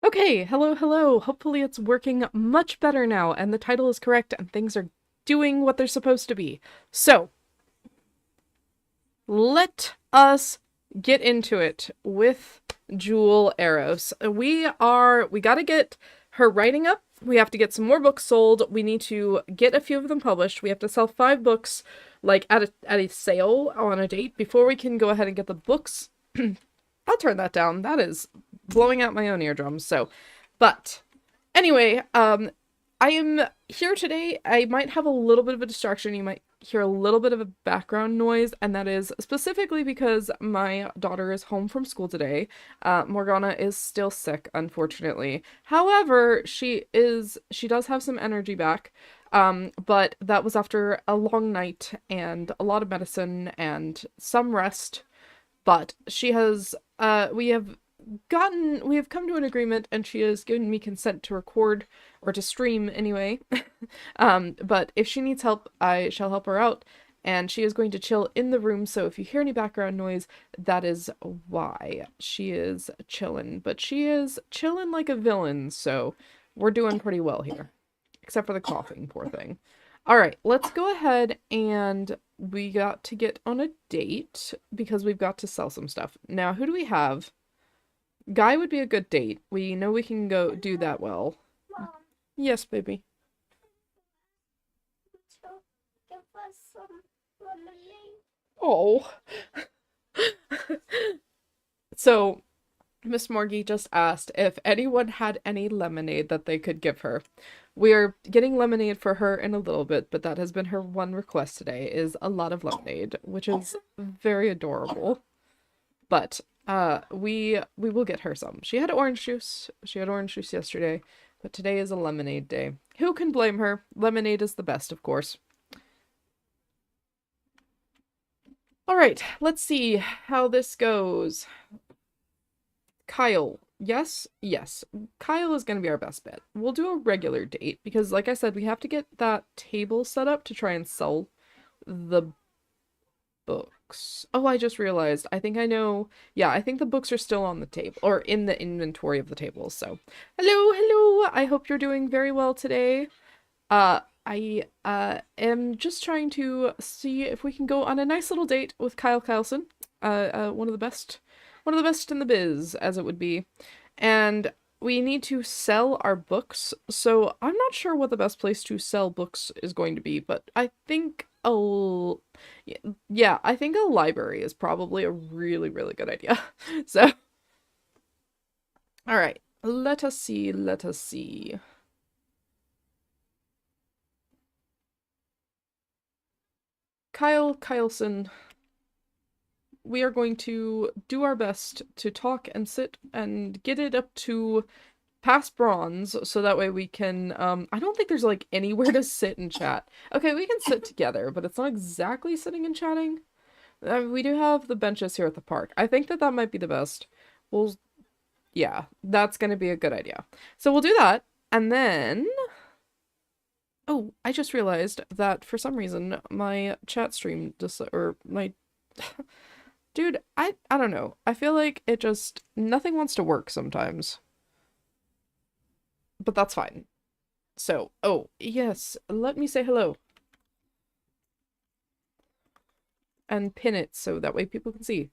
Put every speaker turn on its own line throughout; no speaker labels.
Okay, hello, hello. Hopefully it's working much better now and the title is correct and things are doing what they're supposed to be. So, let us get into it with Jewel Arrows. We gotta get her writing up. We have to get some more books sold. We need to get a few of them published. We have to sell 5 books, like at a sale on a date before we can go ahead and get the books. I'll turn that down. That is blowing out my own eardrums. But anyway, I am here today. I might have a little bit of a distraction. You might hear a little bit of a background noise, and that is specifically because my daughter is home from school today. Morgana is still sick, unfortunately. However, she does have some energy back. But that was after a long night and a lot of medicine and some rest. But she has, we have come to an agreement and she has given me consent to record or to stream anyway. But if she needs help, I shall help her out. And she is going to chill in the room, so if you hear any background noise, that is why. She is chillin', but she is chillin' like a villain, so we're doing pretty well here. Except for the coughing, poor thing. Alright, let's go ahead and we got to get on a date because we've got to sell some stuff. Now, who do we have? Guy would be a good date. We know we can go do that well.
Mom,
Yes, baby.
so give us some lemonade.
Oh. So, Miss Morgie just asked if anyone had any lemonade that they could give her. We are getting lemonade for her in a little bit, but that has been her one request today, is a lot of lemonade, which is very adorable. But we will get her some. She had orange juice. She had orange juice yesterday, but today is a lemonade day. Who can blame her? Lemonade is the best, of course. All right, let's see how this goes. Kyle. Yes, yes. Kyle is going to be our best bet. We'll do a regular date because, like I said, we have to get that table set up to try and sell the books. Oh, I just realized. I think I know. Yeah, I think the books are still on the table or in the inventory of the tables. So, hello, hello. I hope you're doing very well today. I am just trying to see if we can go on a nice little date with Kyle Kyleson. One of the best in the biz, as it would be. And we need to sell our books, so I'm not sure what the best place to sell books is going to be, but I think yeah, I think a library is probably a really, really good idea. So, all right, let us see, let us see. Kyle Kyleson, we are going to do our best to talk and sit and get it up to past bronze, so that way we can, I don't think there's, like, anywhere to sit and chat. Okay, we can sit together, but it's not exactly sitting and chatting. We do have the benches here at the park. I think that might be the best. We'll, yeah, that's gonna be a good idea. So we'll do that, and then... Oh, I just realized that for some reason my chat stream just, or my... Dude, I don't know. I feel like it just, nothing wants to work sometimes. But that's fine. So, oh, yes, let me say hello. And pin it so that way people can see.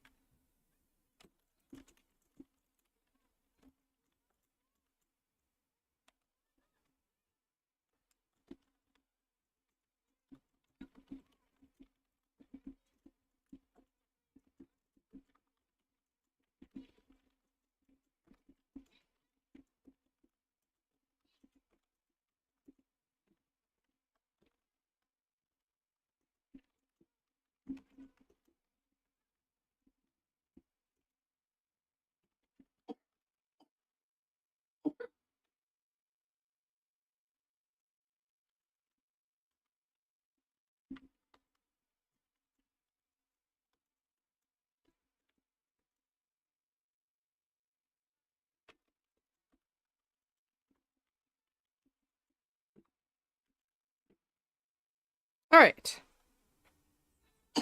All right.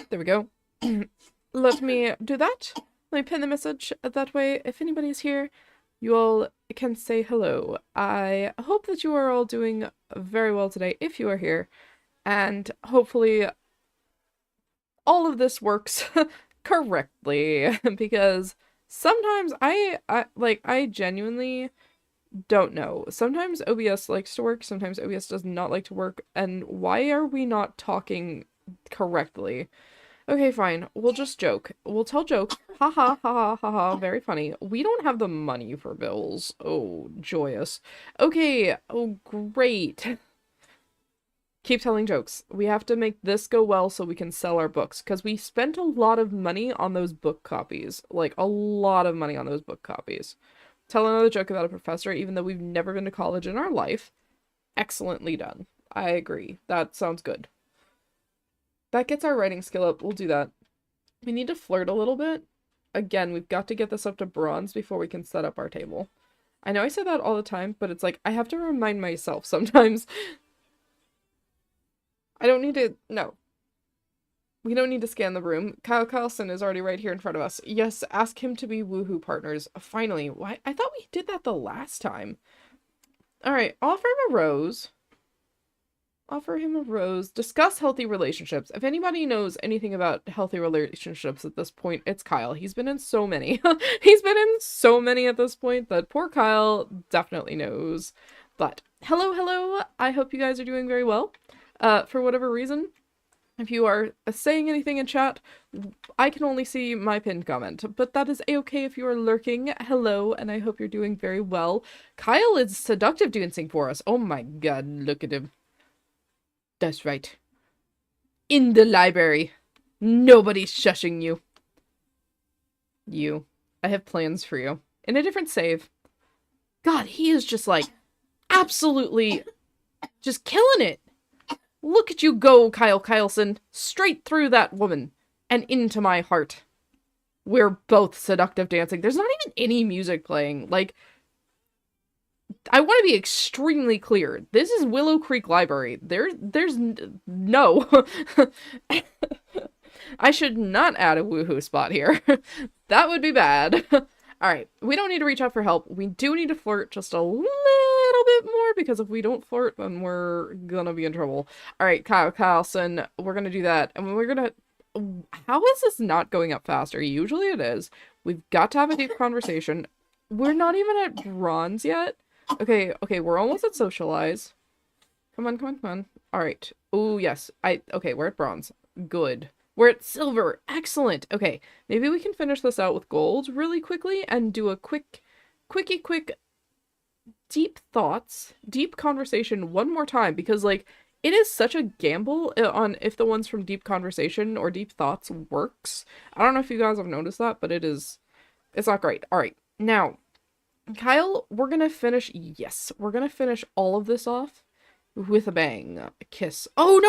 There we go. Let me do that. Let me pin the message. That way, if anybody's here, you all can say hello. I hope that you are all doing very well today if you are here, and hopefully all of this works correctly because sometimes I genuinely don't know. Sometimes OBS likes to work, sometimes OBS does not like to work, and why are we not talking correctly? Okay, fine. We'll just joke. We'll tell jokes. Ha ha ha ha ha ha. Very funny. We don't have the money for bills. Oh, joyous. Okay. Oh, great. Keep telling jokes. We have to make this go well so we can sell our books, because we spent a lot of money on those book copies. Like, a lot of money on those book copies. Tell another joke about a professor, even though we've never been to college in our life. Excellently done. I agree. That sounds good. That gets our writing skill up. We'll do that. We need to flirt a little bit. Again, we've got to get this up to bronze before we can set up our table. I know I say that all the time, but it's like, I have to remind myself sometimes. I don't need to... No. We don't need to scan the room. Kyle Carlson is already right here in front of us. Yes, ask him to be woohoo partners. Finally. Why? I thought we did that the last time. Alright, offer him a rose. Offer him a rose. Discuss healthy relationships. If anybody knows anything about healthy relationships at this point, it's Kyle. He's been in so many. He's been in so many at this point that poor Kyle definitely knows. But hello, hello. I hope you guys are doing very well. For whatever reason, if you are saying anything in chat, I can only see my pinned comment, but that is a-okay if you are lurking. Hello, and I hope you're doing very well. Kyle is seductive dancing for us. Oh my god, look at him. That's right. In the library. Nobody's shushing you. You. I have plans for you. In a different save. God, he is just like absolutely just killing it. Look at you go, Kyle Kyleson. Straight through that woman. And into my heart. We're both seductive dancing. There's not even any music playing. Like, I want to be extremely clear. This is Willow Creek Library. There's no. I should not add a woohoo spot here. That would be bad. Alright, we don't need to reach out for help. We do need to flirt just a little bit more, because if we don't flirt, then we're gonna be in trouble. Alright, Kyle Carlson, we're gonna do that. And we're gonna... How is this not going up faster? Usually it is. We've got to have a deep conversation. We're not even at bronze yet. Okay, we're almost at socialize. Come on, come on, come on. Alright. Oh, yes. Okay, we're at bronze. Good. We're at silver. Excellent. Okay, maybe we can finish this out with gold really quickly and do a quick deep thoughts, deep conversation one more time, because, like, it is such a gamble on if the ones from deep conversation or deep thoughts works. I don't know if you guys have noticed that, but it's not great. Alright, now... Kyle, we're gonna finish all of this off with a bang. A kiss. Oh,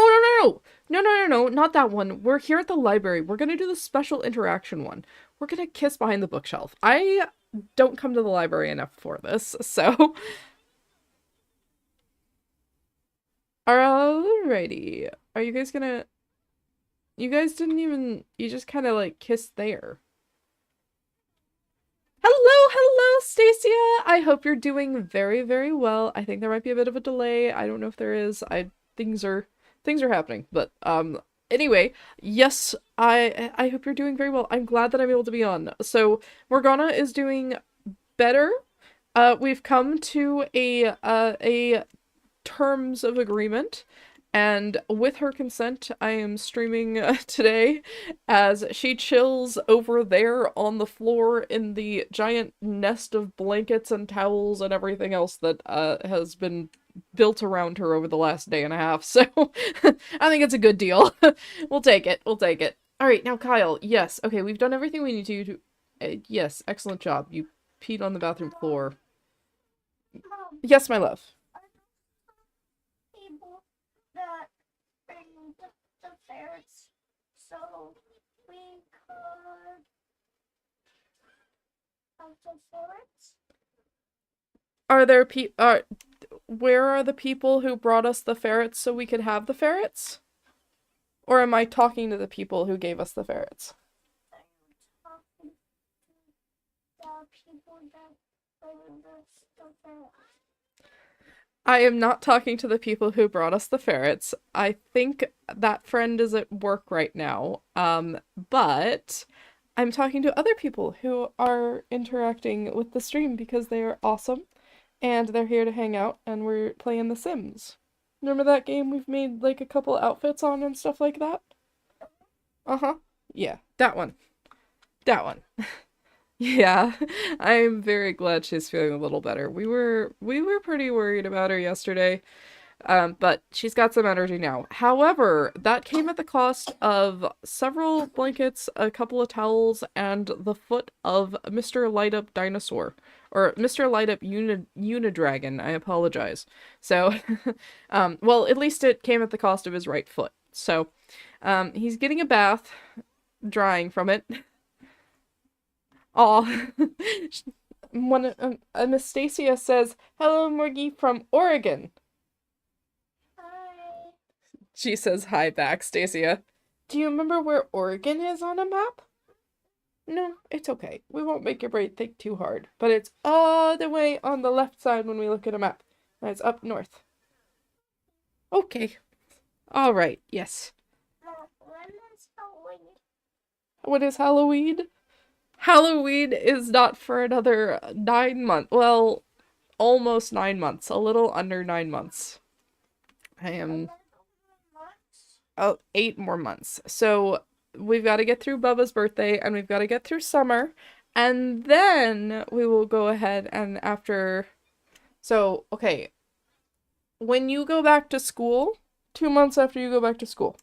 no, not that one. We're here at the library. We're gonna do the special interaction one. We're gonna kiss behind the bookshelf. I don't come to the library enough for this, so... Alrighty. Are you guys gonna... You guys didn't even... You just kind of, like, kissed there. Hello, Stacia! I hope you're doing very, very well. I think there might be a bit of a delay. I don't know if there is. Things are happening. But, anyway, yes, I hope you're doing very well. I'm glad that I'm able to be on. So, Morgana is doing better. We've come to a terms of agreement. And with her consent, I am streaming today as she chills over there on the floor in the giant nest of blankets and towels and everything else that has been built around her over the last day and a half. So I think it's a good deal. We'll take it. We'll take it. All right, now Kyle. Yes. Okay, we've done everything we need to. Yes, excellent job. You peed on the bathroom floor.
Mom,
Yes, my love.
people that bring the ferrets, so we could have the ferrets.
Are there where are the people who brought us the ferrets so we could have the ferrets? Or am I talking to the people who gave us the ferrets?
Are you talking to the people that
I am not talking to the people who brought us the ferrets. I think that friend is at work right now. But I'm talking to other people who are interacting with the stream because they are awesome and they're here to hang out and we're playing The Sims. Remember that game we've made like a couple outfits on and stuff like that? Uh-huh. Yeah, that one. That one. Yeah, I'm very glad she's feeling a little better. We were pretty worried about her yesterday, but she's got some energy now. However, that came at the cost of several blankets, a couple of towels, and the foot of Mr. Light Up Dinosaur. Or Mr. Light Up Unidragon, I apologize. So, well, at least it came at the cost of his right foot. So, he's getting a bath, drying from it. Aw. One, Miss Stacia says, "Hello, Morgie from Oregon."
Hi.
She says hi back, Stacia. Do you remember where Oregon is on a map? No, it's okay. We won't make your brain think too hard. But it's all the way on the left side when we look at a map. And it's up north. Okay. All right, yes.
When is Halloween?
What is Halloween? Halloween is not for another 9 months. Well, almost 9 months. A little under 9 months. I am... Oh, 8 more months. So we've got to get through Bubba's birthday and we've got to get through summer. And then we will go ahead and after... So, okay. When you go back to school, 2 months after you go back to school,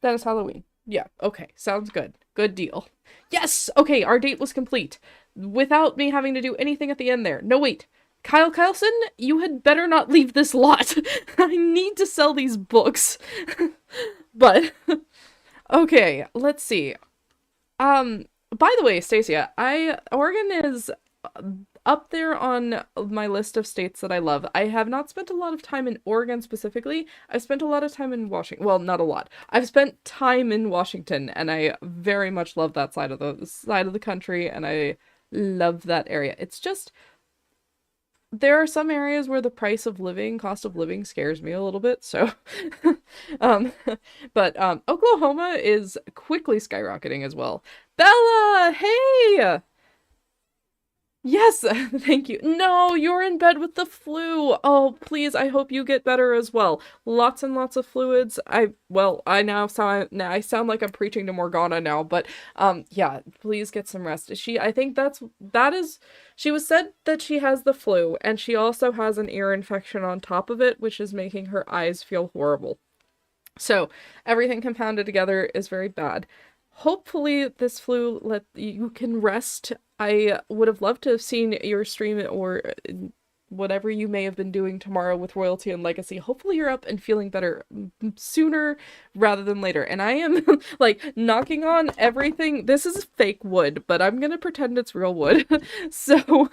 then it's Halloween. Yeah, okay. Sounds good. Good deal. Yes! Okay, our date was complete. Without me having to do anything at the end there. No, wait. Kyle Kyleson, you had better not leave this lot. I need to sell these books. But, okay, let's see. By the way, Stacia, Oregon is up there on my list of states that I love. I have not spent a lot of time in Oregon specifically. I've spent a lot of time in Washington. Well, not a lot. I've spent time in Washington, and I very much love that side of the country, and I love that area. It's just there are some areas where the cost of living scares me a little bit, so but Oklahoma is quickly skyrocketing as well. Bella, hey! Yes, thank you. No, you're in bed with the flu. Oh, please, I hope you get better as well. Lots and lots of fluids. I I sound like I'm preaching to Morgana now, but yeah, please get some rest. I think she was said that she has the flu and she also has an ear infection on top of it, which is making her eyes feel horrible. So, everything compounded together is very bad. Hopefully this flu you can rest. I would have loved to have seen your stream or whatever you may have been doing tomorrow with Royalty and Legacy. Hopefully you're up and feeling better sooner rather than later. And I am like knocking on everything. This is fake wood, but I'm gonna pretend it's real wood. So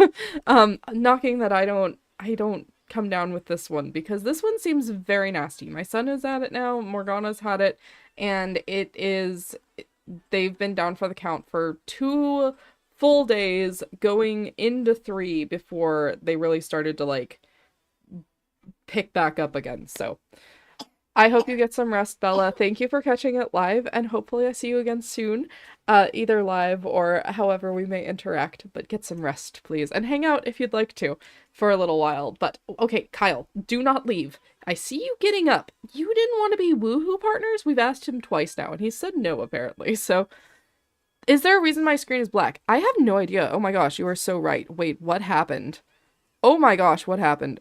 knocking that I don't come down with this one because this one seems very nasty. My son is at it now, Morgana's had it, and they've been down for the count for 2 full days, going into 3 before they really started to like pick back up again. So I hope you get some rest, Bella. Thank you for catching it live, and hopefully I see you again soon, either live or however we may interact. But get some rest, please, and hang out if you'd like to for a little while. But okay, Kyle, do not leave. I see you getting up. You didn't want to be woohoo partners? We've asked him twice now, and he said no, apparently. So, is there a reason my screen is black? I have no idea. Oh my gosh, you are so right. Wait, what happened? Oh my gosh, what happened?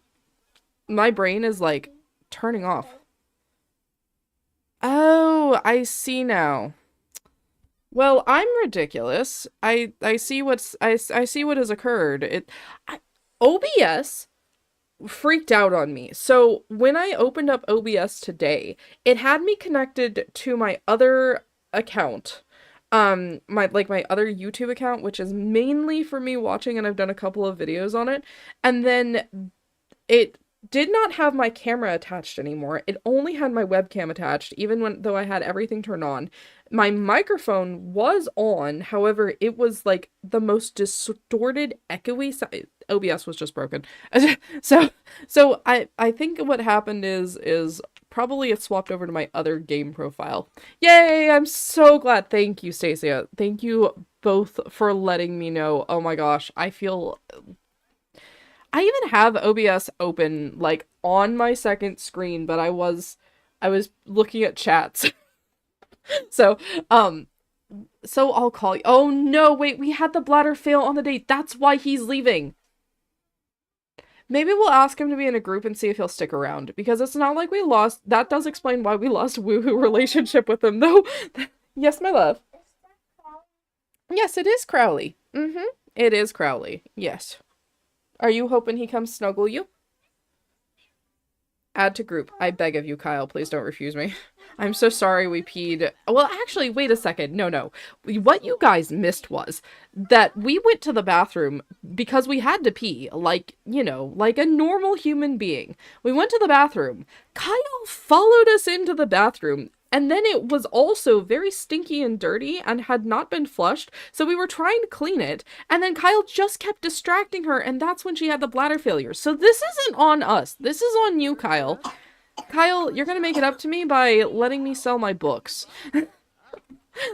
My brain is, like, turning off. Oh, I see now. Well, I'm ridiculous. I see I see what has occurred. OBS freaked out on me. So when I opened up OBS today, it had me connected to my other account. My other YouTube account, which is mainly for me watching, and I've done a couple of videos on it. And then it did not have my camera attached anymore. It only had my webcam attached, even though I had everything turned on. My microphone was on, however, it was like the most distorted, echoey OBS was just broken. So I think what happened is probably it swapped over to my other game profile. Yay, I'm so glad. Thank you, Stacia. Thank you both for letting me know. Oh my gosh, I even have OBS open like on my second screen, but I was looking at chats. So, so I'll call you. Oh no, wait, we had the bladder fail on the date. That's why he's leaving. Maybe we'll ask him to be in a group and see if he'll stick around, because it's not like we lost. That does explain why we lost woohoo relationship with him, though. Yes, my love. Yes, it is Crowley. Mm-hmm. It is Crowley. Yes. Are you hoping he comes snuggle you? Add to group. I beg of you, Kyle. Please don't refuse me. I'm so sorry we peed. Well, actually, wait a second. No. What you guys missed was that we went to the bathroom because we had to pee. Like, you know, like a normal human being. We went to the bathroom. Kyle followed us into the bathroom. And then it was also very stinky and dirty and had not been flushed, so we were trying to clean it, and then Kyle just kept distracting her, and that's when she had the bladder failure. So this isn't on us. This is on you, Kyle. Kyle, you're gonna make it up to me by letting me sell my books.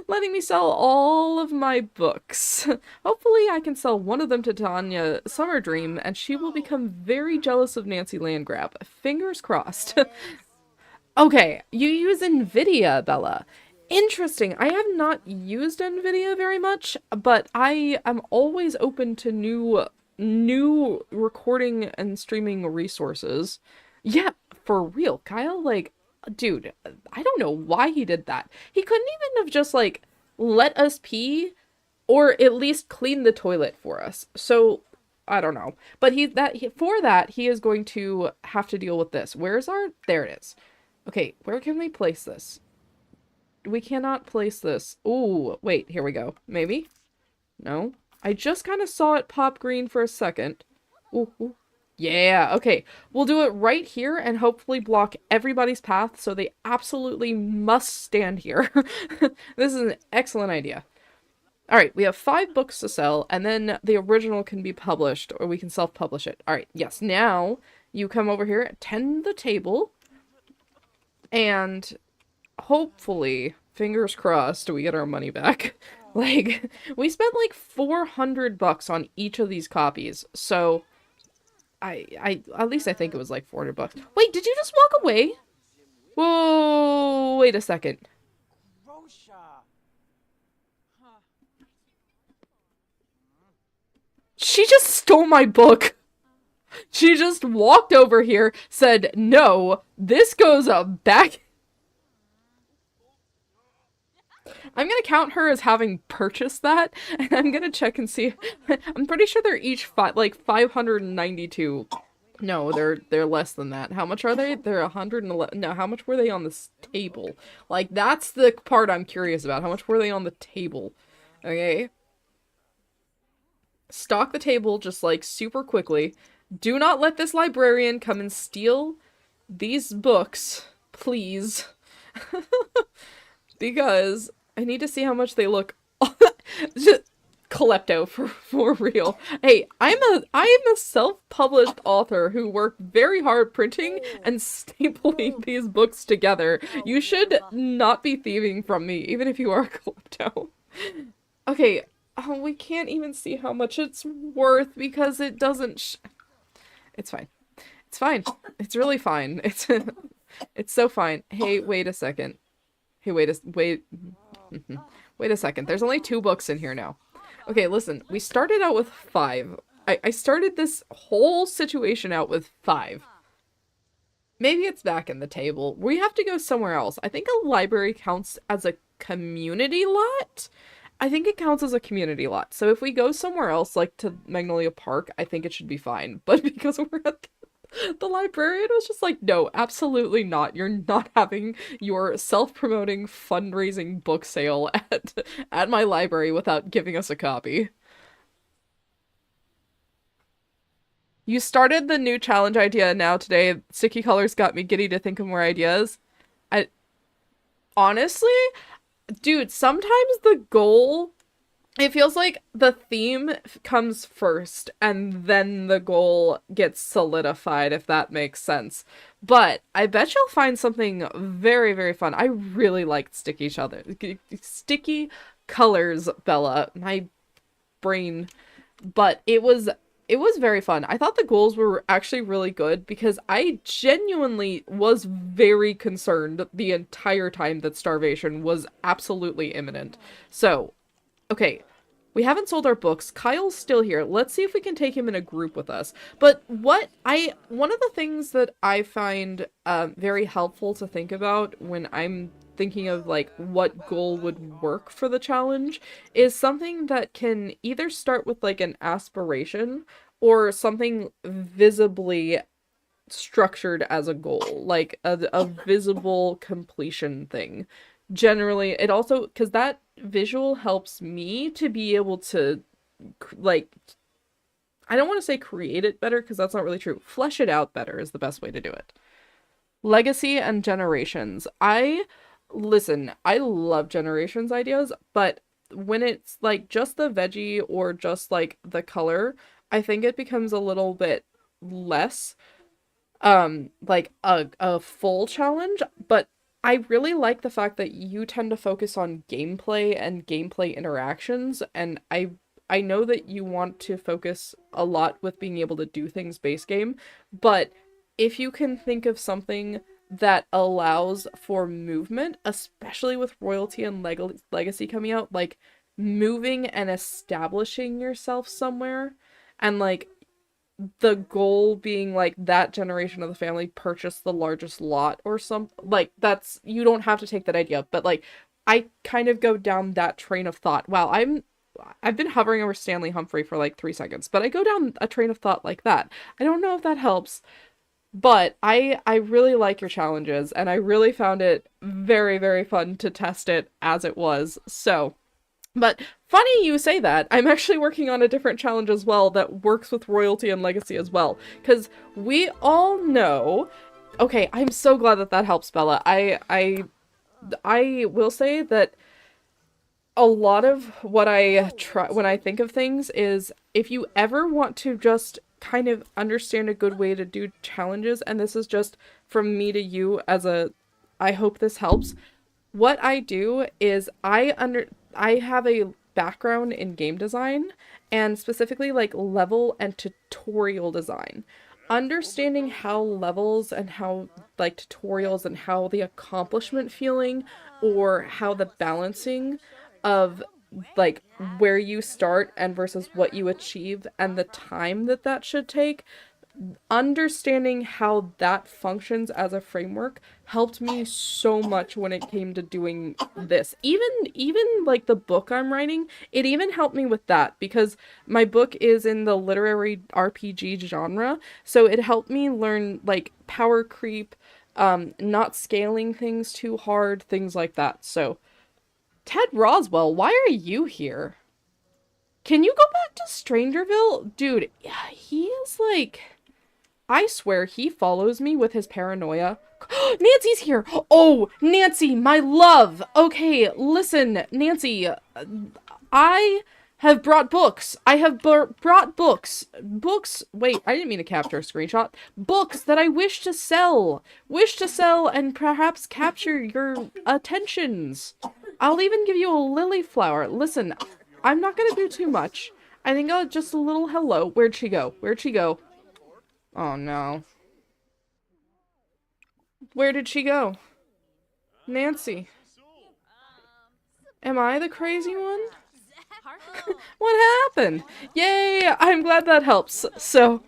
Letting me sell all of my books. Hopefully I can sell one of them to Tanya Summer Dream, and she will become very jealous of Nancy Landgrab. Fingers crossed. Okay, you use NVIDIA, Bella. Interesting. I have not used NVIDIA very much, but I am always open to new recording and streaming resources. Yeah, for real. Kyle, like, dude, I don't know why he did that. He couldn't even have just, like, let us pee or at least clean the toilet for us. So, I don't know. But for that, he is going to have to deal with this. Where's our... There it is. Okay, where can we place this? We cannot place this. Ooh, wait, here we go. Maybe? No? I just kind of saw it pop green for a second. Ooh. Yeah, okay. We'll do it right here and hopefully block everybody's path so they absolutely must stand here. This is an excellent idea. Alright, we have 5 books to sell, and then the original can be published, or we can self-publish it. Alright, yes, now you come over here, tend the table. And hopefully, fingers crossed, we get our money back. Like, we spent like $400 on each of these copies. So, at least I think it was like $400. Wait, did you just walk away? Whoa, wait a second. She just stole my book. She just walked over here, said, no, this goes back. I'm gonna count her as having purchased that, and I'm gonna check and see. I'm pretty sure they're each like 592. No, they're less than that. How much are they? They're 111. No, how much were they on this table? Like, that's the part I'm curious about. How much were they on the table? Okay. Stock the table just, like, super quickly. Do not let this librarian come and steal these books, please. Because I need to see how much they look. Just klepto for real. Hey, I am a self-published author who worked very hard printing and stapling these books together. You should not be thieving from me, even if you are a klepto. Okay, we can't even see how much it's worth because it doesn't It's fine. It's fine. It's really fine. It's so fine. Hey, wait a second. Hey, wait a second. There's only 2 books in here now. Okay, listen. We started out with 5. I started this whole situation out with 5. Maybe it's back in the table. We have to go somewhere else. I think a library counts as a community lot. I think it counts as a community lot. So if we go somewhere else, like to Magnolia Park, I think it should be fine. But because we're at the librarian was just like, no, absolutely not. You're not having your self-promoting fundraising book sale at my library without giving us a copy. You started the new challenge idea now today. Sticky colors got me giddy to think of more ideas. I honestly, dude, sometimes the goal, it feels like the theme comes first and then the goal gets solidified, if that makes sense. But I bet you'll find something very, very fun. I really liked sticky colors, Bella. My brain, but it was very fun. I thought the goals were actually really good because I genuinely was very concerned the entire time that starvation was absolutely imminent. So, okay, we haven't sold our books. Kyle's still here. Let's see if we can take him in a group with us. But one of the things that I find very helpful to think about when I'm thinking of like what goal would work for the challenge is something that can either start with like an aspiration or something visibly structured as a goal, like a visible completion thing. Generally, it also, because that visual helps me to be able to, like, I don't want to say create it better because that's not really true. Flesh it out better is the best way to do it. Legacy and generations. Listen, I love generations ideas, but when it's like just the veggie or just like the color, I think it becomes a little bit less like a full challenge, but I really like the fact that you tend to focus on gameplay and gameplay interactions, and I know that you want to focus a lot with being able to do things base game, but if you can think of something that allows for movement, especially with royalty and legacy coming out, like moving and establishing yourself somewhere, and like the goal being like that generation of the family purchased the largest lot or some like that's you don't have to take that idea, but like I kind of go down that train of thought. Wow, I've been hovering over Stanley Humphrey for like 3 seconds, but I go down a train of thought like that. I don't know if that helps, but I really like your challenges and I really found it very, very fun to test it as it was. So but funny you say that. I'm actually working on a different challenge as well that works with royalty and legacy as well. Because we all know... Okay, I'm so glad that that helps, Bella. I will say that a lot of what I try when I think of things is if you ever want to just kind of understand a good way to do challenges, and this is just from me to you as a... I hope this helps. What I do is I have a background in game design and specifically like level and tutorial design. Understanding how levels and how like tutorials and how the accomplishment feeling or how the balancing of like where you start and versus what you achieve and the time that that should take, understanding how that functions as a framework helped me so much when it came to doing this. Even like the book I'm writing, it even helped me with that because my book is in the literary RPG genre, so it helped me learn like power creep, not scaling things too hard, things like that. So Ted Roswell, why are you here? Can you go back to Strangerville? Dude, yeah, he is like... I swear he follows me with his paranoia. Nancy's here! Oh, Nancy, my love! Okay, listen, Nancy, I have brought books. I have brought books. Books, wait, I didn't mean to capture a screenshot. Books that I wish to sell. Wish to sell and perhaps capture your attentions. I'll even give you a lily flower. Listen, I'm not gonna do too much. I think I'll just a little hello. Where'd she go? Where'd she go? Oh no. Where did she go? Nancy. Am I the crazy one? What happened? Yay! I'm glad that helps. So,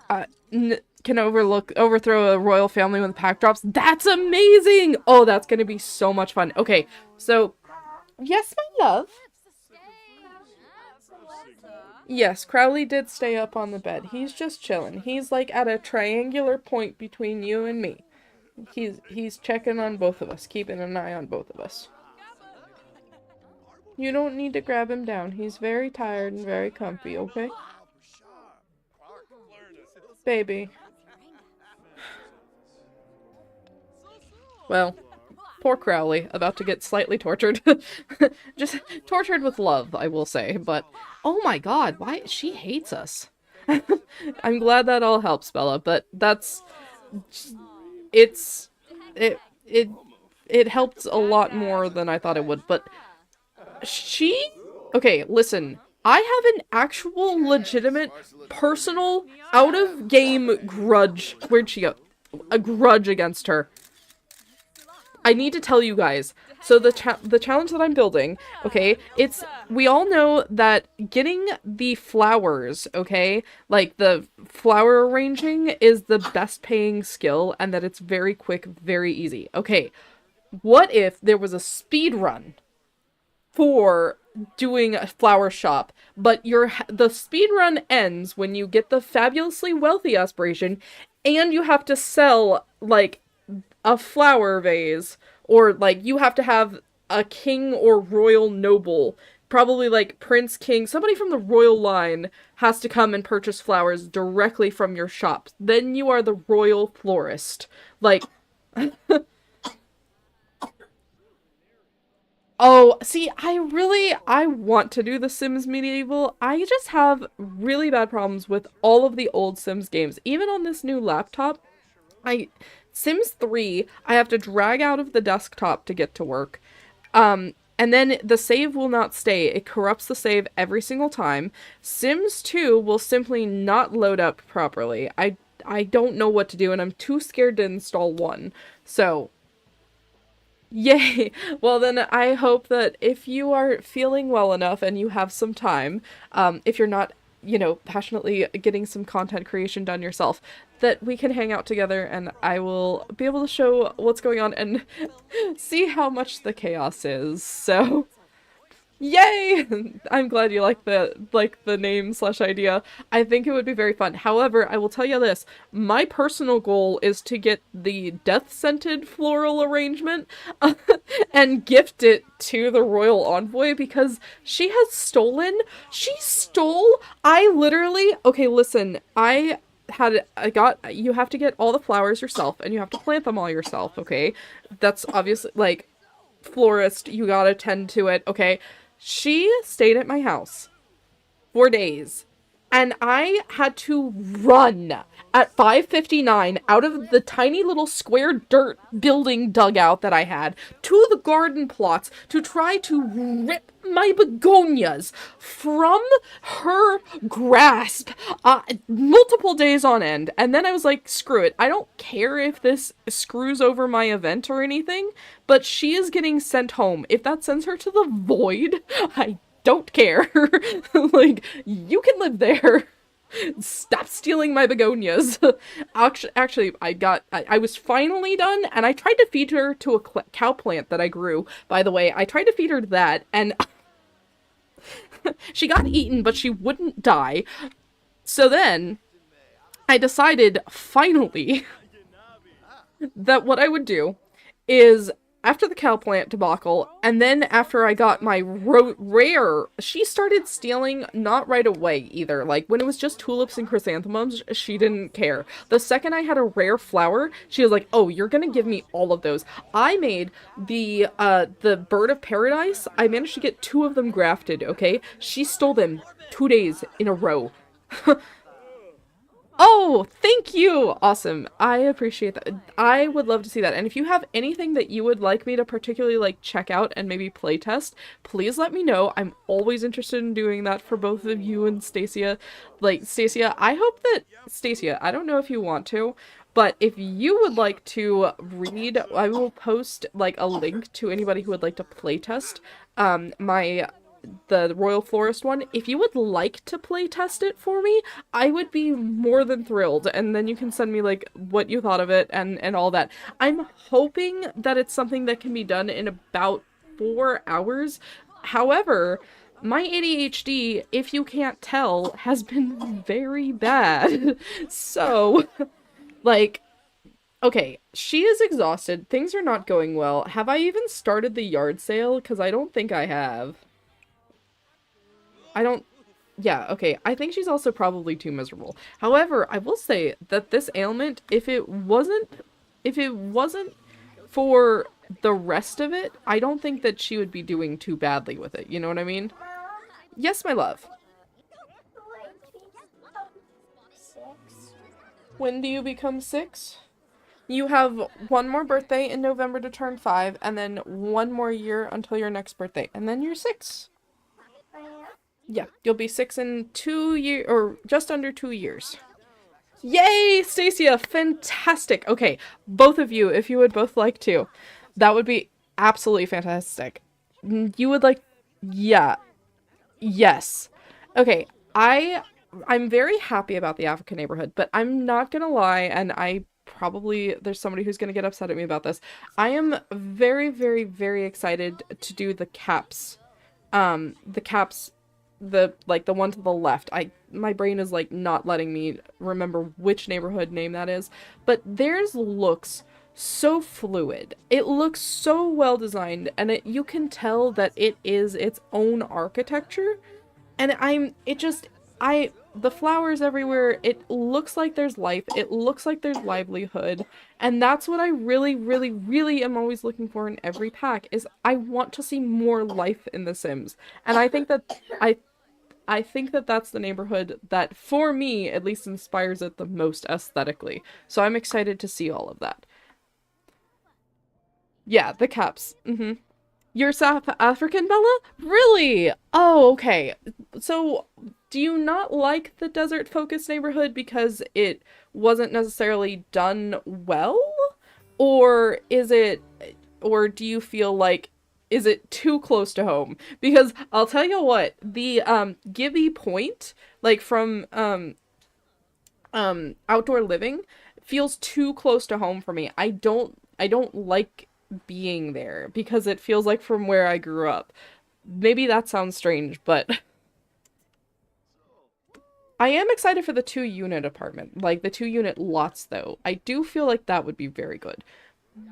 can overthrow a royal family with pack drops. That's amazing! Oh, that's gonna be so much fun. Okay, so, yes, my love. Yes, Crowley did stay up on the bed. He's just chilling. He's like at a triangular point between you and me. He's checking on both of us, keeping an eye on both of us. You don't need to grab him down. He's very tired and very comfy, okay? Baby. Well, poor Crowley, about to get slightly tortured. Just tortured with love, I will say, but oh my god, why she hates us. I'm glad that all helps, Bella, but that's it's it it it helped a lot more than I thought it would, but she okay, listen. I have an actual legitimate personal out of game grudge. Where'd she go? A grudge against her. I need to tell you guys. So the challenge that I'm building, okay, we all know that getting the flowers, okay, like the flower arranging is the best paying skill and that it's very quick, very easy. Okay, what if there was a speed run for doing a flower shop, but the speed run ends when you get the fabulously wealthy aspiration and you have to sell like a flower vase, or like you have to have a king or royal noble, probably like prince, king, somebody from the royal line has to come and purchase flowers directly from your shop. Then you are the royal florist. Like oh, see, I want to do The Sims Medieval. I just have really bad problems with all of the old Sims games. Even on this new laptop, Sims 3, I have to drag out of the desktop to get to work. And then the save will not stay. It corrupts the save every single time. Sims 2 will simply not load up properly. I don't know what to do, and I'm too scared to install 1. So, yay! Well then, I hope that if you are feeling well enough and you have some time, if you're not, passionately getting some content creation done yourself, that we can hang out together and I will be able to show what's going on and see how much the chaos is. So, yay! I'm glad you like the name / idea. I think it would be very fun. However, I will tell you this. My personal goal is to get the death-scented floral arrangement and gift it to the royal envoy because she stole, okay, listen, you have to get all the flowers yourself and you have to plant them all yourself, okay? That's obviously, like, florist, you gotta tend to it, okay? She stayed at my house for days, and I had to run at 5:59 out of the tiny little square dirt building dugout that I had to the garden plots to try to rip my begonias from her grasp multiple days on end. And then I was like, screw it. I don't care if this screws over my event or anything, but she is getting sent home. If that sends her to the void, I don't care. Like, you can live there. Stop stealing my begonias. Actually, I was finally done, and I tried to feed her to a cow plant that I grew. By the way, I tried to feed her to that, and she got eaten, but she wouldn't die. So then, I decided, finally, that what I would do is, after the cow plant debacle, and then after I got my rare, she started stealing not right away either. Like, when it was just tulips and chrysanthemums, she didn't care. The second I had a rare flower, she was like, oh, you're gonna give me all of those. I made the bird of paradise. I managed to get 2 of them grafted, okay? She stole them 2 days in a row. Oh, thank you! Awesome. I appreciate that. I would love to see that. And if you have anything that you would like me to particularly, like, check out and maybe playtest, please let me know. I'm always interested in doing that for both of you and Stacia. Like, Stacia, I hope that... Stacia, I don't know if you want to, but if you would like to read, I will post, like, a link to anybody who would like to playtest the Royal Florist one. If you would like to play test it for me, I would be more than thrilled, and then you can send me, like, what you thought of it and all that. I'm hoping that it's something that can be done in about 4 hours. However, my ADHD, if you can't tell, has been very bad. So, like, okay, she is exhausted, things are not going well. Have I even started the yard sale? Because I don't think I have. I don't Yeah, okay. I think she's also probably too miserable. However, I will say that this ailment, if it wasn't for the rest of it, I don't think that she would be doing too badly with it. You know what I mean?
Mom,
Yes, my love.
when become 6?
When do you become 6? You have one more birthday in November to turn 5, and then one more year until your next birthday, and then you're 6.
I am.
Yeah, you'll be 6 in 2 years, or just under 2 years. Yay, Stacia! Fantastic. Okay, both of you, if you would both like to, that would be absolutely fantastic. You would like, yeah, yes. Okay, I'm very happy about the African neighborhood, but I'm not gonna lie, and I probably there's somebody who's gonna get upset at me about this. I am very, very, very excited to do the caps, the one to the left. My brain is like not letting me remember which neighborhood name that is, but theirs looks so fluid. It looks so well designed, and you can tell that it is its own architecture. And the flowers everywhere, it looks like there's life, it looks like there's livelihood, and that's what I really, really, really am always looking for in every pack, is I want to see more life in The Sims. And I think that that's the neighborhood that, for me, at least inspires it the most aesthetically. So I'm excited to see all of that. Yeah, the caps. You're South African, Bella? Really? Oh, okay. So, do you not like the desert-focused neighborhood because it wasn't necessarily done well? Or or do you feel like, is it too close to home? Because I'll tell you what, the Gibby Point, like from outdoor living, feels too close to home for me. I don't like being there because it feels like from where I grew up. Maybe that sounds strange, but I am excited for the 2 unit apartment. Like the 2 unit lots though. I do feel like that would be very good.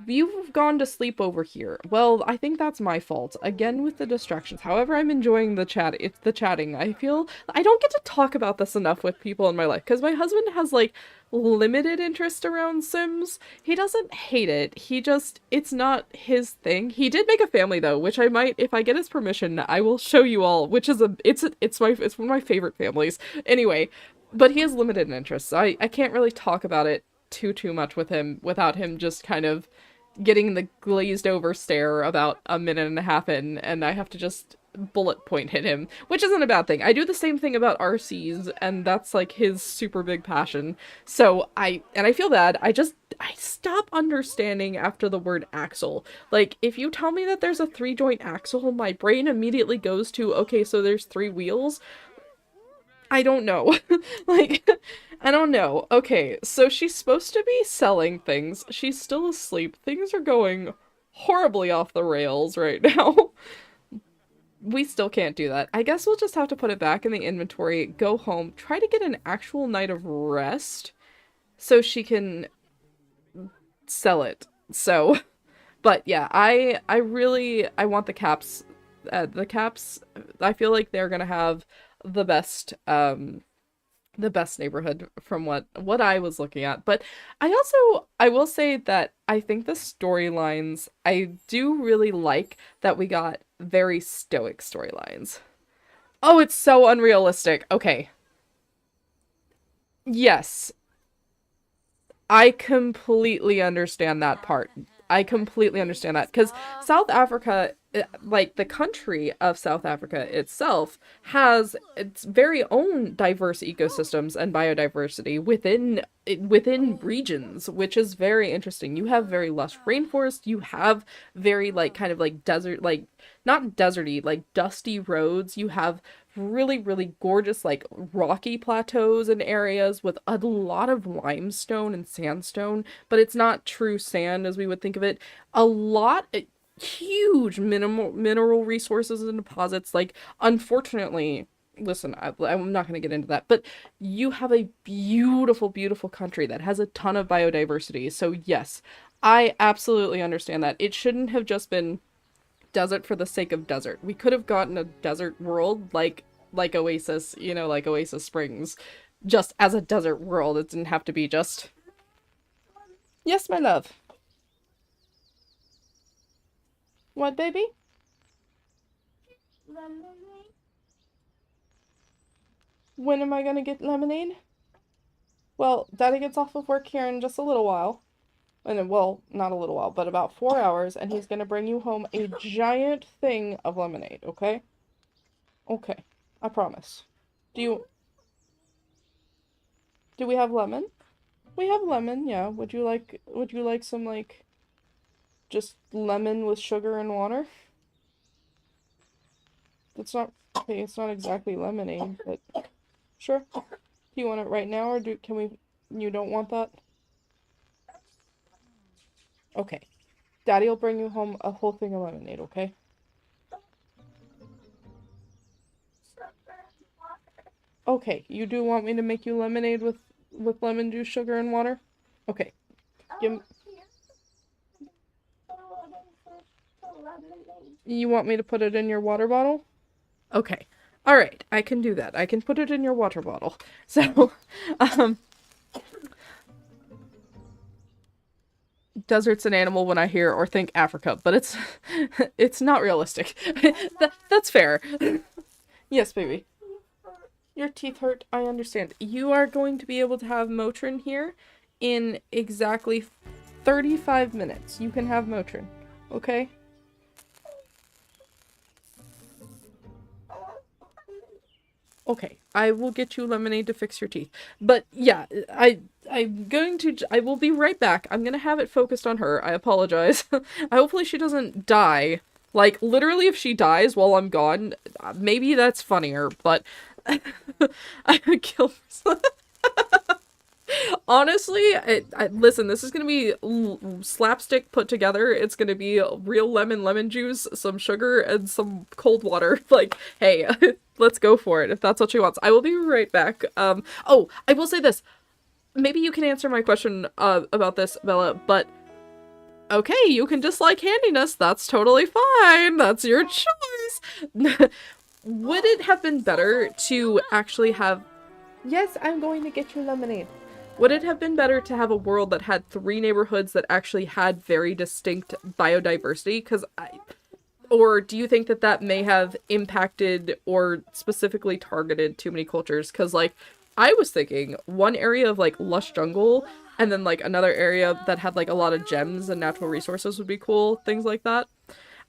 You've gone to sleep over here. Well, I think that's my fault. Again with the distractions. However, I'm enjoying the chat. It's the chatting. I feel I don't get to talk about this enough with people in my life because my husband has like limited interest around Sims. He doesn't hate it. It's not his thing. He did make a family though, which I might, if I get his permission, I will show you all, which is it's one of my favorite families. Anyway, but he has limited interests. So I can't really talk about it too much with him without him just kind of getting the glazed over stare about a minute and a half in, and I have to just bullet point hit him, which isn't a bad thing. I do the same thing about RCs, and that's like his super big passion. So I feel bad. I stop understanding after the word axle. Like, if you tell me that there's a 3-joint axle, my brain immediately goes to, okay, so there's 3 wheels. I don't know. Like, I don't know. Okay, so she's supposed to be selling things. She's still asleep. Things are going horribly off the rails right now. We still can't do that. I guess we'll just have to put it back in the inventory, go home, try to get an actual night of rest so she can sell it. So, but yeah, I want the caps. The caps, I feel like they're gonna have the best neighborhood from what I was looking at. But I will say that I think the storylines, I do really like that we got very stoic storylines. Oh, it's so unrealistic. Okay. Yes, I completely understand that part. I completely understand that because South Africa, like the country of South Africa itself, has its very own diverse ecosystems and biodiversity within regions, which is very interesting. You have very lush rainforest. You have very like kind of like desert, like not deserty, like dusty roads. You have really, really gorgeous, like rocky plateaus and areas with a lot of limestone and sandstone, but it's not true sand as we would think of it. A lot, huge mineral resources and deposits. Like, unfortunately, listen, I'm not going to get into that, but you have a beautiful, beautiful country that has a ton of biodiversity. So, yes, I absolutely understand that. It shouldn't have just been desert for the sake of desert. We could have gotten a desert world like like Oasis, you know, like Oasis Springs, just as a desert world. It didn't have to be just. Yes, my love. What, baby?
lemonade.
When am I gonna get lemonade? Well, Daddy gets off of work here in just a little while. And well, not a little while, but about 4 hours, and he's gonna bring you home a giant thing of lemonade, okay? Okay. I promise. Do we have lemon? We have lemon, yeah. Would you like some like just lemon with sugar and water? It's not okay, it's not exactly lemonade, but sure. Do you want it right now or can we you don't want that? Okay. Daddy'll bring you home a whole thing of lemonade, okay?
Sugar, water.
Okay, you do want me to make you lemonade with lemon juice, sugar, and water? Okay. Give
Oh, here. The water for the lemonade.
You want me to put it in your water bottle? Okay. All right, I can do that. I can put it in your water bottle. So, um, desert's an animal when I hear or think Africa, but it's it's not realistic. That's fair. Yes, baby. Your teeth hurt. I understand. You are going to be able to have Motrin here in exactly 35 minutes. You can have Motrin. Okay? Okay. I will get you lemonade to fix your teeth. But yeah, I will be right back. I'm gonna have it focused on her. I apologize. Hopefully she doesn't die. Like, literally, if she dies while I'm gone, maybe that's funnier, but I would kill myself. Honestly, listen, this is gonna be slapstick put together. It's gonna be real lemon juice, some sugar, and some cold water. Like, hey, let's go for it if that's what she wants. I will be right back. Oh, I will say this. Maybe you can answer my question about this, Bella, but okay, you can dislike handiness. That's totally fine. That's your choice. Would it have been better to actually have... Yes, I'm going to get you lemonade. Would it have been better to have a world that had 3 neighborhoods that actually had very distinct biodiversity? Because or do you think that that may have impacted or specifically targeted too many cultures? Because, like, I was thinking one area of, like, lush jungle and then, like, another area that had, like, a lot of gems and natural resources would be cool. Things like that.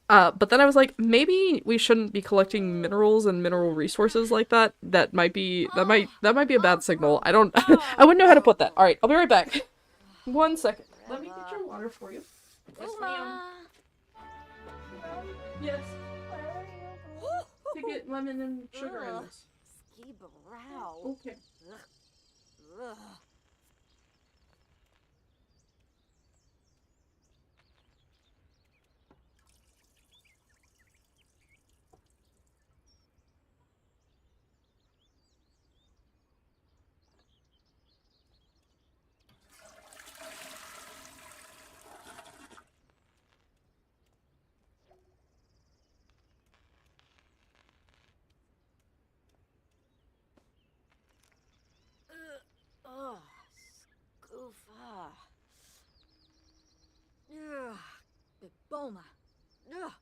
But then I was like, maybe we shouldn't be collecting minerals and mineral resources like that. That might be a bad signal. I don't, I wouldn't know how to put that. All right, I'll be right back. 1 second. Let me get your water for you. Yes, ma'am. Yes. To get lemon and sugar in this. Okay.
Scoofa. Ugh, Biboma. Ugh.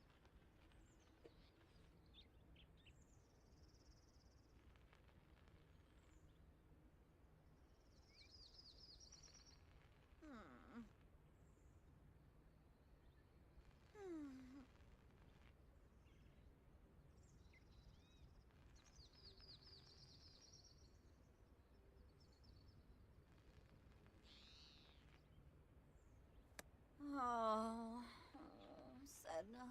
Oh, Sedna.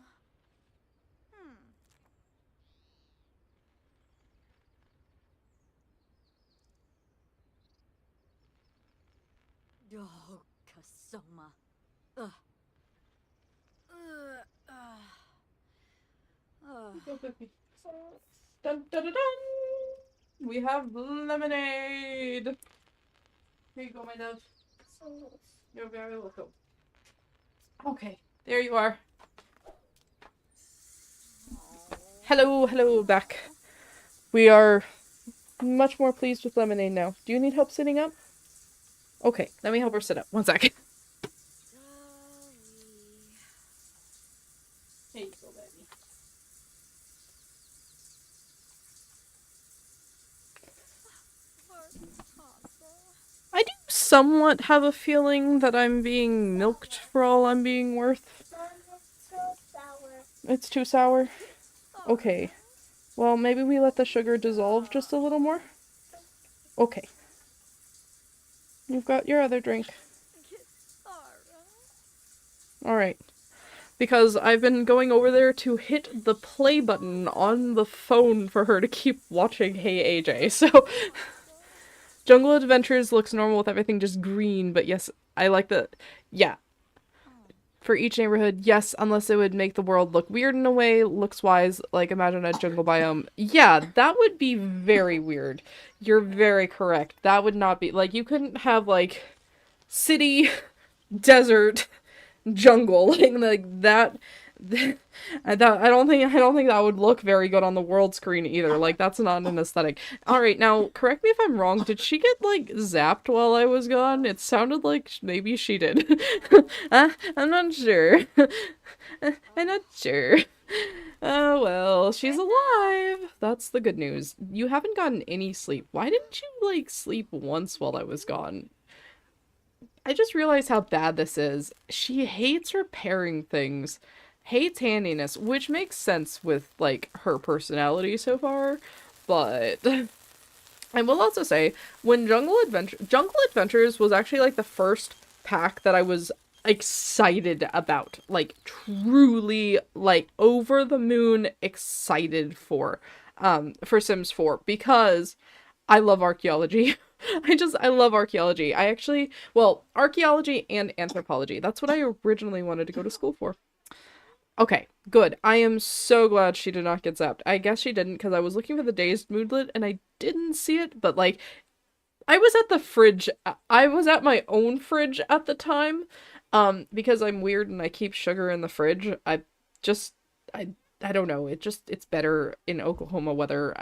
Oh, Kasoma. Ugh. Ugh.
Dun, dun, dun, dun. We have lemonade. Here you go, my love. You're very welcome. Okay, there you are. Hello, back. We are much more pleased with Lemonade now. Do you need help sitting up? Okay, let me help her sit up. One second. Here you go, baby. I do somewhat have a feeling that I'm being milked for all I'm being worth.
It's so sour.
It's too sour? Okay. Well, maybe we let the sugar dissolve just a little more? Okay. You've got your other drink. Alright. Because I've been going over there to hit the play button on the phone for her to keep watching Hey AJ, so... Jungle Adventures looks normal with everything just green, but yes, I like the... Yeah. For each neighborhood, yes, unless it would make the world look weird in a way, looks-wise, like imagine a jungle biome. Yeah, that would be very weird. You're very correct. That would not be... Like, you couldn't have, like, city, desert, jungle, like that... I don't think that would look very good on the world screen either. Like, that's not an aesthetic. Alright, now, correct me if I'm wrong, did she get, like, zapped while I was gone? It sounded like maybe she did. I'm not sure. I'm not sure. Oh, well, she's alive. That's the good news. You haven't gotten any sleep. Why didn't you, like, sleep once while I was gone? I just realized how bad this is. She hates repairing things. Hates handiness, which makes sense with, like, her personality so far, but I will also say, when Jungle Adventures was actually, like, the first pack that I was excited about, like, truly, like, over the moon excited for Sims 4, because I love archaeology. I love archaeology. Archaeology and anthropology. That's what I originally wanted to go to school for. Okay, good. I am so glad she did not get zapped. I guess she didn't because I was looking for the dazed moodlet and I didn't see it, but like, I was at the fridge. I was at my own fridge at the time, because I'm weird and I keep sugar in the fridge. I don't know. It's better in Oklahoma weather.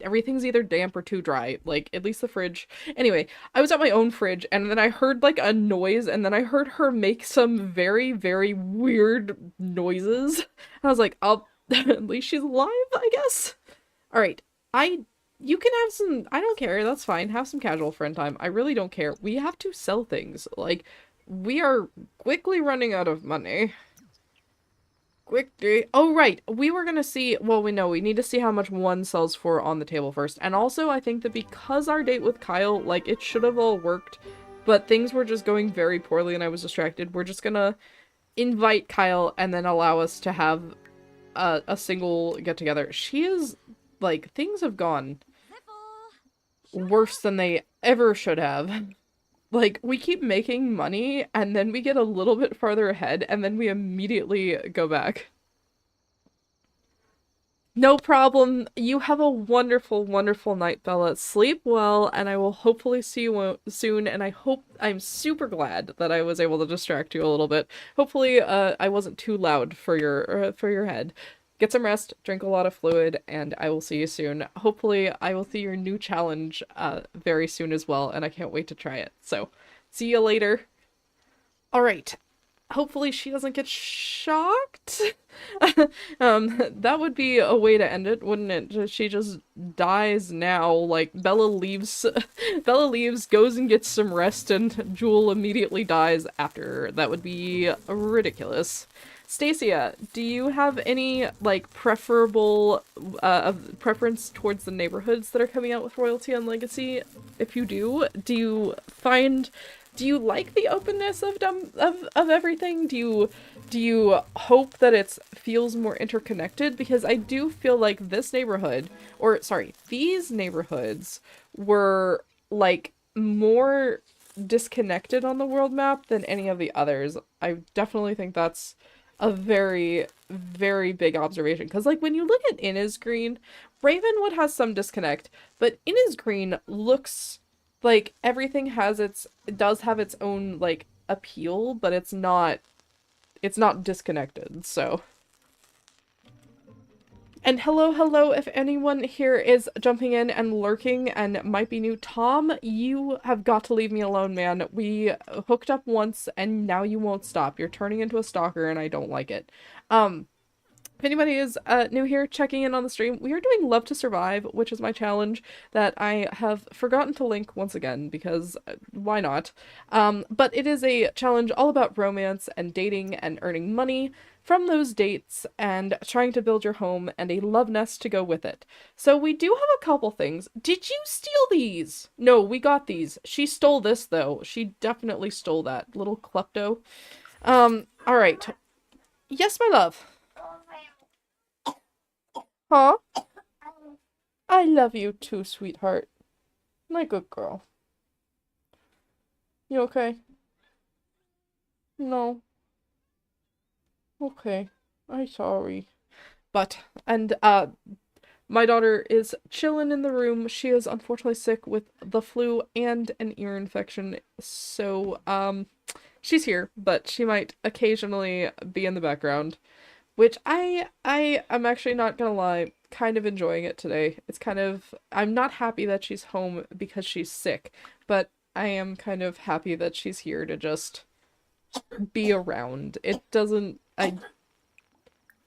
Everything's either damp or too dry. Like, at least the fridge. Anyway, I was at my own fridge and then I heard like a noise and then I heard her make some very, very weird noises. I was like, oh, at least she's alive, I guess. Alright. You can have some, I don't care, that's fine. Have some casual friend time. I really don't care. We have to sell things. Like, we are quickly running out of money. Quickly. Oh, right. We were gonna see, well, we need to see how much one sells for on the table first. And also, I think that because our date with Kyle, like, it should have all worked, but things were just going very poorly and I was distracted. We're just gonna invite Kyle and then allow us to have a single get-together. She is, like, things have gone worse than they ever should have. Like, we keep making money, and then we get a little bit farther ahead, and then we immediately go back. No problem. You have a wonderful, wonderful night, Bella. Sleep well, and I will hopefully see you soon, and I'm super glad that I was able to distract you a little bit. Hopefully, I wasn't too loud for your head. Get some rest, drink a lot of fluid, and I will see you soon. Hopefully, I will see your new challenge very soon as well, and I can't wait to try it. So, see you later. Alright. Hopefully she doesn't get shocked. That would be a way to end it, wouldn't it? She just dies now. Like, Bella leaves, goes and gets some rest, and Jewel immediately dies after. That would be ridiculous. Stacia, do you have any, like, preference towards the neighborhoods that are coming out with Royalty and Legacy? If you do you like the openness of everything? Do you hope that it feels more interconnected? Because I do feel like these neighborhoods were, like, more disconnected on the world map than any of the others. I definitely think that's a very, very big observation. Because, like, when you look at Innisgreen, Ravenwood has some disconnect, but Innisgreen looks like everything does have its own, like, appeal, but it's not disconnected, so. And hello, hello, if anyone here is jumping in and lurking and might be new. Tom, you have got to leave me alone, man. We hooked up once and now you won't stop. You're turning into a stalker and I don't like it. If anybody is new here checking in on the stream, we are doing Love to Survive, which is my challenge that I have forgotten to link once again because why not? But it is a challenge all about romance and dating and earning money from those dates and trying to build your home and a love nest to go with it. So we do have a couple things. Did you steal these? No, we got these. She stole this though. She definitely stole that. Little klepto. All right. Yes, my love. Huh? I love you too, sweetheart. My good girl. You okay? No. Okay. I'm sorry. And my daughter is chilling in the room. She is unfortunately sick with the flu and an ear infection. So, she's here, but she might occasionally be in the background. Which I'm actually not gonna lie, kind of enjoying it today. It's kind of, I'm not happy that she's home because she's sick, but I am kind of happy that she's here to just be around. It doesn't,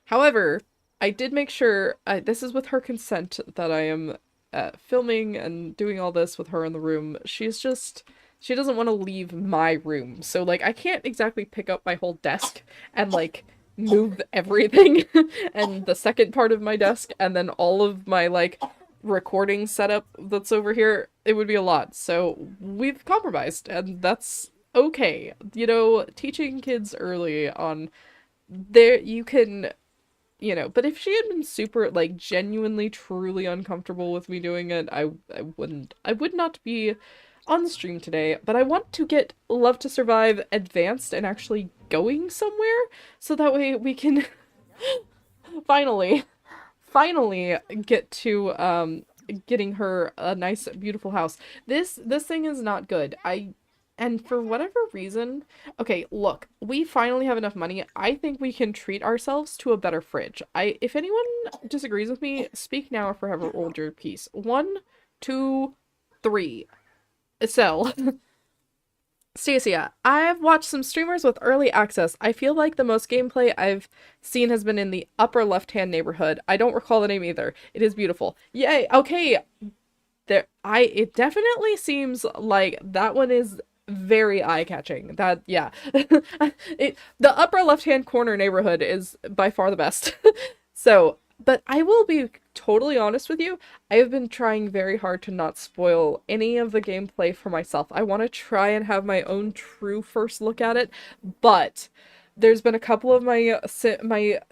however, I did make sure, this is with her consent that I am filming and doing all this with her in the room. She doesn't want to leave my room. So, like, I can't exactly pick up my whole desk and, like, move everything and the second part of my desk and then all of my, like, recording setup that's over here. It would be a lot. So we've compromised and that's okay. You know, teaching kids early on there, you can, you know, but if she had been super, like, genuinely, truly uncomfortable with me doing it, I would not be on the stream today, but I want to get Love to Survive advanced and actually going somewhere, so that way we can finally get to, getting her a nice, beautiful house. This thing is not good. And for whatever reason, okay, look, we finally have enough money. I think we can treat ourselves to a better fridge. If anyone disagrees with me, speak now or forever hold your peace. 1, 2, 3. Sell. Stacia, I've watched some streamers with early access. I feel like the most gameplay I've seen has been in the upper left-hand neighborhood. I don't recall the name either. It is beautiful. Yay, okay. It definitely seems like that one is very eye-catching. That, yeah. The upper left-hand corner neighborhood is by far the best. So, but I will be totally honest with you, I have been trying very hard to not spoil any of the gameplay for myself. I want to try and have my own true first look at it, but there's been a couple of my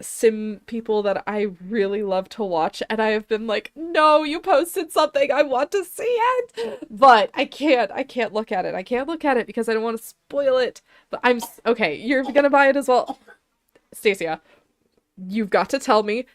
sim people that I really love to watch, and I have been like, no, you posted something, I want to see it! But I can't look at it. I can't look at it because I don't want to spoil it. But okay, you're gonna buy it as well. Stacia, you've got to tell me,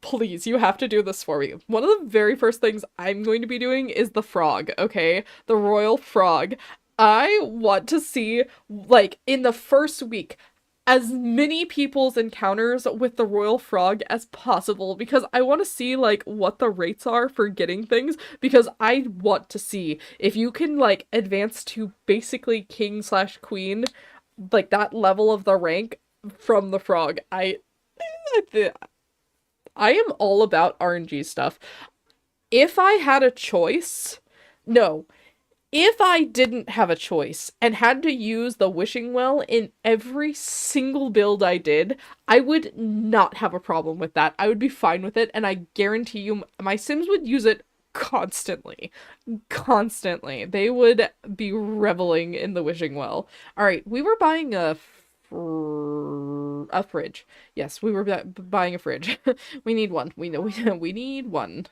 please, you have to do this for me. One of the very first things I'm going to be doing is the frog, okay? The royal frog. I want to see, like, in the first week, as many people's encounters with the royal frog as possible, because I want to see, like, what the rates are for getting things, because I want to see if you can, like, advance to basically king/queen, like, that level of the rank from the frog. I am all about RNG stuff. If I had a choice, no, if I didn't have a choice and had to use the wishing well in every single build I did, I would not have a problem with that. I would be fine with it, and I guarantee you my Sims would use it constantly. Constantly. They would be reveling in the wishing well. Alright, we were buying a fridge. Yes, we were buying a fridge. We need one. We know we need one.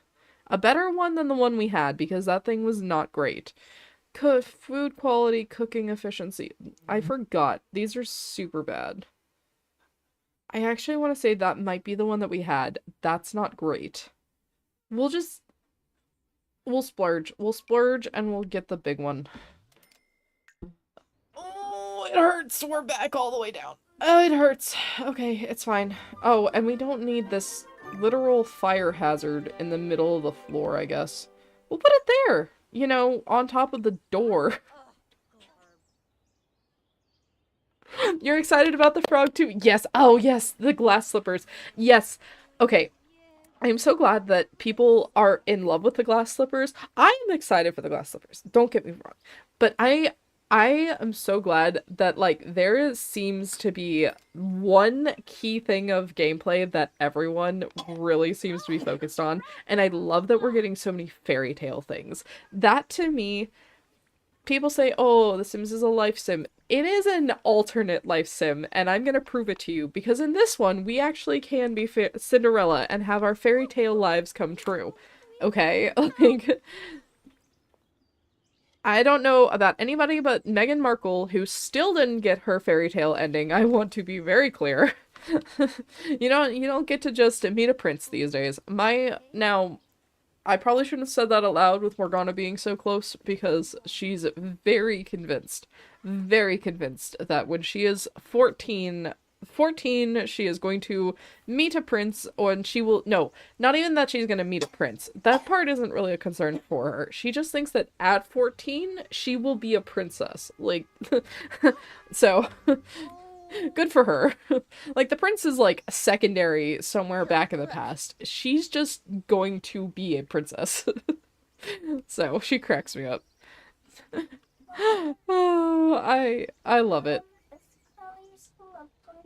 A better one than the one we had, because that thing was not great. Food quality, cooking efficiency. I forgot. These are super bad. I actually want to say that might be the one that we had. That's not great. We'll splurge. We'll splurge and we'll get the big one. Oh, it hurts. We're back all the way down. Oh, it hurts. Okay, it's fine. Oh, and we don't need this literal fire hazard in the middle of the floor, I guess. We'll put it there, you know, on top of the door. You're excited about the frog too? Yes. Oh, yes, the glass slippers. Yes. Okay. I am so glad that people are in love with the glass slippers. I am excited for the glass slippers. Don't get me wrong. But I am so glad that, like, there seems to be one key thing of gameplay that everyone really seems to be focused on, and I love that we're getting so many fairy tale things. That, to me, people say, oh, The Sims is a life sim. It is an alternate life sim, and I'm gonna prove it to you, because in this one, we actually can be Cinderella and have our fairy tale lives come true. Okay? Like, I don't know about anybody but Meghan Markle, who still didn't get her fairy tale ending. I want to be very clear. You don't get to just meet a prince these days. Now, I probably shouldn't have said that out loud with Morgana being so close, because she's very convinced that when she is 14, she is going to meet a prince, and she will, no, not even that she's going to meet a prince. That part isn't really a concern for her. She just thinks that at 14, she will be a princess. Like, so, good for her. Like, the prince is, like, secondary somewhere back in the past. She's just going to be a princess. So, she cracks me up. Oh, I love it.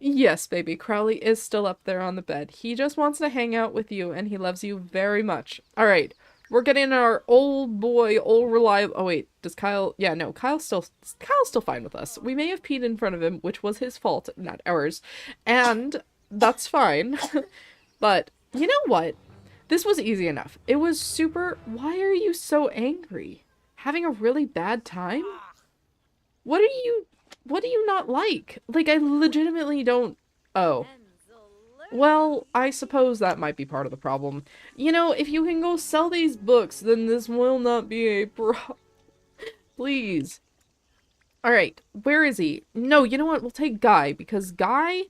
Yes, baby, Crowley is still up there on the bed. He just wants to hang out with you, and he loves you very much. Alright, we're getting our old boy, old reliable— oh wait, does Kyle— yeah, no, Kyle's still fine with us. We may have peed in front of him, which was his fault, not ours, and that's fine. But, you know what? This was easy enough. It was super— why are you so angry? Having a really bad time? What do you not like? Like, I legitimately don't— oh. Well, I suppose that might be part of the problem. You know, if you can go sell these books, then this will not be a problem. Please. Alright, where is he? No, you know what? We'll take Guy, because Guy—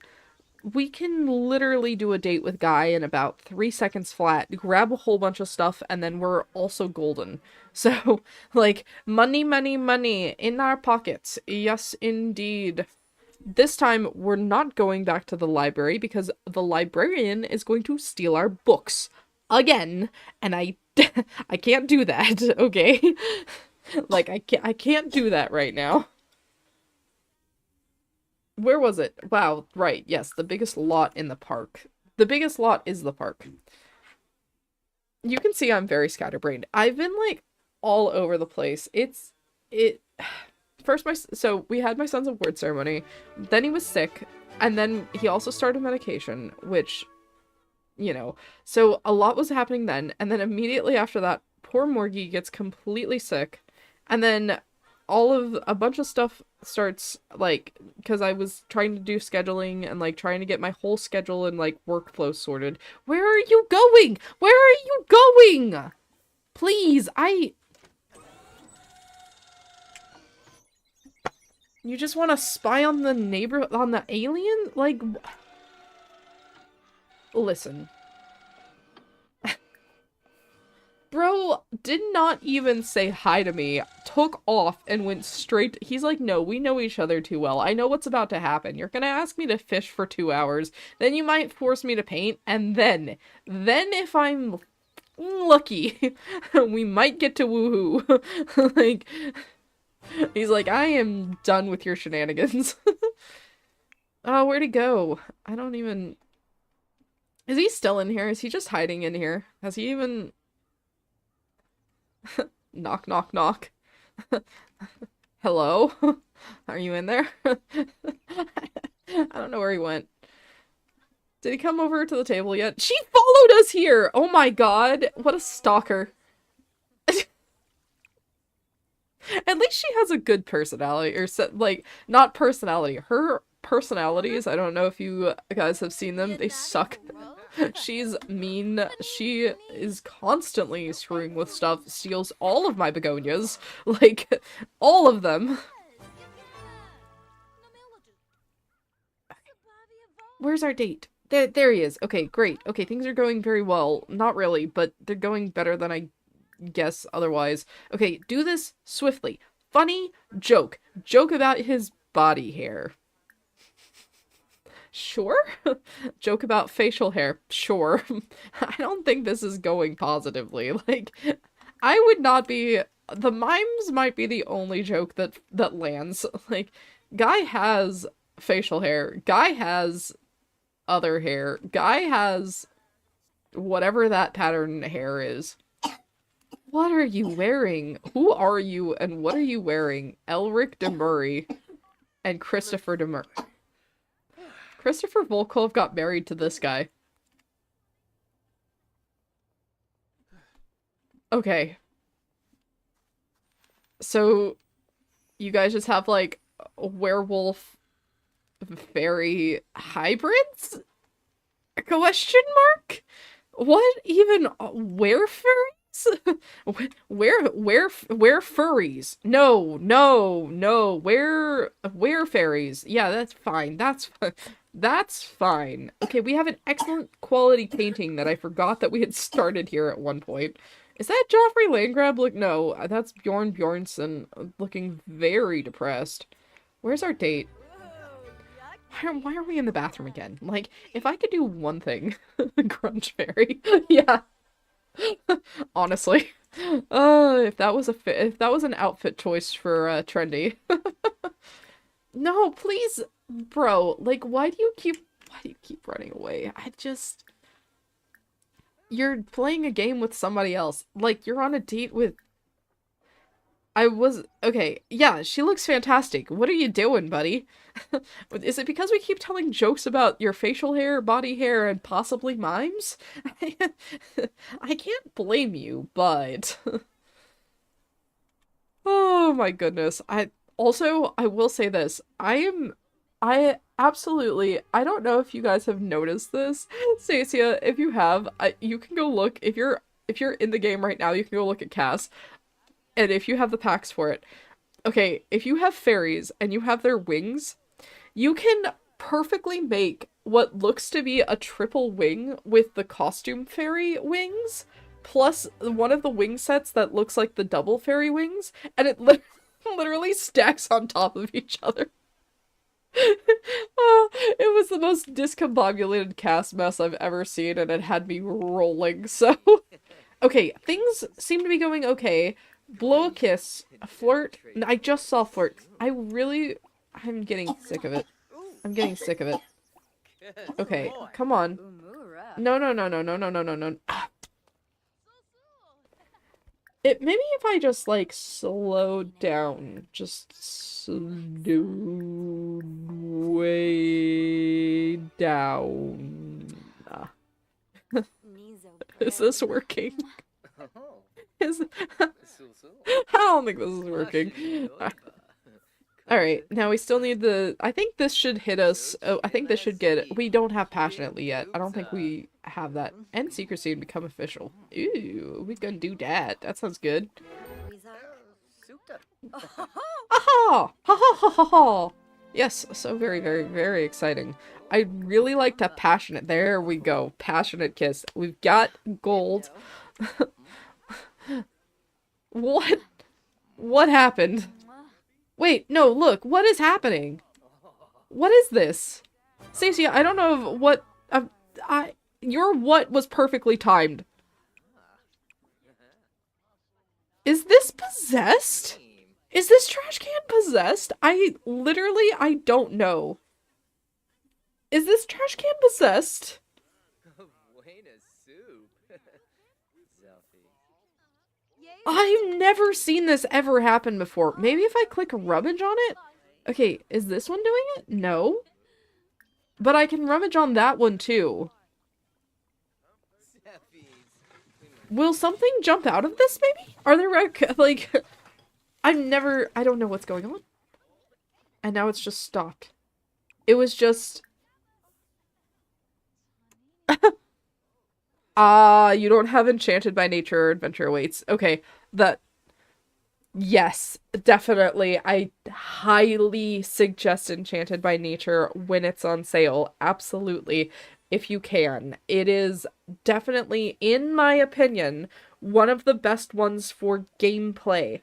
we can literally do a date with Guy in about 3 seconds flat, grab a whole bunch of stuff, and then we're also golden. So, like, money, money, money in our pockets. Yes, indeed. This time, we're not going back to the library, because the librarian is going to steal our books. Again. And I can't do that, okay? Like, I can't do that right now. Where was it? Wow, right, yes, the biggest lot in the park. The biggest lot is the park. You can see I'm very scatterbrained. I've been, like, all over the place. First, so we had my son's award ceremony, then he was sick, and then he also started medication, which, you know, so a lot was happening then, and then immediately after that, poor Morgie gets completely sick, and then a bunch of stuff starts, like, because I was trying to do scheduling and, like, trying to get my whole schedule and, like, workflow sorted. Where are you going? Where are you going? Please, you just want to spy on the on the alien? Like, listen. Bro did not even say hi to me, took off, and went straight— he's like, no, we know each other too well. I know what's about to happen. You're gonna ask me to fish for 2 hours, then you might force me to paint, and then if I'm lucky, we might get to woohoo. Like, he's like, I am done with your shenanigans. Oh, where'd he go? I don't even— is he still in here? Is he just hiding in here? Has he even— knock, knock, knock. Hello? Are you in there? I don't know where he went. Did he come over to the table yet? She followed us here! Oh my god, what a stalker. At least she has a good personality, or like, not personality. Her personalities, I don't know if you guys have seen them, they suck. She's mean. She is constantly screwing with stuff, steals all of my begonias. Like, all of them. Where's our date? There he is. Okay, great. Okay, things are going very well. Not really, but they're going better than I guess otherwise. Okay, do this swiftly. Funny joke. Joke about his body hair. Sure. Joke about facial hair. Sure. I don't think this is going positively. Like, I would not be. The mimes might be the only joke that lands. Like, guy has facial hair. Guy has other hair. Guy has whatever that pattern hair is. What are you wearing? Who are you and what are you wearing? Elric de Murray and Christopher de Murray. Christopher Volkov got married to this guy. Okay. So, you guys just have, like, werewolf fairy hybrids? Question mark? What even? Where furries? Where furries? No. Where fairies? Yeah, that's fine. That's fine. Okay, we have an excellent quality painting that I forgot that we had started here at one point. Is that Joffrey Landgrab? Look, no, that's Bjorn Bjornsson looking very depressed. Where's our date? Why are we in the bathroom again? Like, if I could do one thing, grunge fairy. Yeah. Honestly. If that was an outfit choice for trendy. No, please, bro. Like, why do you keep running away? You're playing a game with somebody else. Like, you're on a date with okay, yeah, she looks fantastic. What are you doing, buddy? Is it because we keep telling jokes about your facial hair, body hair, and possibly mimes? I can't blame you, but... Oh my goodness. I will say this. I don't know if you guys have noticed this. Stacia, if you have, you can go look, if you're in the game right now, you can go look at Cass. And if you have the packs for it. Okay, if you have fairies and you have their wings, you can perfectly make what looks to be a triple wing with the costume fairy wings, plus one of the wing sets that looks like the double fairy wings, and it literally stacks on top of each other. Oh, it was the most discombobulated cast mess I've ever seen, and it had me rolling, so... Okay, things seem to be going okay. Blow a kiss. A flirt. I just saw flirt. I'm getting sick of it. I'm getting sick of it. Okay, come on. No. Maybe if I just, like, slow down. Just slow way down. Is this working? I don't think this is working. Alright, now we still need I think this should hit us. Oh, I think this should get... We don't have passionately yet. I don't think we have that. End secrecy and become official. Ooh, we can do that. That sounds good. Aha! Ha ha ha ha ha! Yes, so very, very, very exciting. I'd really like to passionate... There we go. Passionate kiss. We've got gold. What happened? Wait, no, look, what is happening? What is this? Stacia, I don't know what... your what was perfectly timed. Is this possessed? Is this trash can possessed? I don't know. Is this trash can possessed? I've never seen this ever happen before. Maybe if I click rummage on it? Okay, is this one doing it? No. But I can rummage on that one too. Will something jump out of this maybe? Are there like... I don't know what's going on. And now it's just stopped. It was just... you don't have Enchanted by Nature or Adventure Awaits. Okay, yes, definitely. I highly suggest Enchanted by Nature when it's on sale. Absolutely. if you can. It is definitely, in my opinion, one of the best ones for gameplay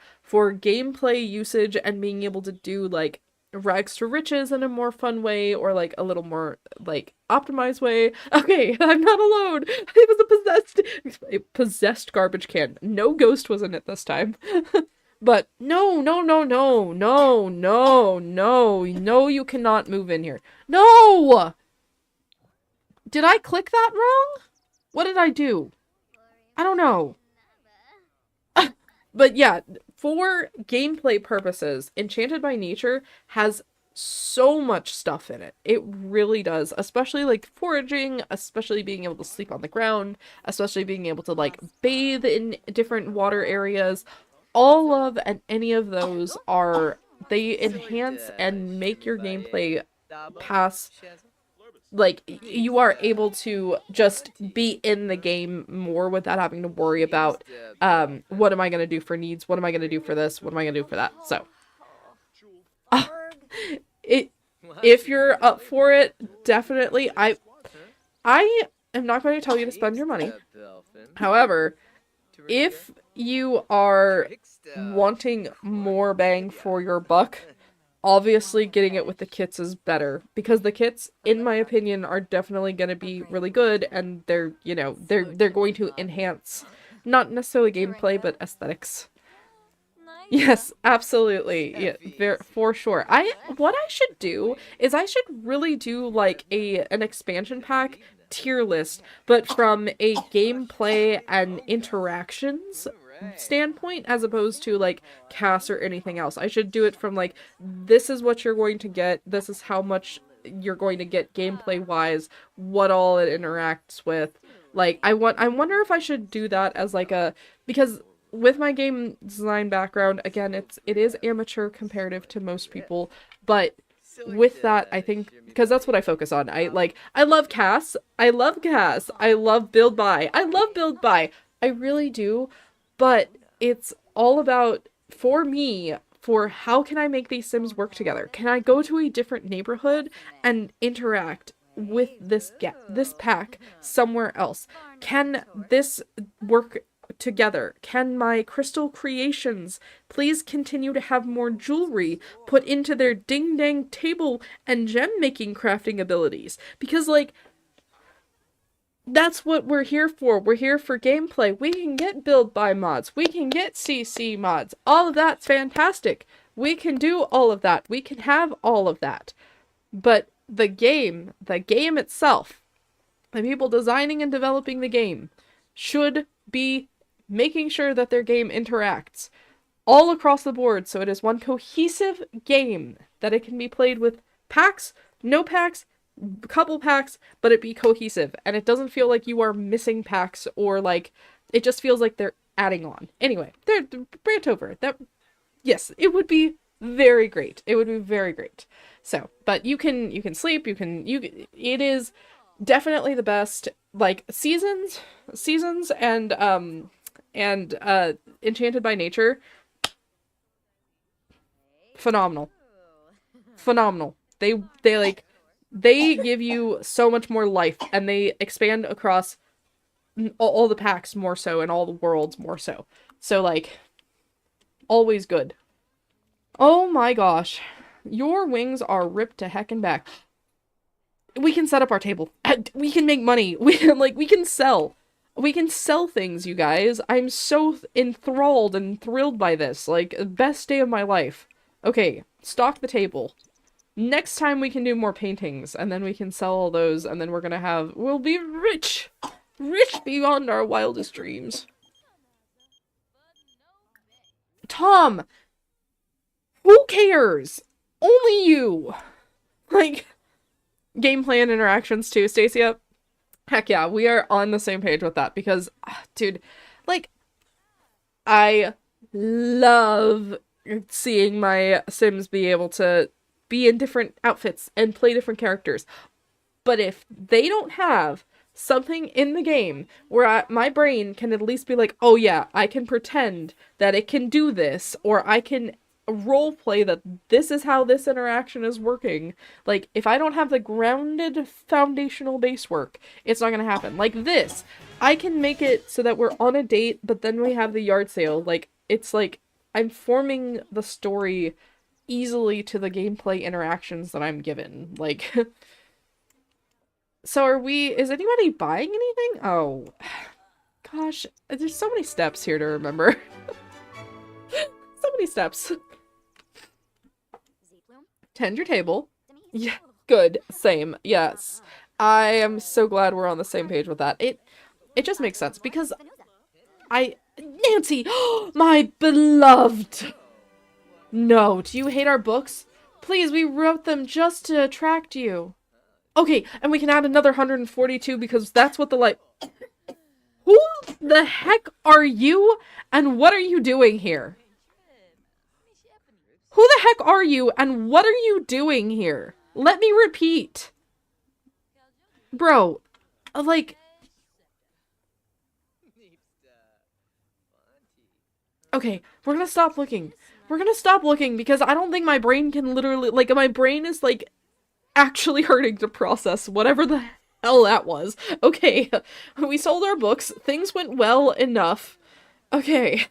usage and being able to do like rags to riches in a more fun way, or like a little more like optimized way. Okay, I'm not alone. It was a possessed garbage can. No ghost was in it this time. But no, you cannot move in here. No! Did I click that wrong? What did I do? I don't know. But yeah, for gameplay purposes, Enchanted by Nature has so much stuff in it. It really does. Especially like foraging, especially being able to sleep on the ground, especially being able to like bathe in different water areas. All of and any of those they enhance and make your gameplay pass. Like, you are able to just be in the game more without having to worry about, what am I going to do for needs? What am I going to do for this? What am I going to do for that? So, if you're up for it, definitely. I am not going to tell you to spend your money. However, if you are wanting more bang for your buck, obviously getting it with the kits is better, because the kits, in my opinion, are definitely going to be really good, and they're, you know, they're going to enhance not necessarily gameplay but aesthetics. Yes, absolutely. Yeah, for sure. What I should do is I should really do like an expansion pack tier list, but from a gameplay and interactions standpoint, as opposed to like cast or anything else. I should do it from like, this is what you're going to get, this is how much you're going to get gameplay wise, what all it interacts with. Like, I wonder if I should do that as like because with my game design background, again, it is amateur comparative to most people, but with that, I think, because that's what I focus on. I love casts. I love build buy. I really do. But it's all about, for me, for how can I make these Sims work together? Can I go to a different neighborhood and interact with this pack somewhere else? Can this work together? Can my crystal creations please continue to have more jewelry put into their ding-dang table and gem-making crafting abilities? Because, like, that's what we're here for. We're here for gameplay. We can get build by mods. We can get CC mods. All of that's fantastic. We can do all of that. We can have all of that. But the game itself, the people designing and developing the game, should be making sure that their game interacts all across the board, so it is one cohesive game, that it can be played with packs, no packs, couple packs, but it be cohesive, and it doesn't feel like you are missing packs, or like, it just feels like they're adding on. Anyway, they're rant over that. Yes, it would be very great. It would be very great. So, but you can sleep, it is definitely the best. Like, seasons and Enchanted by Nature, phenomenal. They give you so much more life, and they expand across all the packs more so, and all the worlds more so. So, like, always good. Oh my gosh. Your wings are ripped to heck and back. We can set up our table. We can make money. We can sell. We can sell things, you guys. I'm so enthralled and thrilled by this. Like, best day of my life. Okay, stock the table. Next time we can do more paintings, and then we can sell all those, and then we'll be rich! Rich beyond our wildest dreams. Tom! Who cares? Only you! Like, gameplay and interactions too, Stacia. Heck yeah, we are on the same page with that, because, dude, like, I love seeing my Sims be able to be in different outfits and play different characters. But if they don't have something in the game where my brain can at least be like, oh yeah, I can pretend that it can do this, or I can role play that this is how this interaction is working. Like, if I don't have the grounded foundational base work, it's not gonna happen. Like this, I can make it so that we're on a date, but then we have the yard sale. Like, it's like I'm forming the story easily to the gameplay interactions that I'm given. Like, so is anybody buying anything? Oh, gosh, there's so many steps here to remember. So many steps. Tend your table. Yeah, good. Same. Yes. I am so glad we're on the same page with that. It just makes sense because Nancy, my beloved. No, do you hate our books? Please, we wrote them just to attract you. Okay, and we can add another 142 because that's what the Who the heck are you and what are you doing here? Who the heck are you and what are you doing here? Let me repeat. Bro, like... Okay, we're gonna stop looking. We're gonna stop looking because I don't think my brain can literally... Like, my brain is, like, actually hurting to process whatever the hell that was. Okay, we sold our books. Things went well enough. Okay,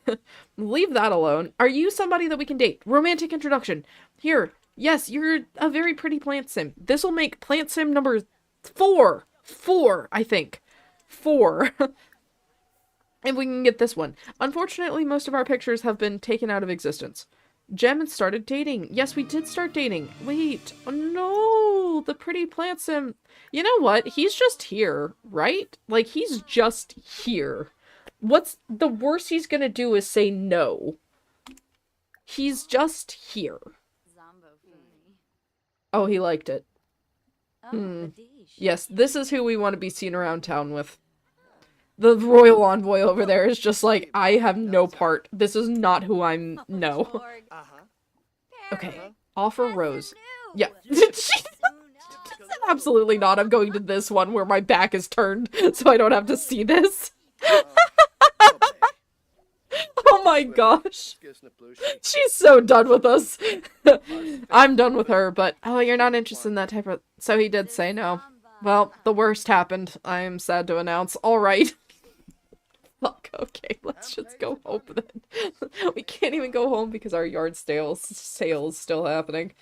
leave that alone. Are you somebody that we can date? Romantic introduction. Here, yes, you're a very pretty plant sim. This will make plant sim number 4. 4, I think. 4. And we can get this one. Unfortunately, most of our pictures have been taken out of existence. Jem started dating. Yes, we did start dating. Wait, oh no, the pretty plant sim. You know what? He's just here, right? Like, he's just here. What's the worst he's gonna do is say no. He's just here. Oh, he liked it. Yes, this is who we want to be seen around town with. The royal envoy over there is just like, I have no part. This is not who I'm... No. Okay. Offer Rose. Yeah. Absolutely not. I'm going to this one where my back is turned so I don't have to see this. Oh my gosh. She's so done with us. I'm done with her, but oh, you're not interested in that type of... So he did say no. Well, the worst happened. I am sad to announce. Alright. Fuck, okay, let's just go home then. We can't even go home because our yard sale's still happening.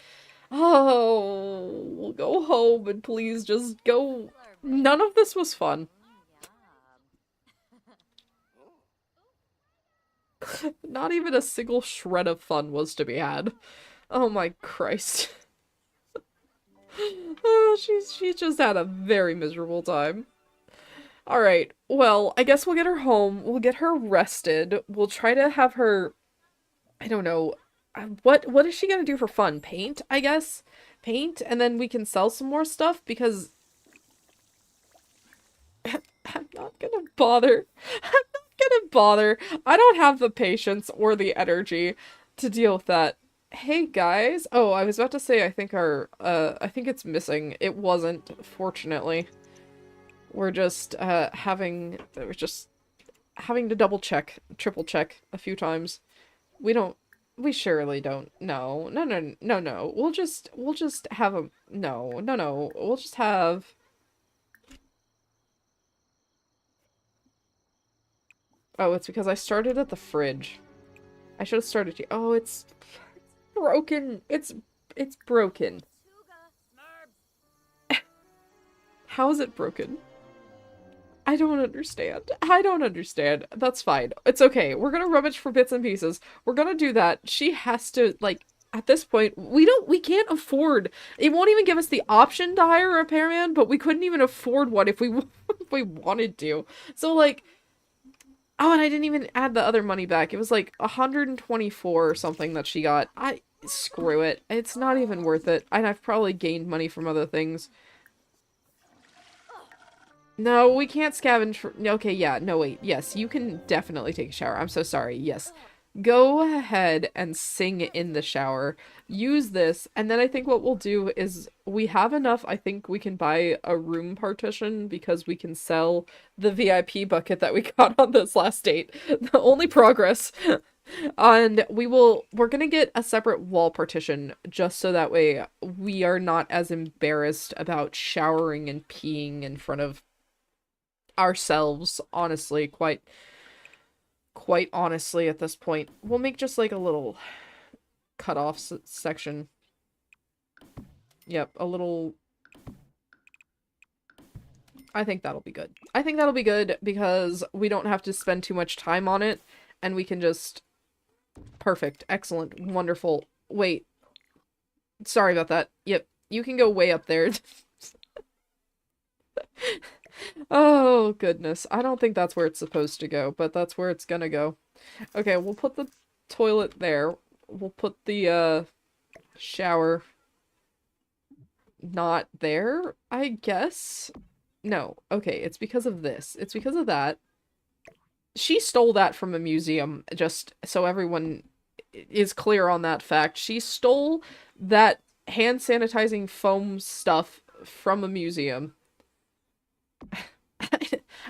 Oh, we'll go home and please just go... None of this was fun. Not even a single shred of fun was to be had. Oh my Christ. Oh, she just had a very miserable time. Alright, well, I guess we'll get her home, we'll get her rested, we'll try to have her... I don't know, what is she gonna do for fun? Paint, I guess? Paint, and then we can sell some more stuff, because... I'm not gonna bother. I'm not gonna bother. I don't have the patience or the energy to deal with that. Hey guys. Oh, I was about to say I think I think it's missing. It wasn't, fortunately. We're just having to double check, triple check a few times. We surely don't. No. We'll just have a no. We'll just have... Oh, it's because I started at the fridge. I should have started here. Oh, it's broken. It's broken. How is it broken? I don't understand. I don't understand. That's fine. It's okay. We're gonna rummage for bits and pieces. We're gonna do that. She has to, like, at this point, we can't afford, it won't even give us the option to hire a repairman, but we couldn't even afford one if we wanted to. So, like, oh, and I didn't even add the other money back. It was like 124 or something that she got. Screw it. It's not even worth it. And I've probably gained money from other things. No, we can't scavenge for... Okay, yeah, no, wait. Yes, you can definitely take a shower. I'm so sorry. Yes. Go ahead and sing in the shower. Use this, and then I think what we'll do is we have enough. I think we can buy a room partition because we can sell the VIP bucket that we got on this last date. The only progress. And we're gonna get a separate wall partition just so that way we are not as embarrassed about showering and peeing in front of ourselves, honestly, quite honestly at this point. We'll make just like a little cutoff section. Yep, a little... I think that'll be good. I think that'll be good because we don't have to spend too much time on it and we can just... Perfect. Excellent. Wonderful. Wait. Sorry about that. Yep. You can go way up there. Oh, goodness. I don't think that's where it's supposed to go, but that's where it's gonna go. Okay, we'll put the toilet there. We'll put the, shower not there, I guess? No. Okay, it's because of this. It's because of that. She stole that from a museum, just so everyone is clear on that fact. She stole that hand sanitizing foam stuff from a museum.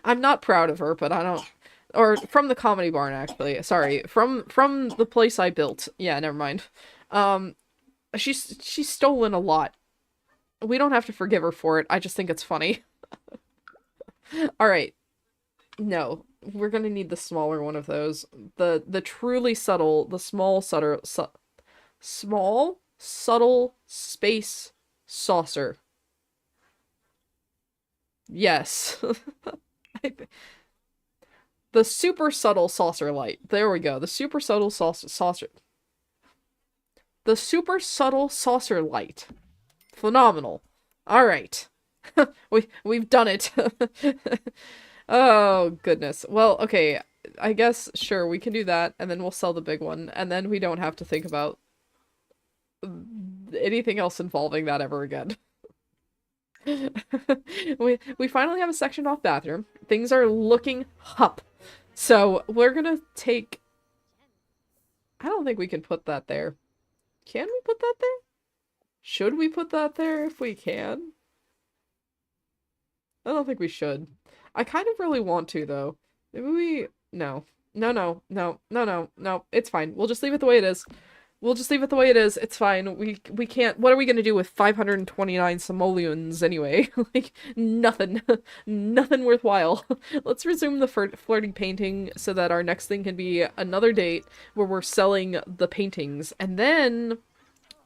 I'm not proud of her, but I don't... Or from the Comedy Barn, actually. Sorry. From the place I built. Yeah, never mind. She's stolen a lot. We don't have to forgive her for it. I just think it's funny. Alright. No. We're gonna need the smaller one of those. The truly subtle, the small, subtle space saucer. Yes. The super subtle saucer light. There we go. The super subtle saucer. The super subtle saucer light. Phenomenal. Alright. We've done it. Oh, goodness. Well, okay. I guess, sure, we can do that, and then we'll sell the big one, and then we don't have to think about anything else involving that ever again. We finally have a sectioned off bathroom. Things are looking up. So, we're gonna take... I don't think we can put that there. Can we put that there? Should we put that there if we can? I don't think we should. I kind of really want to, though. Maybe we... No. No. It's fine. We'll just leave it the way it is. We'll just leave it the way it is. It's fine. We can't... What are we gonna do with 529 simoleons anyway? Like, nothing. Nothing worthwhile. Let's resume the flirting painting so that our next thing can be another date where we're selling the paintings. And then...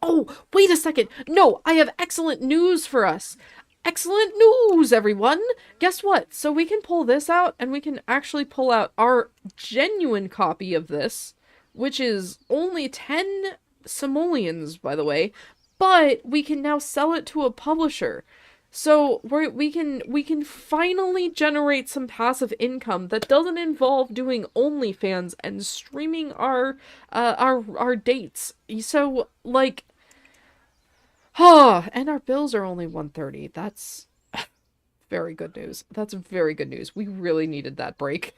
Oh, wait a second! No! I have excellent news for us! Excellent news, everyone! Guess what? So we can pull this out, and we can actually pull out our genuine copy of this, which is only 10 simoleons, by the way, but we can now sell it to a publisher. So we can finally generate some passive income that doesn't involve doing OnlyFans and streaming our dates. So, like... and our bills are only $130. That's very good news. That's very good news. We really needed that break.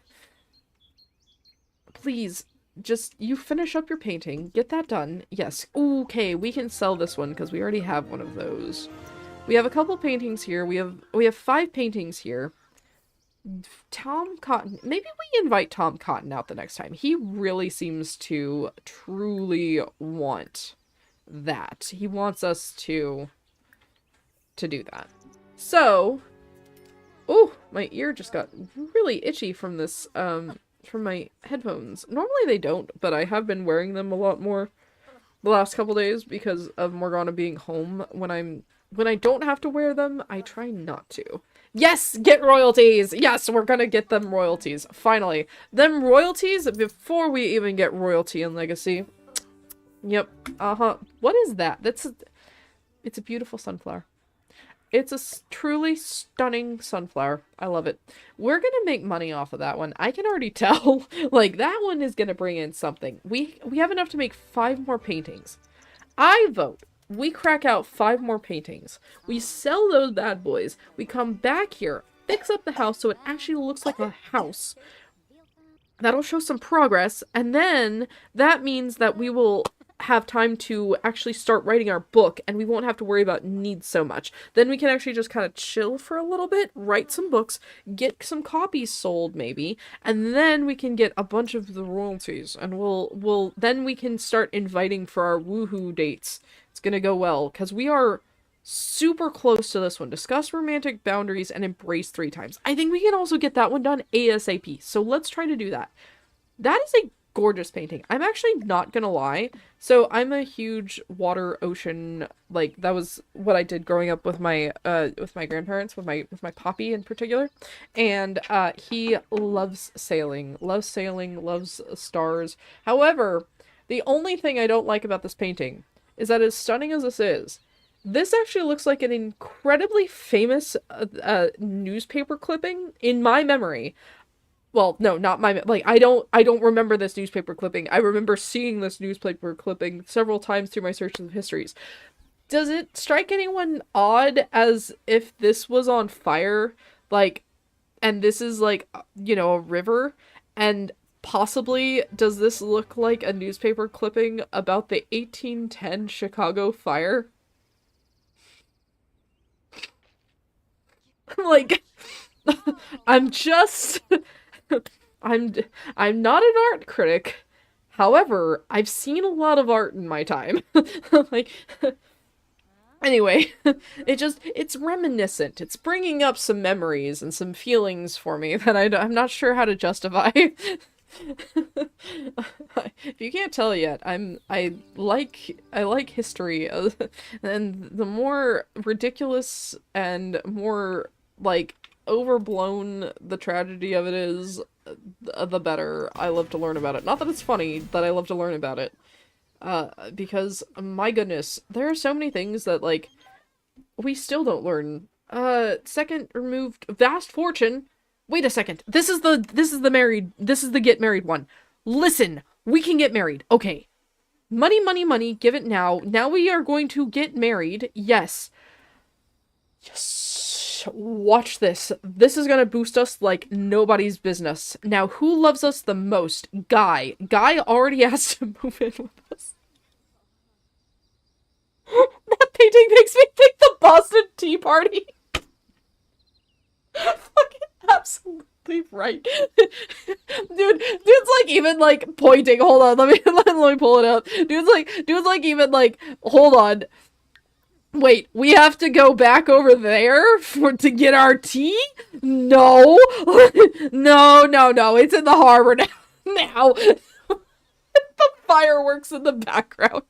Please, just, you finish up your painting. Get that done. Yes. Okay, we can sell this one because we already have one of those. We have a couple paintings here. We have 5 paintings here. Tom Cotton. Maybe we invite Tom Cotton out the next time. He really seems to truly want... that. He wants us to do that. So, oh, my ear just got really itchy from this, from my headphones. Normally they don't, but I have been wearing them a lot more the last couple days because of Morgana being home. When I don't have to wear them, I try not to. Yes, get royalties! Yes, we're gonna get them royalties. Finally. Them royalties before we even get royalty in Legacy. Yep. Uh-huh. What is that? It's a beautiful sunflower. It's a truly stunning sunflower. I love it. We're gonna make money off of that one. I can already tell. Like, that one is gonna bring in something. We have enough to make 5 more paintings. I vote we crack out 5 more paintings. We sell those bad boys. We come back here, fix up the house so it actually looks like a house. That'll show some progress, and then that means that we will have time to actually start writing our book, and we won't have to worry about needs so much. Then we can actually just kind of chill for a little bit, write some books, get some copies sold maybe, and then we can get a bunch of the royalties, and then we can start inviting for our woohoo dates. It's gonna go well, because we are super close to this one. Discuss romantic boundaries and embrace 3 times. I think we can also get that one done ASAP, so let's try to do that. That is a gorgeous painting. I'm actually not gonna lie. So I'm a huge water, ocean, like that was what I did growing up with my grandparents, with my poppy in particular. And he loves sailing, loves stars. However, the only thing I don't like about this painting is that, as stunning as this actually looks like an incredibly famous newspaper clipping in my memory. Well, no, not my, like, I don't remember this newspaper clipping. I remember seeing this newspaper clipping several times through my searches of histories. Does it strike anyone odd as if this was on fire? Like, and this is like, you know, a river? And possibly, does this look like a newspaper clipping about the 1810 Chicago fire? Like, I'm just... I'm not an art critic. However, I've seen a lot of art in my time. Like, anyway, it's reminiscent. It's bringing up some memories and some feelings for me that I'm not sure how to justify. If you can't tell yet, I like history, and the more ridiculous and more, like, overblown the tragedy of it is, the better. I love to learn about it. Not that it's funny, but I love to learn about it. Because, my goodness, there are so many things that, like, we still don't learn. Second removed vast fortune. Wait a second. This is the get married one. Listen, we can get married. Okay. Money, money, money. Give it now. Now we are going to get married. Yes. Yes. Watch this. This is gonna boost us like nobody's business. Now, who loves us the most? Guy. Guy already has to move in with us. That painting makes me think the Boston Tea Party. Fucking absolutely right. Dude's like even like pointing. Hold on, let me pull it out. Dude's like even like, hold on. Wait, we have to go back over there to get our tea? No. No. It's in the harbor now. The fireworks in the background.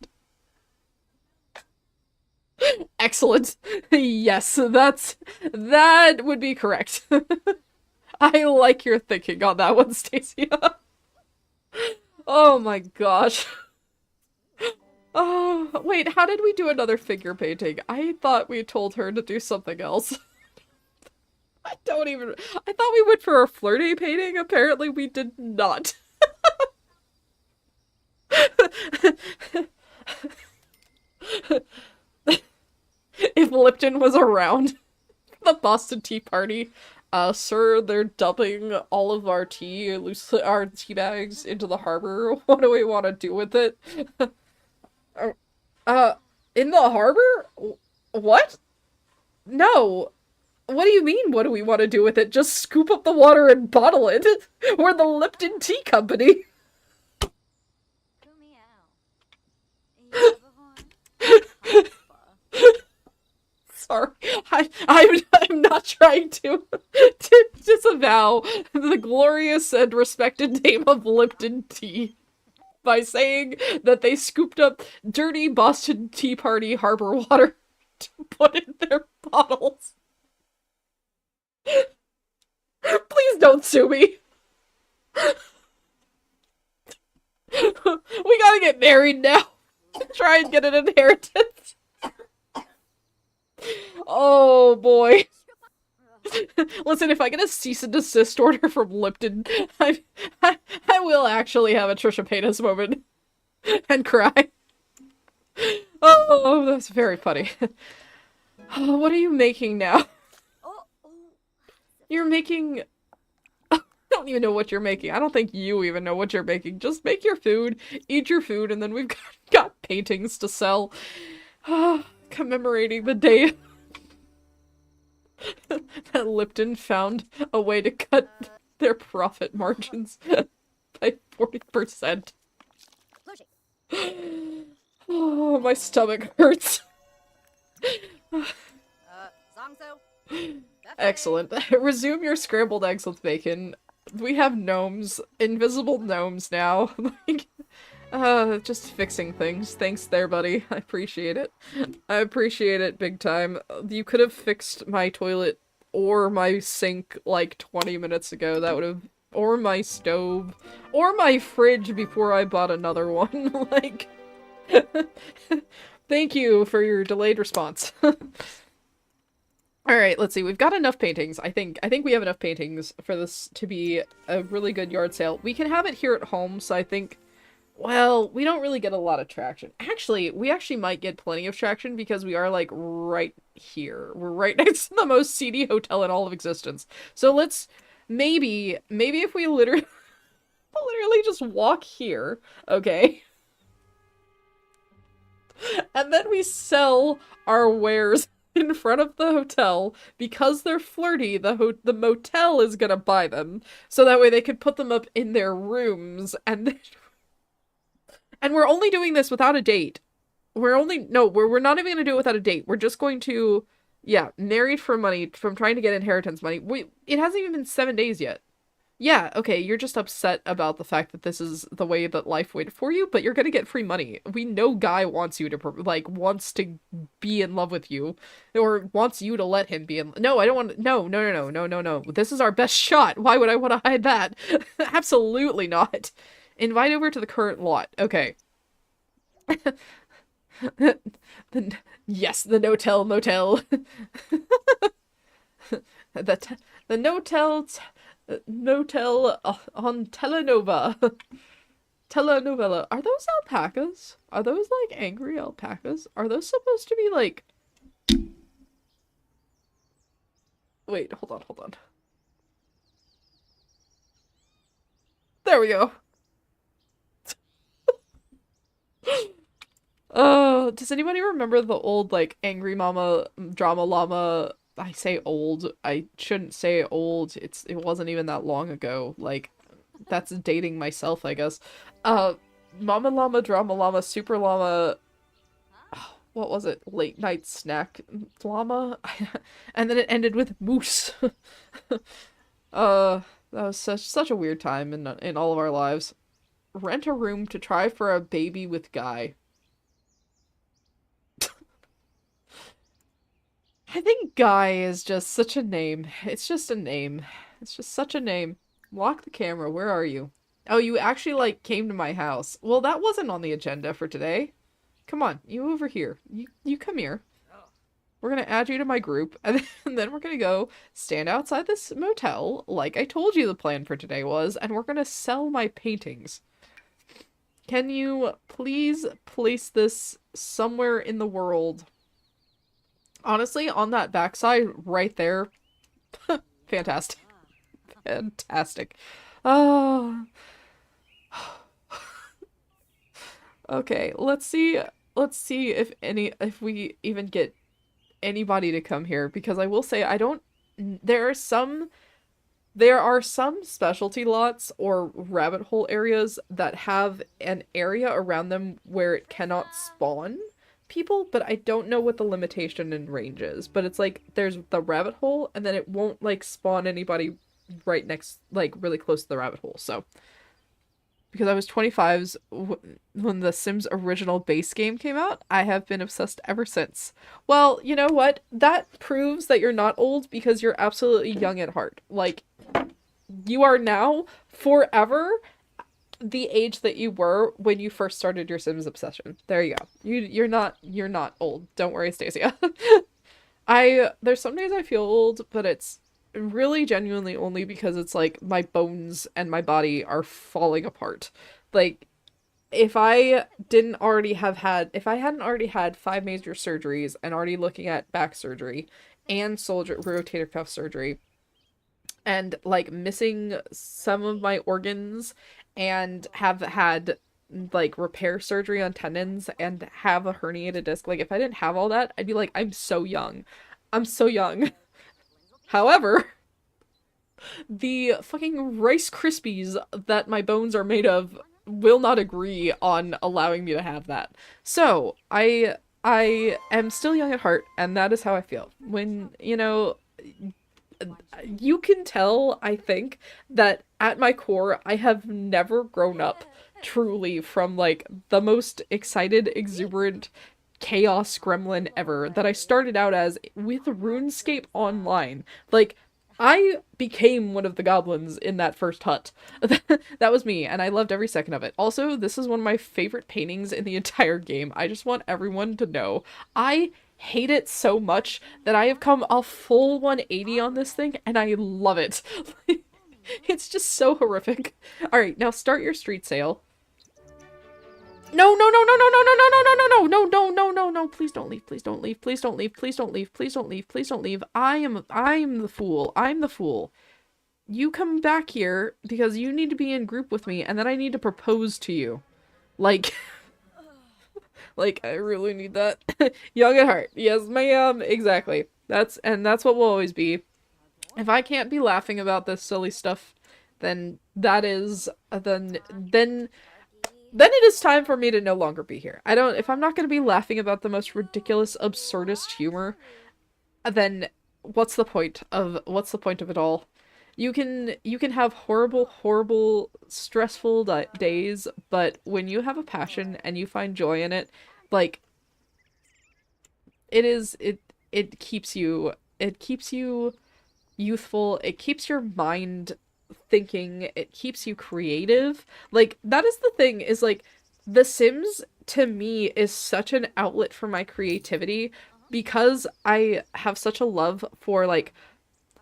Excellent. Yes, that would be correct. I like your thinking on that one, Stacia. Oh my gosh. Oh, wait, how did we do another figure painting? I thought we told her to do something else. I thought we went for a flirty painting. Apparently we did not. If Lipton was around the Boston Tea Party, sir, they're dumping all of our tea bags into the harbor. What do we want to do with it? In the harbor? What? No. What do you mean, what do we want to do with it? Just scoop up the water and bottle it? We're the Lipton Tea Company. Sorry. I'm not trying to disavow the glorious and respected name of Lipton Tea by saying that they scooped up dirty Boston Tea Party harbor water to put in their bottles. Please don't sue me. We gotta get married now. Try and get an inheritance. Oh boy. Listen, if I get a cease and desist order from Lipton, I will actually have a Trisha Paytas moment and cry. Oh, that's very funny. Oh, what are you making now? You're making... I don't even know what you're making. I don't think you even know what you're making. Just make your food, eat your food, and then we've got got paintings to sell. Commemorating the day that Lipton found a way to cut their profit margins by 40%. Oh, my stomach hurts.
Zongso.
Excellent. Resume your scrambled eggs with bacon. We have gnomes, invisible gnomes now. Like, just fixing things. Thanks there, buddy. I appreciate it. I appreciate it big time. You could have fixed my toilet or my sink like 20 minutes ago. That would have... Or my stove. Or my fridge before I bought another one. Like... Thank you for your delayed response. Alright, let's see. We've got enough paintings. I think we have enough paintings for this to be a really good yard sale. We can have it here at home, so I think... Well, we don't really get a lot of traction. Actually, we actually might get plenty of traction because we are, like, right here. We're right next to the most seedy hotel in all of existence. So let's... Maybe if we literally just walk here, okay? And then we sell our wares in front of the hotel because they're flirty. The motel is gonna buy them, so that way they can put them up in their rooms. And we're only doing this without a date. We're not even gonna do it without a date. We're just going to, yeah, married for money from trying to get inheritance money. It hasn't even been 7 days yet. Yeah, okay, you're just upset about the fact that this is the way that life waited for you, but you're gonna get free money. We know Guy wants you to, wants to be in love with you, or wants you to let him be in... No, I don't want... No. This is our best shot. Why would I want to hide that? Absolutely not. Invite over to the current lot. Okay. Yes, the no-tell motel. The no-tell... No-tell on Telenova. Telenovela. Are those alpacas? Are those, like, angry alpacas? Are those supposed to be, like... Wait, hold on. There we go. Does anybody remember the old, like, Angry Mama Drama Llama... I say old. I shouldn't say old. It wasn't even that long ago. Like, that's dating myself, I guess. Mama Llama, Drama Llama, Super Llama... What was it? Late Night Snack Llama? And then it ended with Moose. That was such a weird time in all of our lives. Rent a room to try for a baby with Guy. I think Guy is just such a name. It's just a name. It's just such a name. Lock the camera. Where are you? Oh, you actually, like, came to my house. Well, that wasn't on the agenda for today. Come on, you over here. You come here. We're gonna add you to my group, and then we're gonna go stand outside this motel, like I told you the plan for today was, and we're gonna sell my paintings. Can you please place this somewhere in the world? Honestly, on that backside right there. Fantastic. Fantastic. Oh. Okay, let's see if we even get anybody to come here, because I will say there are some specialty lots or rabbit hole areas that have an area around them where it cannot spawn people, but I don't know what the limitation in range is. But it's like there's the rabbit hole and then it won't like spawn anybody right next, like really close to the rabbit hole. So because I was 25's when the Sims original base game came out, I have been obsessed ever since. Well, you know what? That proves that you're not old because you're absolutely young at heart. Like, you are now forever the age that you were when you first started your Sims obsession. There you go. You're not old. Don't worry, Stacia. There's some days I feel old, but it's really genuinely only because it's like my bones and my body are falling apart. Like, if I hadn't already had 5 major surgeries and already looking at back surgery and rotator cuff surgery and like missing some of my organs and have had like repair surgery on tendons and have a herniated disc. Like if I didn't have all that, I'd be like, I'm so young. I'm so young. However, the fucking Rice Krispies that my bones are made of will not agree on allowing me to have that. So, I am still young at heart, and that is how I feel. When, you know, you can tell, I think, that at my core, I have never grown up truly from like the most excited, exuberant chaos gremlin ever that I started out as with RuneScape Online. Like, I became one of the goblins in that first hut. That was me, and I loved every second of it. Also, this is one of my favorite paintings in the entire game. I just want everyone to know. I hate it so much that I have come a full 180 on this thing, and I love it. It's just so horrific. Alright, now start your street sale. No, no, no, no, no, no, no, no, no, no, no, no, no, no, no, no, please don't leave, please don't leave, please don't leave, please don't leave, please don't leave, please don't leave. I am the fool. I'm the fool. You come back here because you need to be in group with me, and then I need to propose to you. Like, like, I really need that. Young at heart. Yes, ma'am. Exactly. That's what we'll always be. If I can't be laughing about this silly stuff, then that is, then it is time for me to no longer be here. If I'm not going to be laughing about the most ridiculous, absurdist humor, then what's the point of it all? You can have horrible, horrible, stressful days, but when you have a passion and you find joy in it, like, it keeps you youthful, it keeps your mind thinking, it keeps you creative. Like, that is the thing, is like, The Sims to me is such an outlet for my creativity because I have such a love for like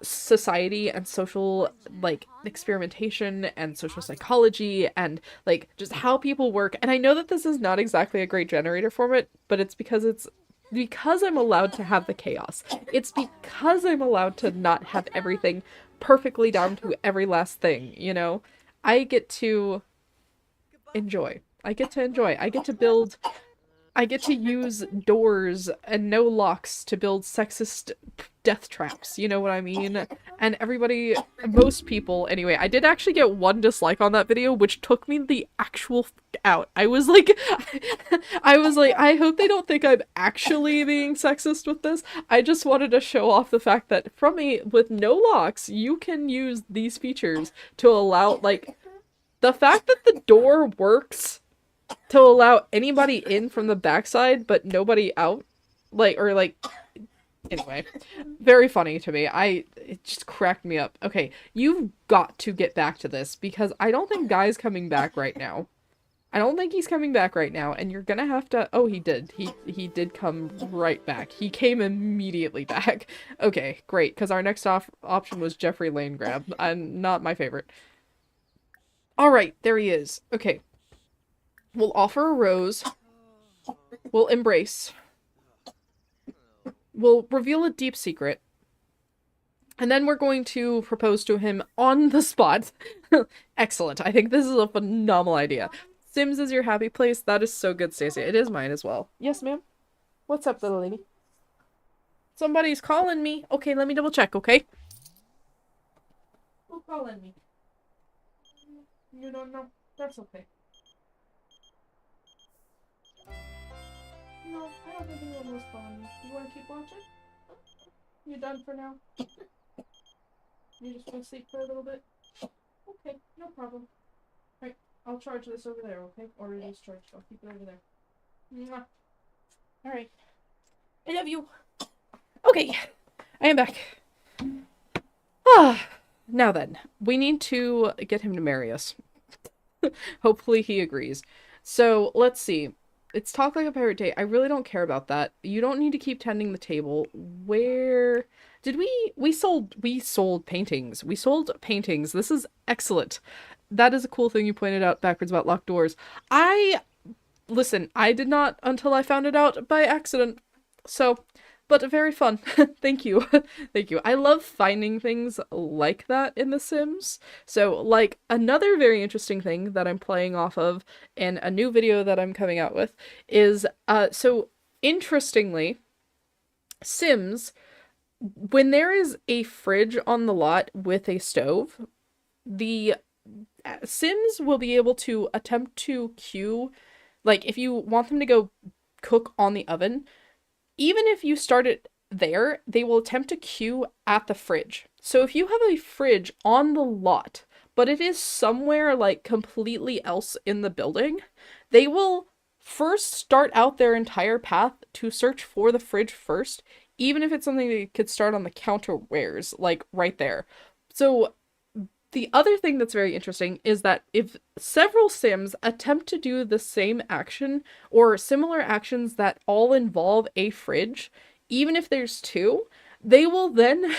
society and social like experimentation and social psychology and like just how people work. And I know that this is not exactly a great generator format, but it's because I'm allowed to have the chaos. It's because I'm allowed to not have everything perfectly down to every last thing, you know? I get to enjoy. I get to build. I get to use doors and no locks to build sexist death traps, you know what I mean? And most people, anyway, I did actually get one dislike on that video, which took me the actual out. I was like, I hope they don't think I'm actually being sexist with this. I just wanted to show off the fact that with no locks, you can use these features to allow, like, the fact that the door works to allow anybody in from the backside, but nobody out, anyway, very funny to me. It just cracked me up. Okay, you've got to get back to this, because I don't think Guy's coming back right now. I don't think he's coming back right now, and you're gonna have to, oh, he did. He did come right back. He came immediately back. Okay, great, because our next option was Jeffrey Lane Grab, and not my favorite. Alright, there he is. Okay. We'll offer a rose. We'll embrace. We'll reveal a deep secret. And then we're going to propose to him on the spot. Excellent. I think this is a phenomenal idea. Sims is your happy place. That is so good, Stacey. It is mine as well. Yes, ma'am? What's up, little lady? Somebody's calling me. Okay, let me double check, okay? Who's calling me? You don't know? That's okay. No, I don't think anyone was calling me. You want to keep watching? You done for now? You just want to sleep for a little bit? Okay, no problem. Right, I'll charge this over there, okay? Or it is charged. I'll keep it over there. Mwah. Alright. I love you. Okay, I am back. Now then, we need to get him to marry us. Hopefully he agrees. So, let's see. It's Talk Like a Pirate Day. I really don't care about that. You don't need to keep tending the table. Where did we sold paintings. We sold paintings. This is excellent. That is a cool thing you pointed out backwards about locked doors. Listen, I did not until I found it out by accident. So, but very fun. Thank you. Thank you. I love finding things like that in The Sims. So, like, another very interesting thing that I'm playing off of in a new video that I'm coming out with is, so interestingly, Sims, when there is a fridge on the lot with a stove, the Sims will be able to attempt to queue, like, if you want them to go cook on the oven, even if you start it there, they will attempt to queue at the fridge. So if you have a fridge on the lot, but it is somewhere like completely else in the building, they will first start out their entire path to search for the fridge first, even if it's something they could start on the counterwares, like right there. So the other thing that's very interesting is that if several Sims attempt to do the same action or similar actions that all involve a fridge, even if there's two, they will then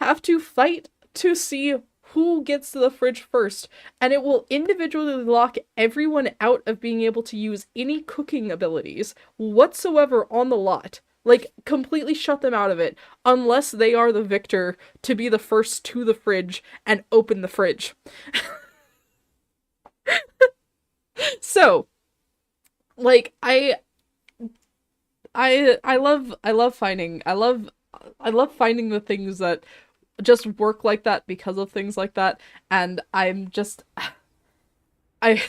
have to fight to see who gets to the fridge first, and it will individually lock everyone out of being able to use any cooking abilities whatsoever on the lot. Like, completely shut them out of it, unless they are the victor to be the first to the fridge and open the fridge. So, like, I love finding the things that just work like that because of things like that, and I'm just I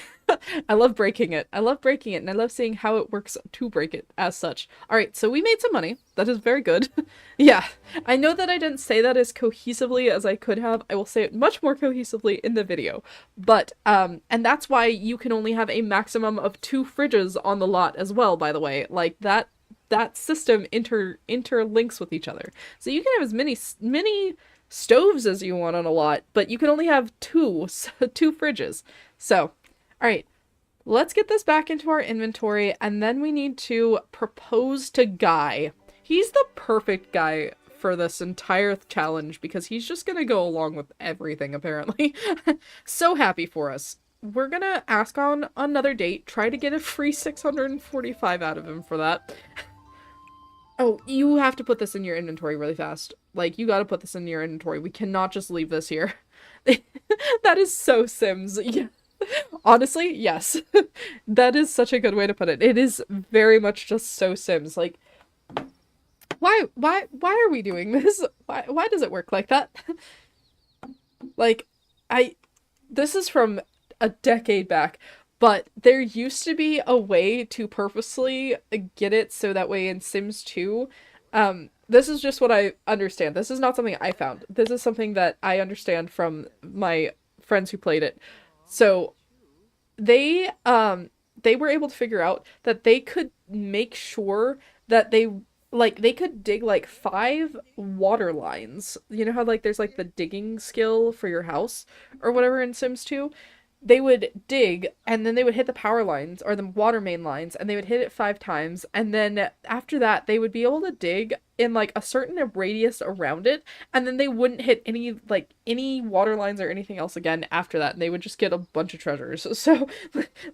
I love breaking it. I love breaking it, and I love seeing how it works to break it as such. Alright, so we made some money. That is very good. Yeah, I know that I didn't say that as cohesively as I could have. I will say it much more cohesively in the video. But, and that's why you can only have a maximum of 2 fridges on the lot as well, by the way. Like, that system interlinks with each other. So you can have as many stoves as you want on a lot, but you can only have 2 fridges. So, alright, let's get this back into our inventory, and then we need to propose to Guy. He's the perfect guy for this entire challenge, because he's just gonna go along with everything, apparently. So happy for us. We're gonna ask on another date, try to get a free 645 out of him for that. Oh, you have to put this in your inventory really fast. Like, you gotta put this in your inventory. We cannot just leave this here. That is so Sims. Yeah. Honestly, yes. That is such a good way to put it. It is very much just so Sims. Like, why are we doing this? Why does it work like that? Like, this is from a decade back, but there used to be a way to purposely get it so that way in Sims 2, this is just what I understand. This is not something I found. This is something that I understand from my friends who played it. So they were able to figure out that they could make sure that they could dig like 5 water lines. You know how like there's like the digging skill for your house or whatever in Sims 2? They would dig, and then they would hit the power lines or the water main lines, and they would hit it 5 times, and then after that they would be able to dig in like a certain radius around it, and then they wouldn't hit any water lines or anything else again after that, and they would just get a bunch of treasures. So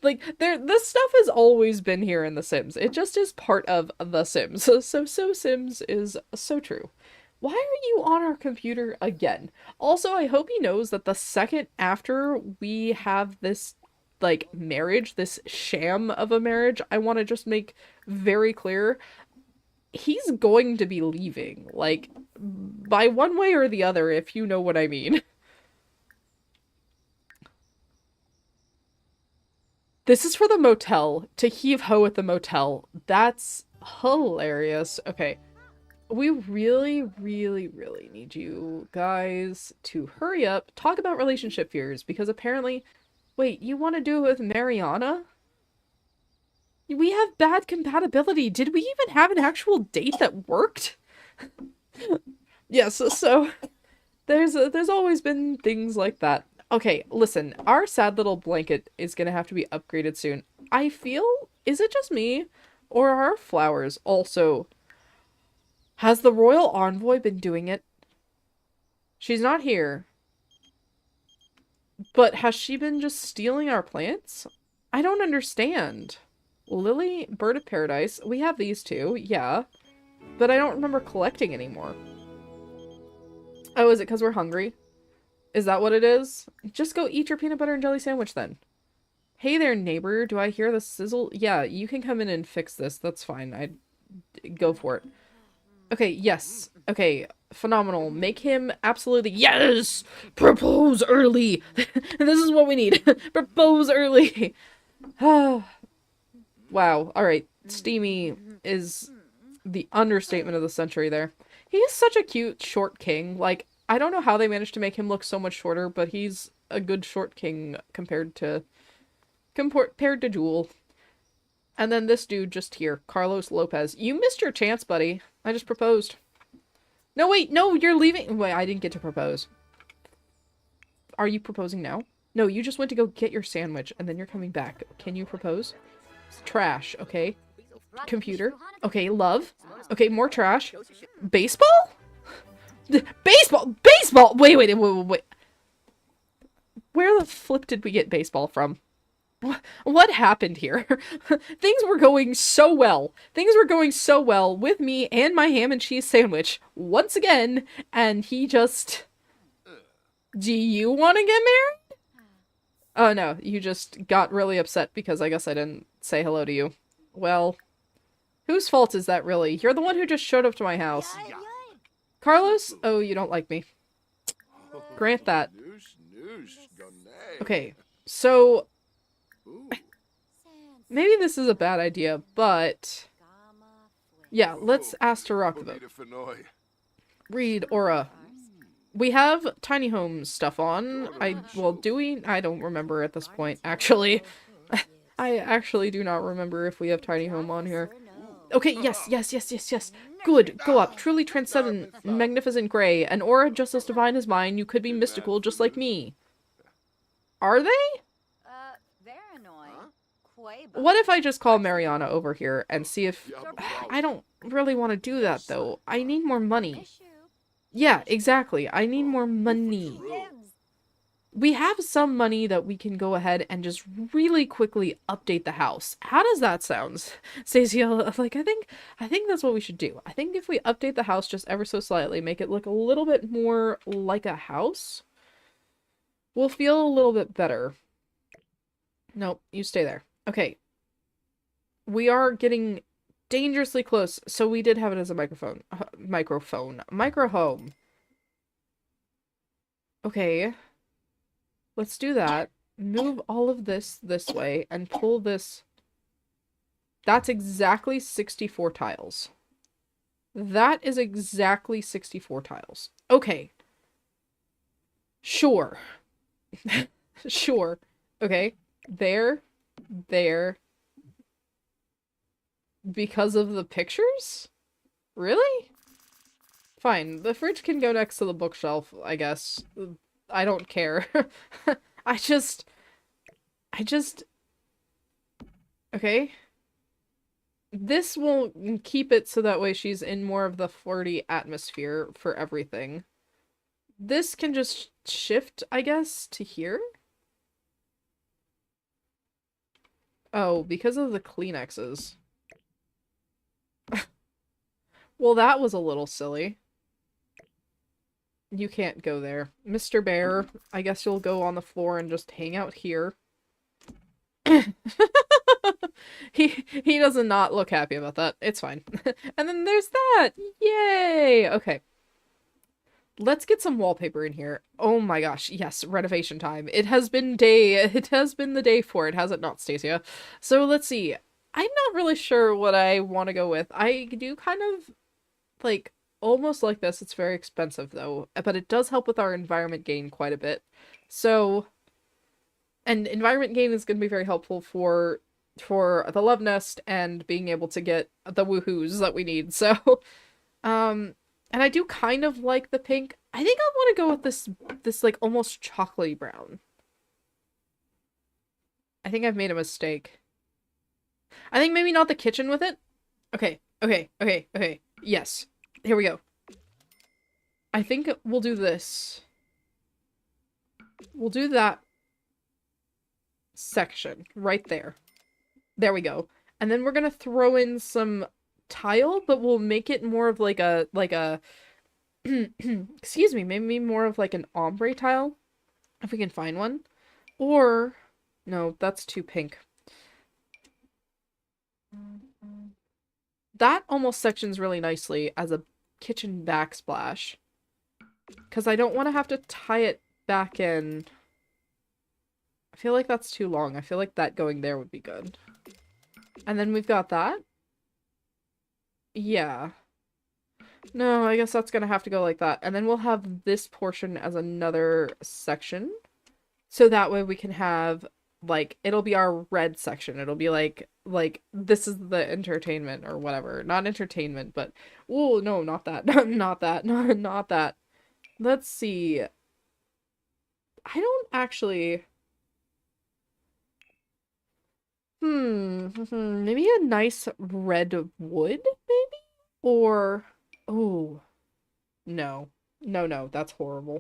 like this stuff has always been here in The Sims. It just is part of The Sims. So Sims is so true. Why are you on our computer again? Also, I hope he knows that the second after we have this, like, marriage, this sham of a marriage, I want to just make very clear, he's going to be leaving. Like, by one way or the other, if you know what I mean. This is for the motel. To heave ho at the motel. That's hilarious. Okay. We really, really, really need you guys to hurry up, talk about relationship fears, because apparently, wait, you want to do it with Mariana? We have bad compatibility. Did we even have an actual date that worked? Yes, so there's always been things like that. Okay, listen, our sad little blanket is gonna have to be upgraded soon. I feel, is it just me, or are our flowers also... Has the royal envoy been doing it? She's not here. But has she been just stealing our plants? I don't understand. Lily, bird of paradise. We have these two, yeah. But I don't remember collecting anymore. Oh, is it because we're hungry? Is that what it is? Just go eat your peanut butter and jelly sandwich then. Hey there, neighbor. Do I hear the sizzle? Yeah, you can come in and fix this. That's fine. Go for it. Okay, yes. Okay, phenomenal. Make him absolutely— yes! Propose early! This is what we need. Propose early! Wow. Alright. Steamy is the understatement of the century there. He is such a cute short king. Like, I don't know how they managed to make him look so much shorter, but he's a good short king compared to Jewel. And then this dude just here, Carlos Lopez. You missed your chance, buddy. I just proposed. No, wait, no, you're leaving. Wait, I didn't get to propose. Are you proposing now? No, you just went to go get your sandwich, and then you're coming back. Can you propose? It's trash, okay? Computer. Okay, love. Okay, more trash. Baseball? Baseball! Baseball! Wait. Where the flip did we get baseball from? What happened here? Things were going so well. Things were going so well with me and my ham and cheese sandwich once again, and he just— do you want to get married? Oh no, you just got really upset because I guess I didn't say hello to you. Well, whose fault is that really? You're the one who just showed up to my house. Carlos? Oh, you don't like me. Grant that. Okay, so maybe this is a bad idea, but yeah, let's ask to rock the boat. Read Aura. We have tiny home stuff on. Well, do we? I don't remember at this point, actually. I actually do not remember if we have tiny home on here. Okay, yes. Good, go up. Truly transcendent, magnificent gray. An aura just as divine as mine. You could be mystical just like me. Are they? What if I just call Mariana over here and see if— I don't really want to do that, though. I need more money. Yeah, exactly. I need more money. We have some money that we can go ahead and just really quickly update the house. How does that sound? Stacey, like, I think that's what we should do. I think if we update the house just ever so slightly, make it look a little bit more like a house, we'll feel a little bit better. Nope, you stay there. Okay. We are getting dangerously close. So we did have it as a microphone. Microhome. Okay. Let's do that. Move all of this way and pull this. That's exactly 64 tiles. That is exactly 64 tiles. Okay. Sure. Sure. Okay. There. Because of the pictures? Really? Fine. The fridge can go next to the bookshelf, I guess. I don't care. I just... Okay. This will keep it so that way she's in more of the flirty atmosphere for everything. This can just shift, I guess, to here? Oh, because of the Kleenexes. Well, that was a little silly. You can't go there. Mr. Bear, I guess you'll go on the floor and just hang out here. He does not look happy about that. It's fine. And then there's that! Yay! Okay. Let's get some wallpaper in here. Oh my gosh, yes, renovation time. It has been the day for it, has it not, Stacia? So let's see. I'm not really sure what I want to go with. I do kind of, like, almost like this. It's very expensive, though. But it does help with our environment gain quite a bit. So, and environment gain is going to be very helpful for the love nest and being able to get the woohoos that we need. So, and I do kind of like the pink. I think I want to go with this like almost chocolatey brown. I think I've made a mistake. I think maybe not the kitchen with it. Okay. Yes. Here we go. I think we'll do this. We'll do that section right there. There we go. And then we're gonna throw in some tile, but we'll make it more of like a excuse me, maybe more of like an ombre tile, if we can find one. Or, no, that's too pink. That almost sections really nicely as a kitchen backsplash. Because I don't want to have to tie it back in. I feel like that's too long. I feel like that going there would be good. And then we've got that. Yeah. No, I guess that's gonna have to go like that. And then we'll have this portion as another section. So that way we can have, like, it'll be our red section. It'll be like, this is the entertainment or whatever. Not entertainment, but, oh, no, not that. Not that. Not that. Let's see. I don't actually... maybe a nice red wood, maybe? Or, oh, no. No, that's horrible.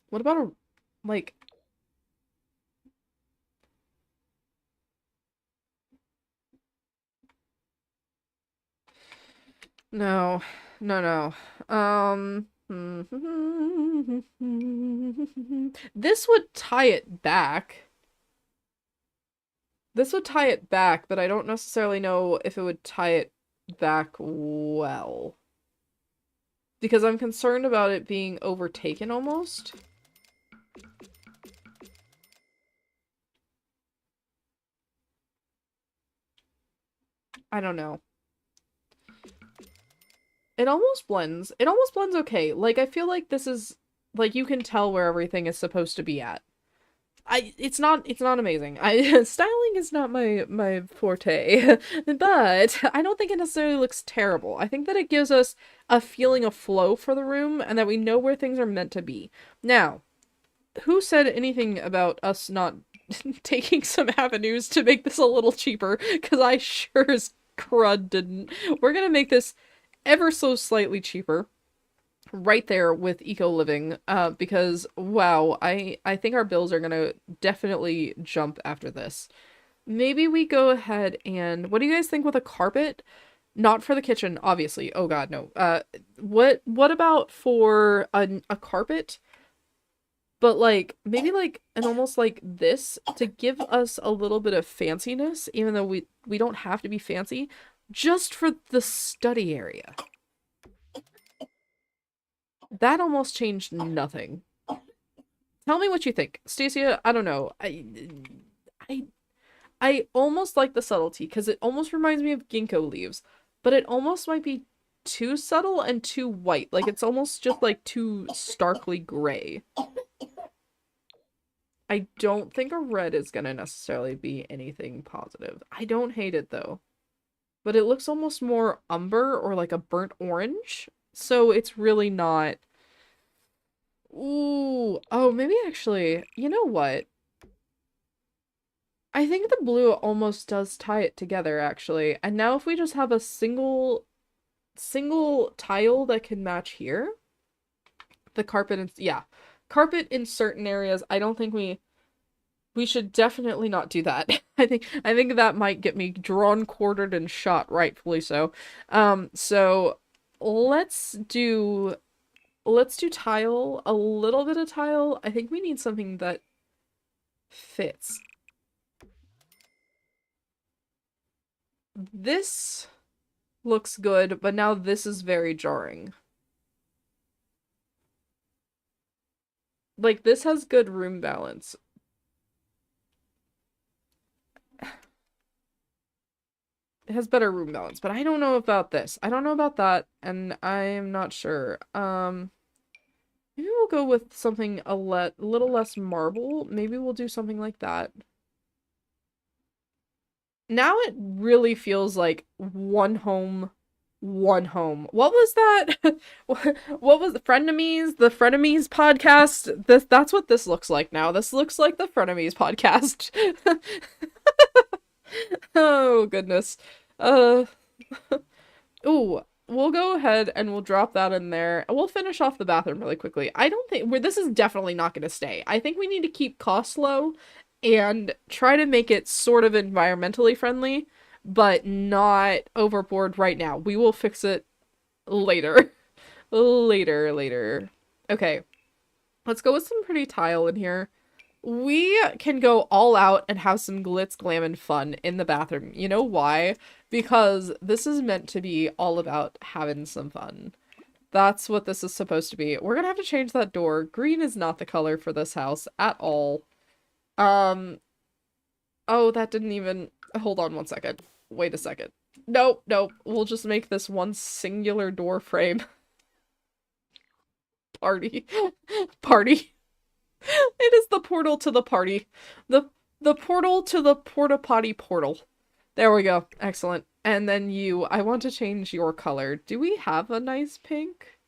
What about a, like... No. This would tie it back. This would tie it back, but I don't necessarily know if it would tie it back well. Because I'm concerned about it being overtaken almost. I don't know. It almost blends. It almost blends okay. Like, I feel like this is, like, you can tell where everything is supposed to be at. It's not amazing. Styling is not my forte, but I don't think it necessarily looks terrible. I think that it gives us a feeling of flow for the room and that we know where things are meant to be. Now, who said anything about us not taking some avenues to make this a little cheaper? Because I sure as crud didn't. We're gonna make this ever so slightly cheaper. Right there with eco living, because wow, I think our bills are gonna definitely jump after this. Maybe we go ahead and, what do you guys think with a carpet? Not for the kitchen, obviously. Oh god, no. What about for a carpet? But like, maybe like an almost like this to give us a little bit of fanciness, even though we don't have to be fancy, just for the study area. That almost changed nothing. Tell me what you think. Stacia, I don't know. I almost like the subtlety because it almost reminds me of ginkgo leaves, but it almost might be too subtle and too white. Like it's almost just like too starkly gray. I don't think a red is gonna necessarily be anything positive. I don't hate it though. But it looks almost more umber or like a burnt orange. So it's really not... Ooh. Oh, maybe actually, you know what? I think the blue almost does tie it together, actually. And now if we just have a single tile that can match here. The carpet, yeah. Carpet in certain areas, I don't think we should definitely not do that. I think that might get me drawn, quartered, and shot, rightfully so. So let's do tile, a little bit of tile. I think we need something that fits. This looks good, but now this is very jarring. Like, this has good room balance. It has better room balance, but I don't know about this. I don't know about that, and I'm not sure. Maybe we'll go with something a little less marble. Maybe we'll do something like that. Now it really feels like one home, one home. What was that? What was the Frenemies? The Frenemies podcast? That's what this looks like now. This looks like the Frenemies podcast. Oh goodness. Ooh, we'll go ahead and we'll drop that in there. We'll finish off the bathroom really quickly. I don't think this is definitely not going to stay. I think we need to keep costs low and try to make it sort of environmentally friendly, but not overboard right now. We will fix it later. Later. Okay. Let's go with some pretty tile in here. We can go all out and have some glitz, glam, and fun in the bathroom. You know why? Because this is meant to be all about having some fun. That's what this is supposed to be. We're gonna have to change that door. Green is not the color for this house at all. Oh, that didn't even... Hold on one second. Wait a second. Nope. We'll just make this one singular door frame. Party. It is the portal to the party. The portal to the porta potty portal. There we go. Excellent. And then I want to change your color. Do we have a nice pink?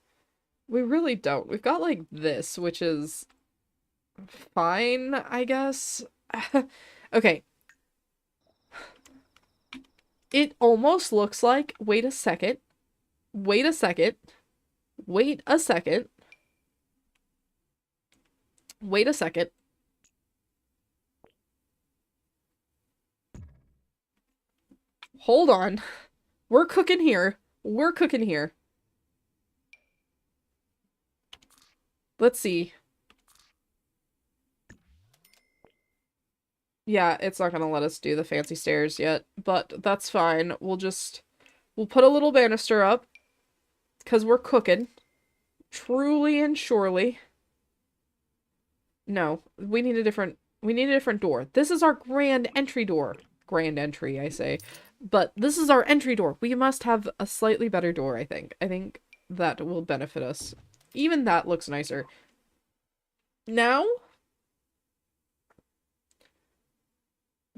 We really don't. We've got like this, which is fine, I guess. Okay. It almost looks like, wait a second. Hold on. We're cooking here. Let's see. Yeah, it's not gonna let us do the fancy stairs yet, but that's fine. We'll put a little banister up, because we're cooking. Truly and surely. No, we need a different door. This is our grand entry door. Grand entry, I say. But this is our entry door. We must have a slightly better door, I think. I think that will benefit us. Even that looks nicer. Now,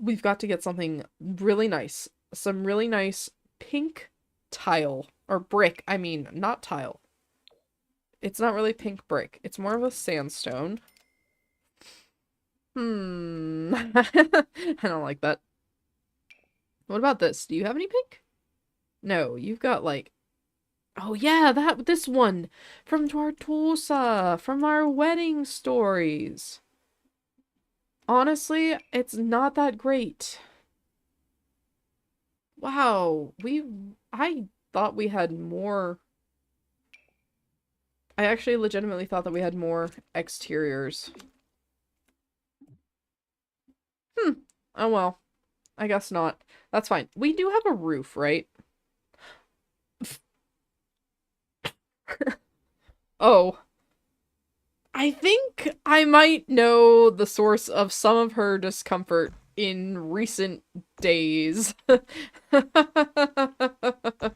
we've got to get something really nice. Some really nice pink tile. Or brick, I mean, not tile. It's not really pink brick. It's more of a sandstone. I don't like that. What about this? Do you have any pink? No, you've got like... Oh yeah, this one! From Tortosa! From our wedding stories! Honestly, it's not that great. Wow, I thought we had more... I actually legitimately thought that we had more exteriors. Oh well. I guess not. That's fine. We do have a roof, right? Oh. I think I might know the source of some of her discomfort in recent days.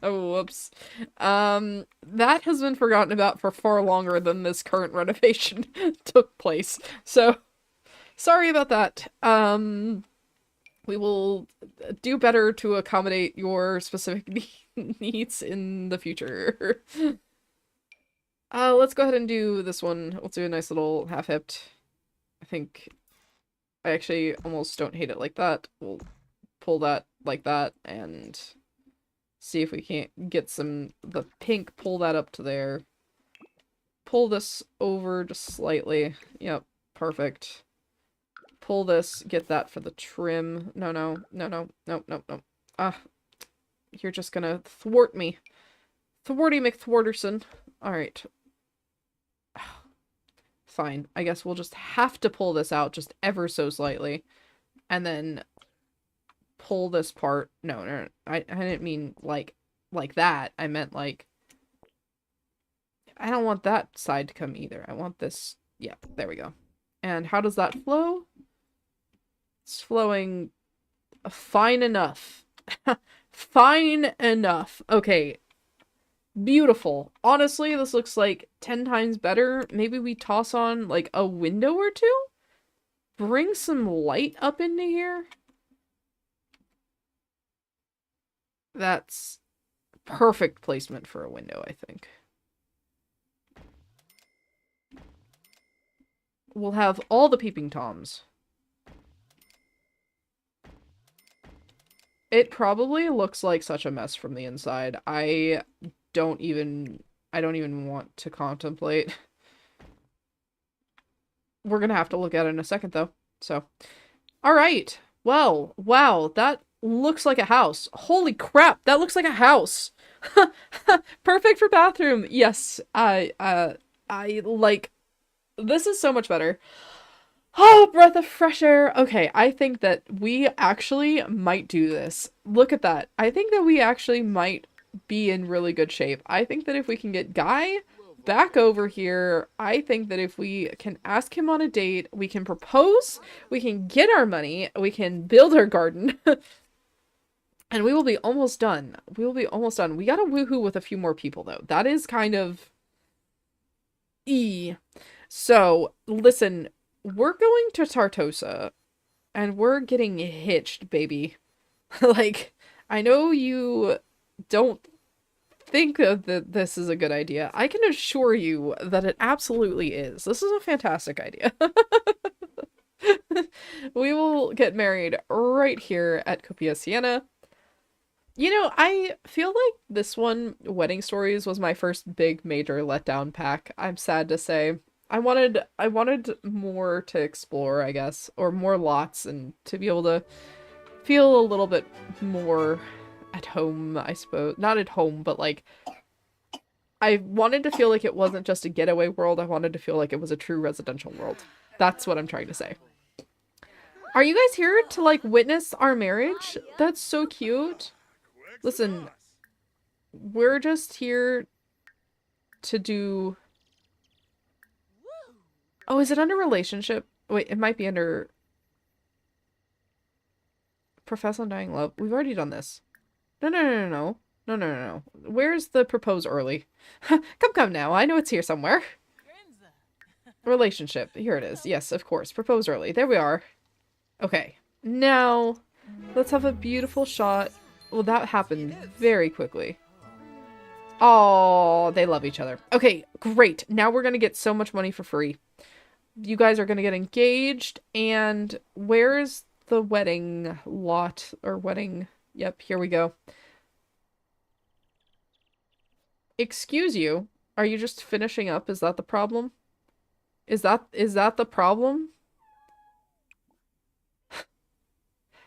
Whoops. That has been forgotten about for far longer than this current renovation took place. So, sorry about that. We will do better to accommodate your specific needs in the future. Let's go ahead and do this one. Let's do a nice little half-hipped. I think I actually almost don't hate it like that. We'll pull that like that and see if we can't get the pink, pull that up to there. Pull this over just slightly. Yep, perfect. Pull this, get that for the trim. No. You're just gonna thwart me. Thwarty McThwarterson. Alright. Fine. I guess we'll just have to pull this out just ever so slightly. And then pull this part. No. I didn't mean like that. I meant like... I don't want that side to come either. I want this... Yeah, there we go. And how does that flow? It's flowing fine enough. Fine enough. Okay. Beautiful. Honestly, this looks like 10 times better. Maybe we toss on like a window or two? Bring some light up into here? That's perfect placement for a window, I think. We'll have all the peeping toms. It probably looks like such a mess from the inside. I don't even want to contemplate. We're gonna have to look at it in a second, though. So, all right. Well, wow, that looks like a house. Holy crap, that looks like a house. Perfect for bathroom. Yes, I like, this is so much better. Oh, breath of fresh air. Okay, I think that we actually might do this. Look at that. I think that we actually might be in really good shape. I think that if we can get Guy back over here, I think that if we can ask him on a date, we can propose, we can get our money, we can build our garden, and we will be almost done. We will be almost done. We gotta woohoo with a few more people, though. That is kind of... So, listen, we're going to Tartosa, and we're getting hitched, baby. Like, I know you don't think that this is a good idea. I can assure you that it absolutely is. This is a fantastic idea. We will get married right here at Copia Siena. You know, I feel like this one, Wedding Stories, was my first big major letdown pack. I'm sad to say. I wanted more to explore, I guess, or more lots, and to be able to feel a little bit more at home, I suppose. Not at home, but like, I wanted to feel like it wasn't just a getaway world. I wanted to feel like it was a true residential world. That's what I'm trying to say. Are you guys here to like witness our marriage? That's so cute. Listen, we're just here to do... Oh, is it under relationship? Wait, it might be under... Profess undying love. We've already done this. No. Where's the propose early? Come now. I know it's here somewhere. Relationship. Here it is. Yes, of course. Propose early. There we are. Okay. Now, let's have a beautiful shot. Well, that happened very quickly. Oh, they love each other. Okay, great. Now we're gonna get so much money for free. You guys are gonna get engaged, and where's the wedding lot, or wedding? Yep, here we go. Excuse you, are you just finishing up? Is that the problem? Is that the problem?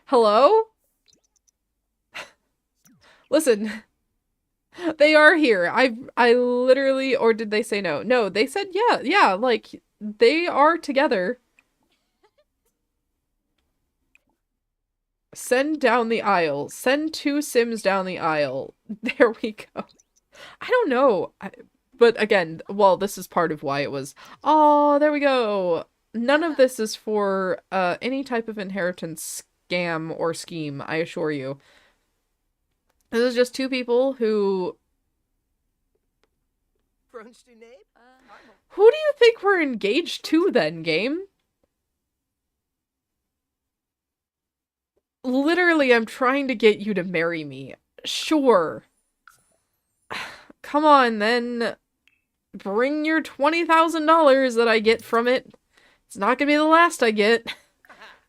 Hello? Listen, they are here. I literally, or did they say no? No, they said yeah, like, they are together. Send down the aisle. Send 2 Sims down the aisle. There we go. I don't know. But again, well, this is part of why it was... Oh, there we go. None of this is for any type of inheritance scam or scheme, I assure you. This is just 2 people who... Who do you think we're engaged to then, game? Literally, I'm trying to get you to marry me. Sure. Come on, then. Bring your $20,000 that I get from it. It's not gonna be the last I get.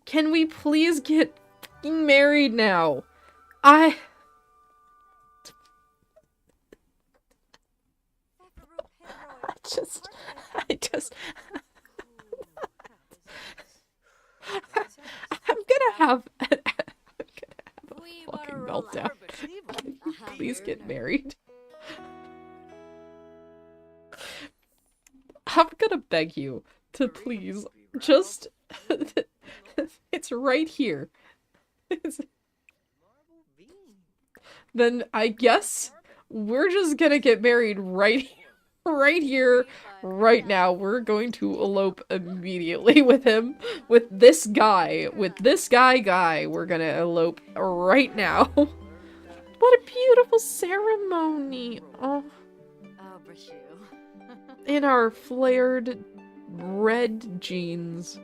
Can we please get fucking married now? I just... I'm gonna have a fucking meltdown. Can we please get married? I'm gonna beg you to please just... It's right here. Then I guess we're just gonna get married right here, right now. We're going to elope immediately with him. With this guy. We're gonna elope right now. What a beautiful ceremony. Oh. In our flared red jeans.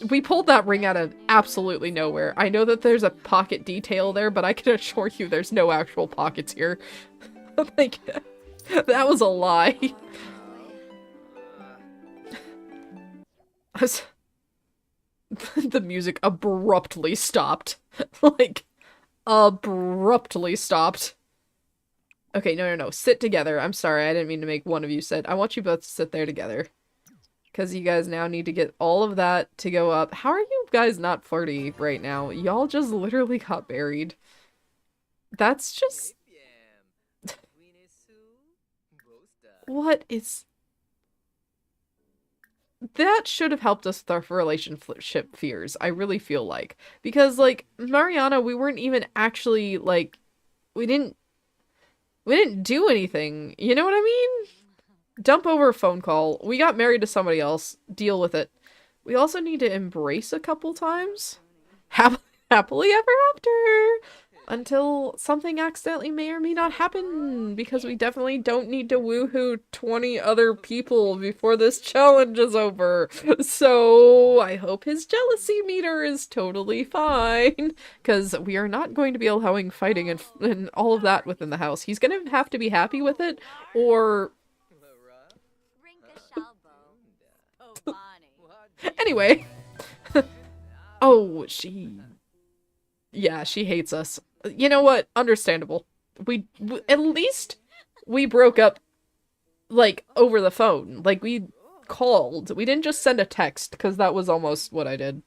We pulled that ring out of absolutely nowhere. I know that there's a pocket detail there, but I can assure you there's no actual pockets here. Like, that was a lie. The music abruptly stopped. Like, abruptly stopped. Okay, no. Sit together. I'm sorry, I didn't mean to make one of you sit. I want you both to sit there together. Because you guys now need to get all of that to go up. How are you guy's not flirty right now. Y'all just literally got married. That's just... What is... That should have helped us with our relationship fears, I really feel like. Because, like, Mariana, we weren't even actually, like... We didn't do anything. You know what I mean? Dump over a phone call. We got married to somebody else. Deal with it. We also need to embrace a couple times. Happily ever after. Until something accidentally may or may not happen. Because we definitely don't need to woohoo 20 other people before this challenge is over. So I hope his jealousy meter is totally fine. Because we are not going to be allowing fighting and all of that within the house. He's going to have to be happy with it. Or... Anyway. Oh, yeah, she hates us. You know what? Understandable. At least we broke up, like, over the phone. Like, we called. We didn't just send a text, because that was almost what I did.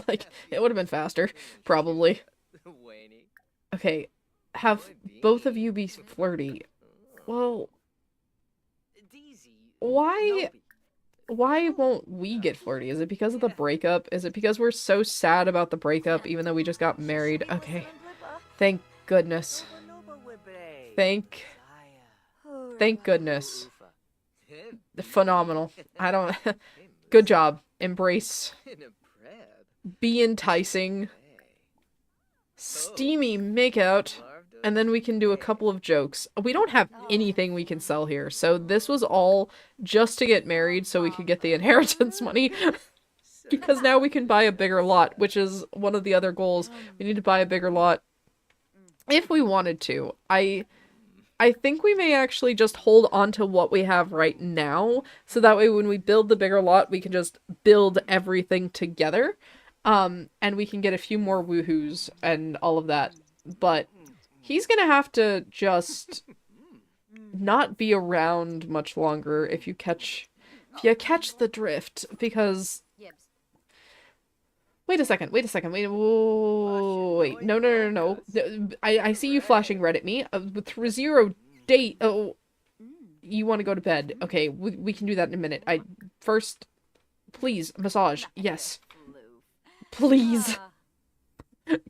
Like, it would have been faster, probably. Okay, have both of you be flirty. Well, why won't we get flirty? Is it because of the breakup? Is it because we're so sad about the breakup even though we just got married? Okay. Thank goodness. Thank goodness. Phenomenal. I don't... Good job. Embrace. Be enticing. Steamy makeout. And then we can do a couple of jokes. We don't have anything we can sell here, so this was all just to get married so we could get the inheritance money. Because now we can buy a bigger lot, which is one of the other goals. We need to buy a bigger lot. If we wanted to. I think we may actually just hold on to what we have right now, so that way when we build the bigger lot, we can just build everything together. And we can get a few more woohoos and all of that. But... he's gonna have to just not be around much longer if you catch the drift, because... Wait a second, wait, no. I see you flashing red at me. With 0 date, oh, you want to go to bed. Okay, we can do that in a minute. First, please, massage, yes. Please.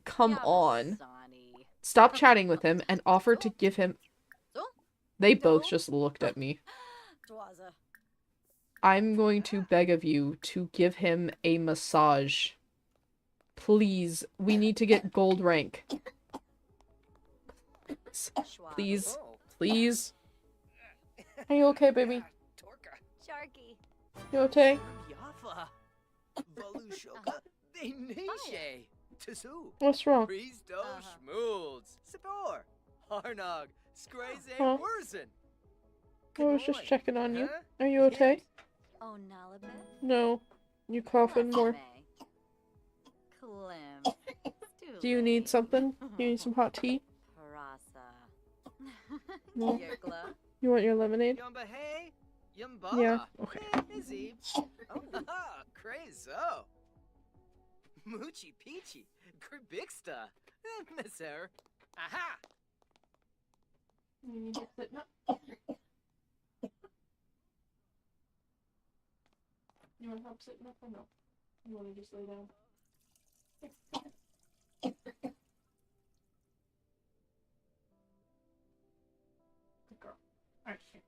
Come on. Stop chatting with him and offer to give him... They both just looked at me. I'm going to beg of you to give him a massage. Please. We need to get gold rank. Please. Please. Are you okay, baby? You okay? What's wrong? Huh? I was just checking on you. Are you okay? No. You coughing more. Do you need something? You need some hot tea? No? You want your lemonade? Yeah, okay.
Moochie Peachy, Kribixta, Messer, aha!
You need to sit up. You want help sitting up or no? You want to just lay down? Good girl. Alright, here.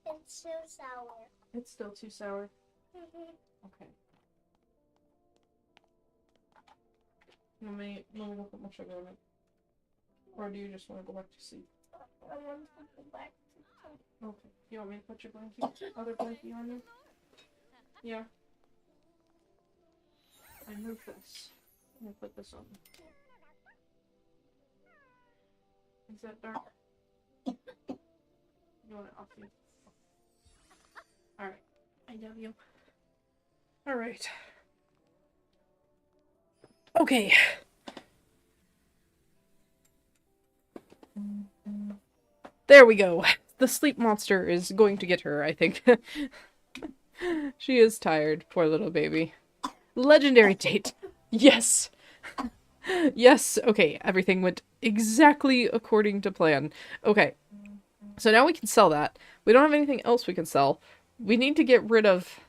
It's too sour.
It's still too sour. Okay. Let me go put my sugar in it. Or do you just want to go back to sleep?
I want to go back to sleep.
Okay. You want me to put your blankie, other blankie on you? Yeah. I moved this. I'm gonna put this on. Is that dark? You want it off you? Alright. I love you. Alright. Okay. There we go. The sleep monster is going to get her, I think. She is tired, poor little baby. Legendary date. Yes. Yes. Okay, everything went exactly according to plan. Okay. So now we can sell that. We don't have anything else we can sell. We need to get rid of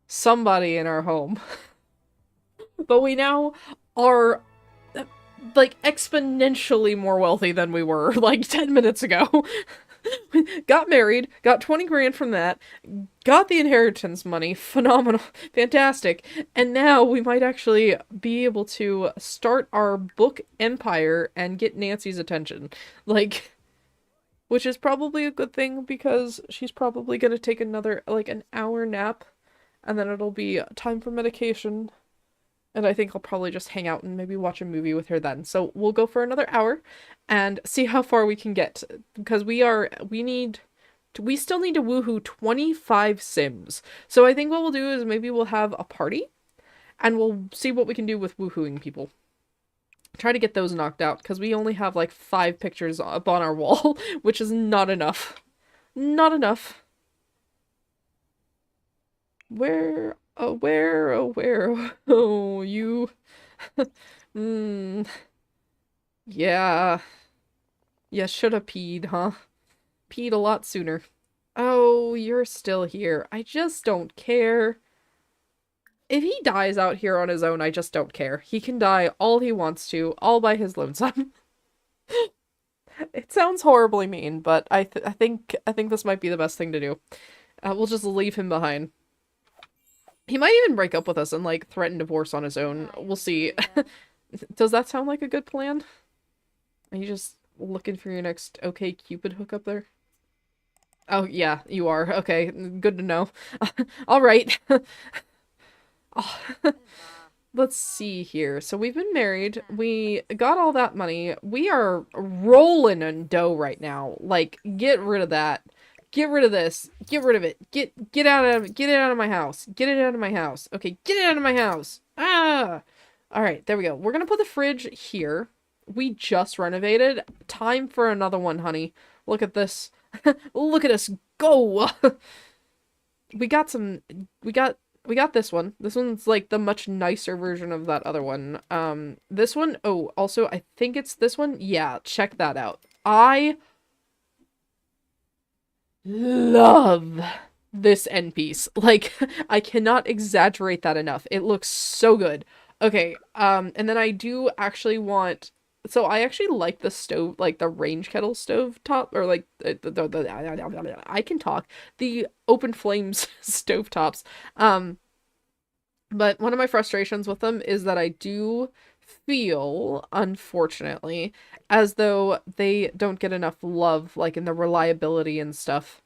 somebody in our home. But we now are like exponentially more wealthy than we were like 10 minutes ago. Got married, got 20 grand from that, got the inheritance money, phenomenal, fantastic, and now we might actually be able to start our book empire and get Nancy's attention. Like, which is probably a good thing because she's probably gonna take another, like, an hour nap, and then it'll be time for medication. And I think I'll probably just hang out and maybe watch a movie with her then. So we'll go for another hour and see how far we can get. Because we still need to woohoo 25 Sims. So I think what we'll do is maybe we'll have a party and we'll see what we can do with woohooing people. Try to get those knocked out because we only have like 5 pictures up on our wall, which is not enough. Not enough. Where? Oh, where? Oh, where? Oh, you. Yeah. Yeah, should have peed, huh? Peed a lot sooner. Oh, you're still here. I just don't care. If he dies out here on his own, I just don't care. He can die all he wants to, all by his lonesome. It sounds horribly mean, but I think this might be the best thing to do. We'll just leave him behind. He might even break up with us and, like, threaten divorce on his own. We'll see. Does that sound like a good plan? Are you just looking for your next OK Cupid hookup there? Oh, yeah, you are. Okay, good to know. All right. Oh. Let's see here. So we've been married. We got all that money. We are rolling in dough right now. Like, get rid of that. Get rid of this. Get rid of it. Get it out of my house. Get it out of my house. Okay, get it out of my house. Ah! Alright, there we go. We're gonna put the fridge here. We just renovated. Time for another one, honey. Look at this. Look at us go! We got this one. This one's like the much nicer version of that other one. This one, oh, also, I think it's this one. Yeah, check that out. I love this end piece. Like, I cannot exaggerate that enough. It looks so good. Okay, and then I do actually want, so I actually like the stove, like the range kettle stove top, or like I can talk, the open flames stove tops. But one of my frustrations with them is that I do feel, unfortunately, as though they don't get enough love, like in the reliability and stuff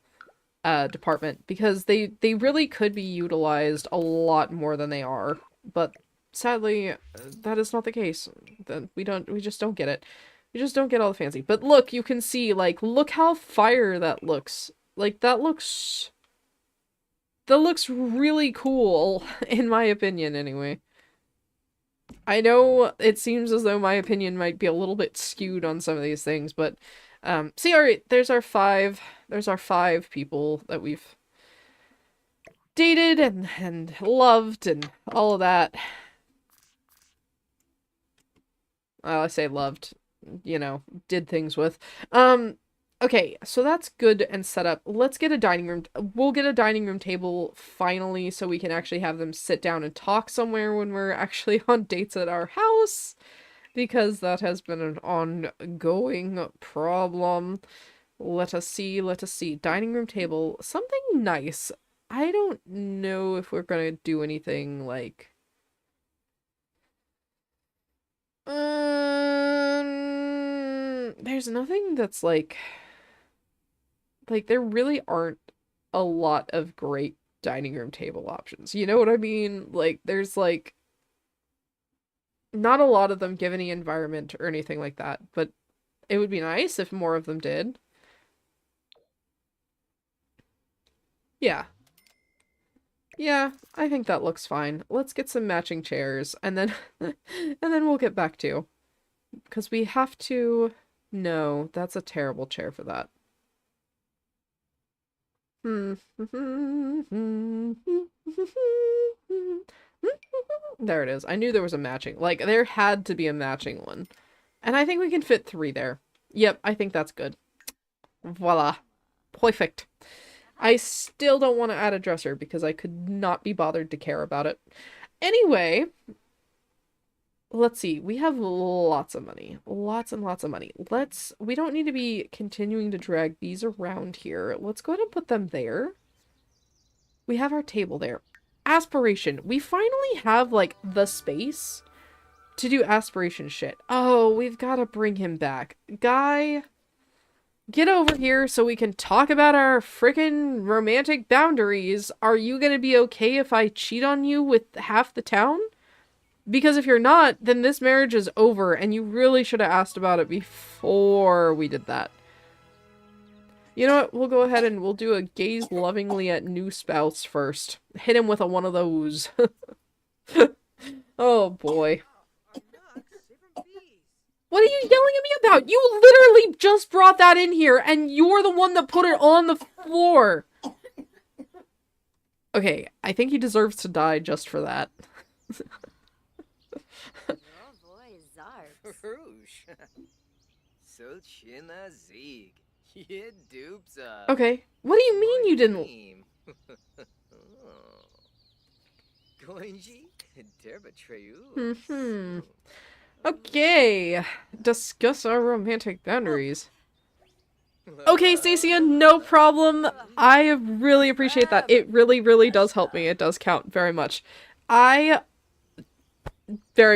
department, because they really could be utilized a lot more than they are. But sadly, that is not the case. We just don't get it. We just don't get all the fancy. But look, you can see, like, look how fire that looks. Like, that looks really cool, in my opinion, anyway. I know it seems as though my opinion might be a little bit skewed on some of these things, but, see, alright, there's our 5 people that we've dated and loved and all of that. Well, I say loved, you know, did things with. Okay, so that's good and set up. Let's get a dining room. We'll get a dining room table finally so we can actually have them sit down and talk somewhere when we're actually on dates at our house. Because that has been an ongoing problem. Let us see. Dining room table. Something nice. I don't know if we're gonna do anything like... there's nothing that's like there really aren't a lot of great dining room table options. You know what I mean? Like, there's like not a lot of them give any environment or anything like that, but it would be nice if more of them did. Yeah. Yeah, I think that looks fine. Let's get some matching chairs and then and then we'll get back to, because we have to No, that's a terrible chair for that. There it is. I knew there was a matching. Like, there had to be a matching one. And I think we can fit 3 there. Yep, I think that's good. Voila. Perfect. I still don't want to add a dresser because I could not be bothered to care about it. Anyway, let's see. We have lots of money. Lots and lots of money. We don't need to be continuing to drag these around here. Let's go ahead and put them there. We have our table there. Aspiration. We finally have, like, the space to do aspiration shit. Oh, we've got to bring him back. Guy, get over here so we can talk about our freaking romantic boundaries. Are you gonna be okay if I cheat on you with half the town? Because if you're not, then this marriage is over, and you really should have asked about it before we did that. You know what? We'll go ahead and we'll do a gaze lovingly at new spouse first. Hit him with one of those. Oh boy. What are you yelling at me about? You literally just brought that in here, and you're the one that put it on the floor. Okay, I think he deserves to die just for that.
Oh boy, Zarps.
Rouge. Solchina Zieg. Yeah, dupsa.
Okay, what do you mean you didn't...
Goinji, Derbatreu.
Mm-hmm. Okay, discuss our romantic boundaries. Okay, Stacia, no problem. I really appreciate that. It really, really does help me. It does count very much. Very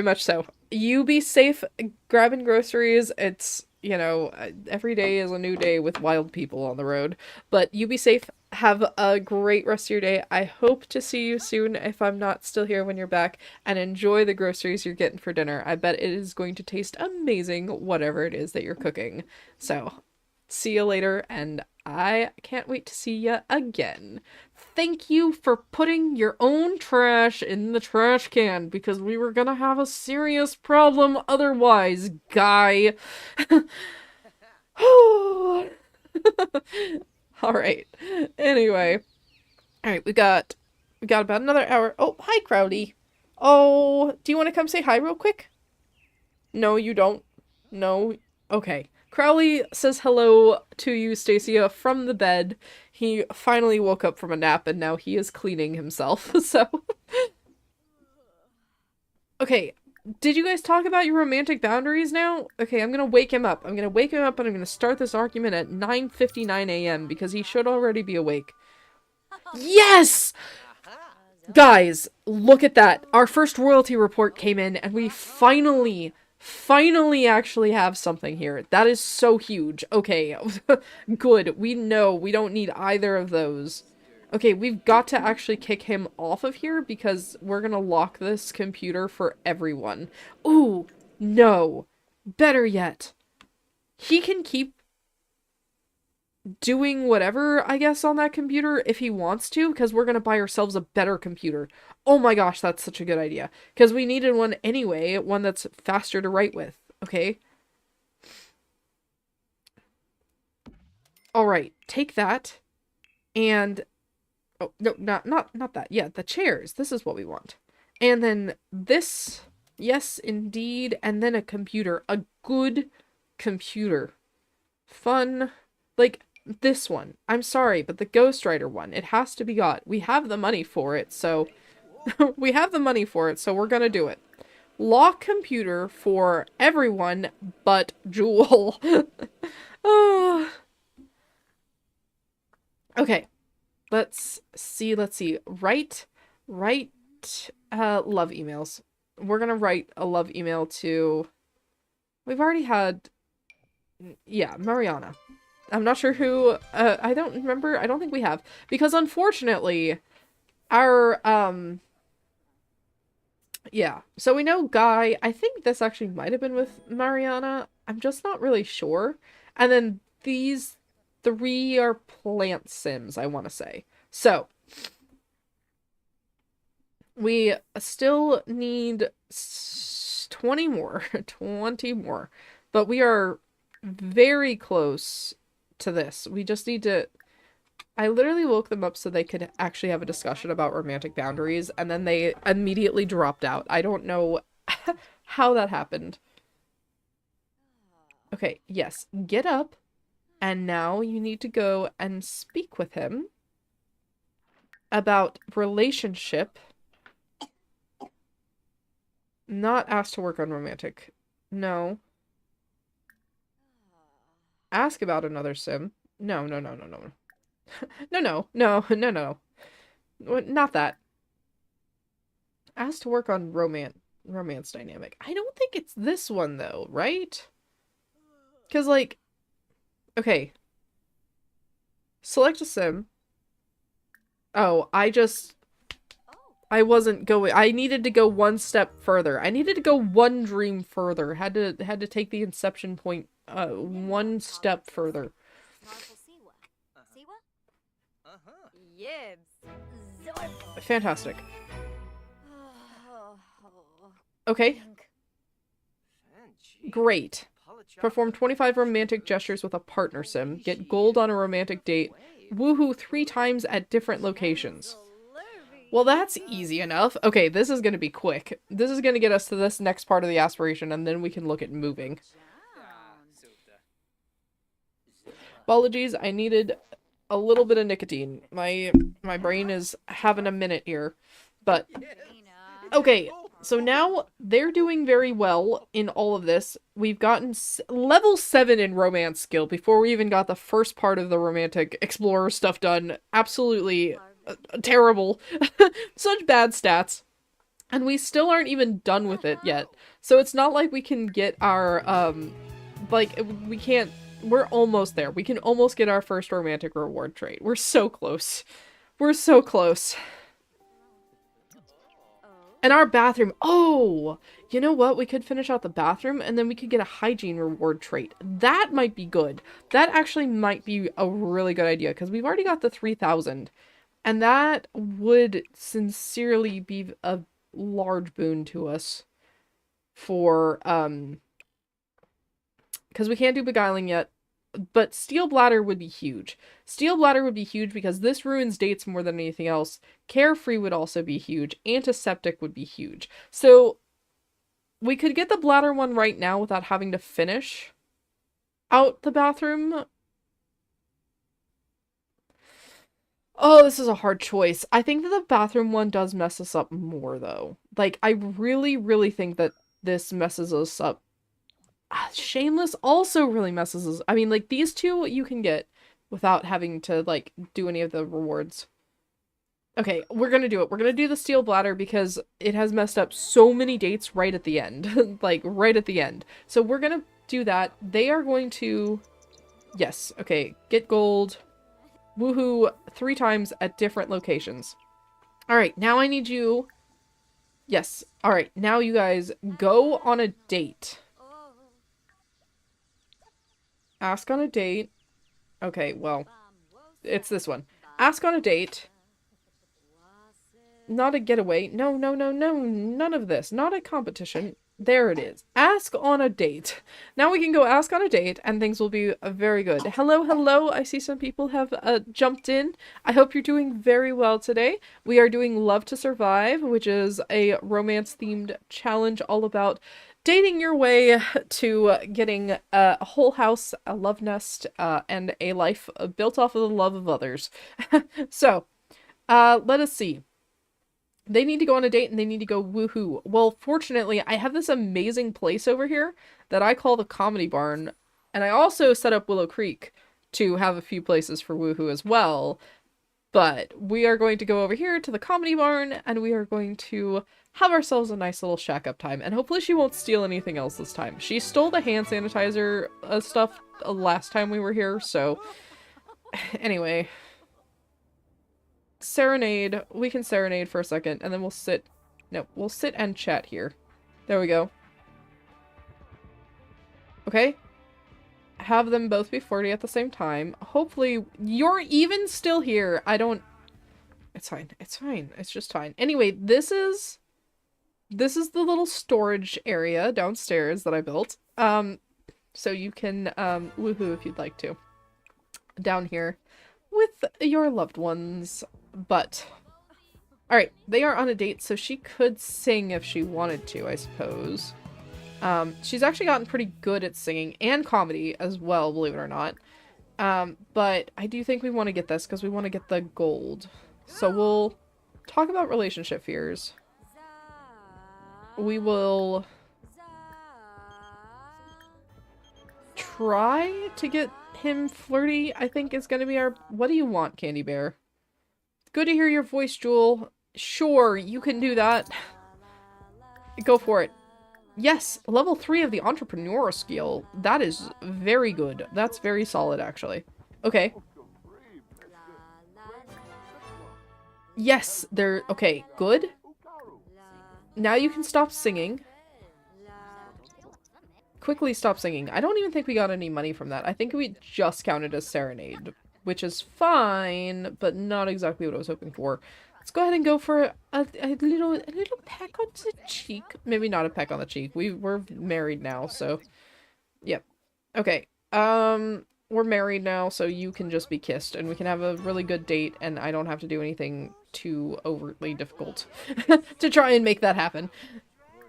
much so. You be safe grabbing groceries. It's, you know, every day is a new day with wild people on the road. But you be safe. Have a great rest of your day. I hope to see you soon if I'm not still here when you're back. And enjoy the groceries you're getting for dinner. I bet it is going to taste amazing, whatever it is that you're cooking. So, see you later, and I can't wait to see you again. Thank you for putting your own trash in the trash can, because we were gonna have a serious problem otherwise, guy. Alright. Anyway. Alright, we got about another hour. Oh, hi, Crowdy. Oh, do you want to come say hi real quick? No, you don't. No. Okay. Crowley says hello to you, Stacia, from the bed. He finally woke up from a nap, and now he is cleaning himself, so... Okay, did you guys talk about your romantic boundaries now? Okay, I'm gonna wake him up. I'm gonna wake him up, and I'm gonna start this argument at 9:59 a.m., because he should already be awake. Yes! Guys, look at that. Our first royalty report came in, and we finally actually have something here. That is so huge. Okay, good. We know we don't need either of those. Okay, we've got to actually kick him off of here because we're gonna lock this computer for everyone. Ooh, no. Better yet. He can keep doing whatever, I guess, on that computer if he wants to, because we're gonna buy ourselves a better computer. Oh my gosh, that's such a good idea. Because we needed one anyway, one that's faster to write with. Okay? Alright, take that. And... oh, no, not that. Yeah, the chairs. This is what we want. And then this. Yes, indeed. And then a computer. A good computer. Fun. Like... this one. I'm sorry, but the Ghostwriter one. It has to be got. We have the money for it, so... we have the money for it, so we're gonna do it. Lock computer for everyone but Jewel. Oh. Okay. Let's see. Write love emails. We're gonna write a love email to... we've already had... yeah, Mariana. I'm not sure who, I don't remember, I don't think we have. Because unfortunately, our, yeah. So we know Guy, I think this actually might have been with Mariana, I'm just not really sure. And then these 3 are plant sims, I want to say. So, we still need 20 more, 20 more. But we are very close to this. We just need to... I literally woke them up so they could actually have a discussion about romantic boundaries, and then they immediately dropped out. I don't know how that happened. Okay, yes. Get up, and now you need to go and speak with him about relationship. Not asked to work on romantic. No. Ask about another sim. No, no, no, no, no. No, no, no, no, no. Not that. Asked to work on romance dynamic. I don't think it's this one, though, right? Because, like... Okay. Select a sim. Oh, I wasn't going... I needed to go one step further. I needed to go one dream further. Had to take the inception point one step further. Fantastic. Okay. Great. Perform 25 romantic gestures with a partner sim. Get gold on a romantic date. Woohoo 3 times at different locations. Well, that's easy enough. Okay, this is going to be quick. This is going to get us to this next part of the aspiration, and then we can look at moving. Apologies, I needed a little bit of nicotine. My brain is having a minute here. But, okay, so now they're doing very well in all of this. We've gotten level 7 in romance skill before we even got the first part of the romantic explorer stuff done. Absolutely terrible. Such bad stats. And we still aren't even done with it yet. So it's not like we can get our, we can't... We're almost there. We can almost get our first romantic reward trait. We're so close. We're so close. And our bathroom. Oh! You know what? We could finish out the bathroom and then we could get a hygiene reward trait. That might be good. That actually might be a really good idea because we've already got the 3,000. And that would sincerely be a large boon to us for, because we can't do beguiling yet, but steel bladder would be huge. Steel bladder would be huge because this ruins dates more than anything else. Carefree would also be huge. Antiseptic would be huge. So we could get the bladder one right now without having to finish out the bathroom. Oh, this is a hard choice. I think that the bathroom one does mess us up more, though. Like, I really, really think that this messes us up. Shameless also really messes us. I mean, like, these two you can get without having to, like, do any of the rewards. Okay, we're gonna do it. We're gonna do the steel bladder because it has messed up so many dates right at the end. Like, right at the end. So we're gonna do that. They are going to... Yes, okay. Get gold. Woohoo 3 times at different locations. Alright, now I need you... Yes. Alright, now you guys go on a date. Ask on a date. Okay, well, it's this one. Ask on a date. Not a getaway. No, no, no, no. None of this. Not a competition. There it is. Ask on a date. Now we can go ask on a date and things will be very good. Hello, hello. I see some people have jumped in. I hope you're doing very well today. We are doing Love to Survive, which is a romance-themed challenge all about dating your way to getting a whole house, a love nest, and a life built off of the love of others. So, let us see. They need to go on a date and they need to go woohoo. Well, fortunately, I have this amazing place over here that I call the Comedy Barn. And I also set up Willow Creek to have a few places for woohoo as well. But we are going to go over here to the Comedy Barn and we are going to have ourselves a nice little shack up time. And hopefully she won't steal anything else this time. She stole the hand sanitizer stuff last time we were here, so... Anyway... Serenade. We can serenade for a second, and then we'll sit... No, we'll sit and chat here. There we go. Okay. Have them both be flirty at the same time. Hopefully, you're even still here. I don't... It's fine. It's fine. It's just fine. Anyway, this is the little storage area downstairs that I built. So you can woohoo if you'd like to. Down here with your loved ones. But alright, they are on a date, so she could sing if she wanted to, I suppose. She's actually gotten pretty good at singing and comedy as well, believe it or not. But I do think we want to get this because we want to get the gold. So we'll talk about relationship fears. We will try to get him flirty, I think is going to be our... What do you want, Candy Bear? Good to hear your voice, Jewel. Sure, you can do that. Go for it. Yes, level 3 of the entrepreneur skill. That is very good. That's very solid, actually. Okay. Yes, they're... Okay, good. Now you can stop singing. Quickly stop singing. I don't even think we got any money from that. I think we just counted as serenade, which is fine, but not exactly what I was hoping for. Let's go ahead and go for a little peck on the cheek. Maybe not a peck on the cheek. We're married now, so... Yep. Okay. We're married now, so you can just be kissed, and we can have a really good date, and I don't have to do anything too overtly difficult to try and make that happen.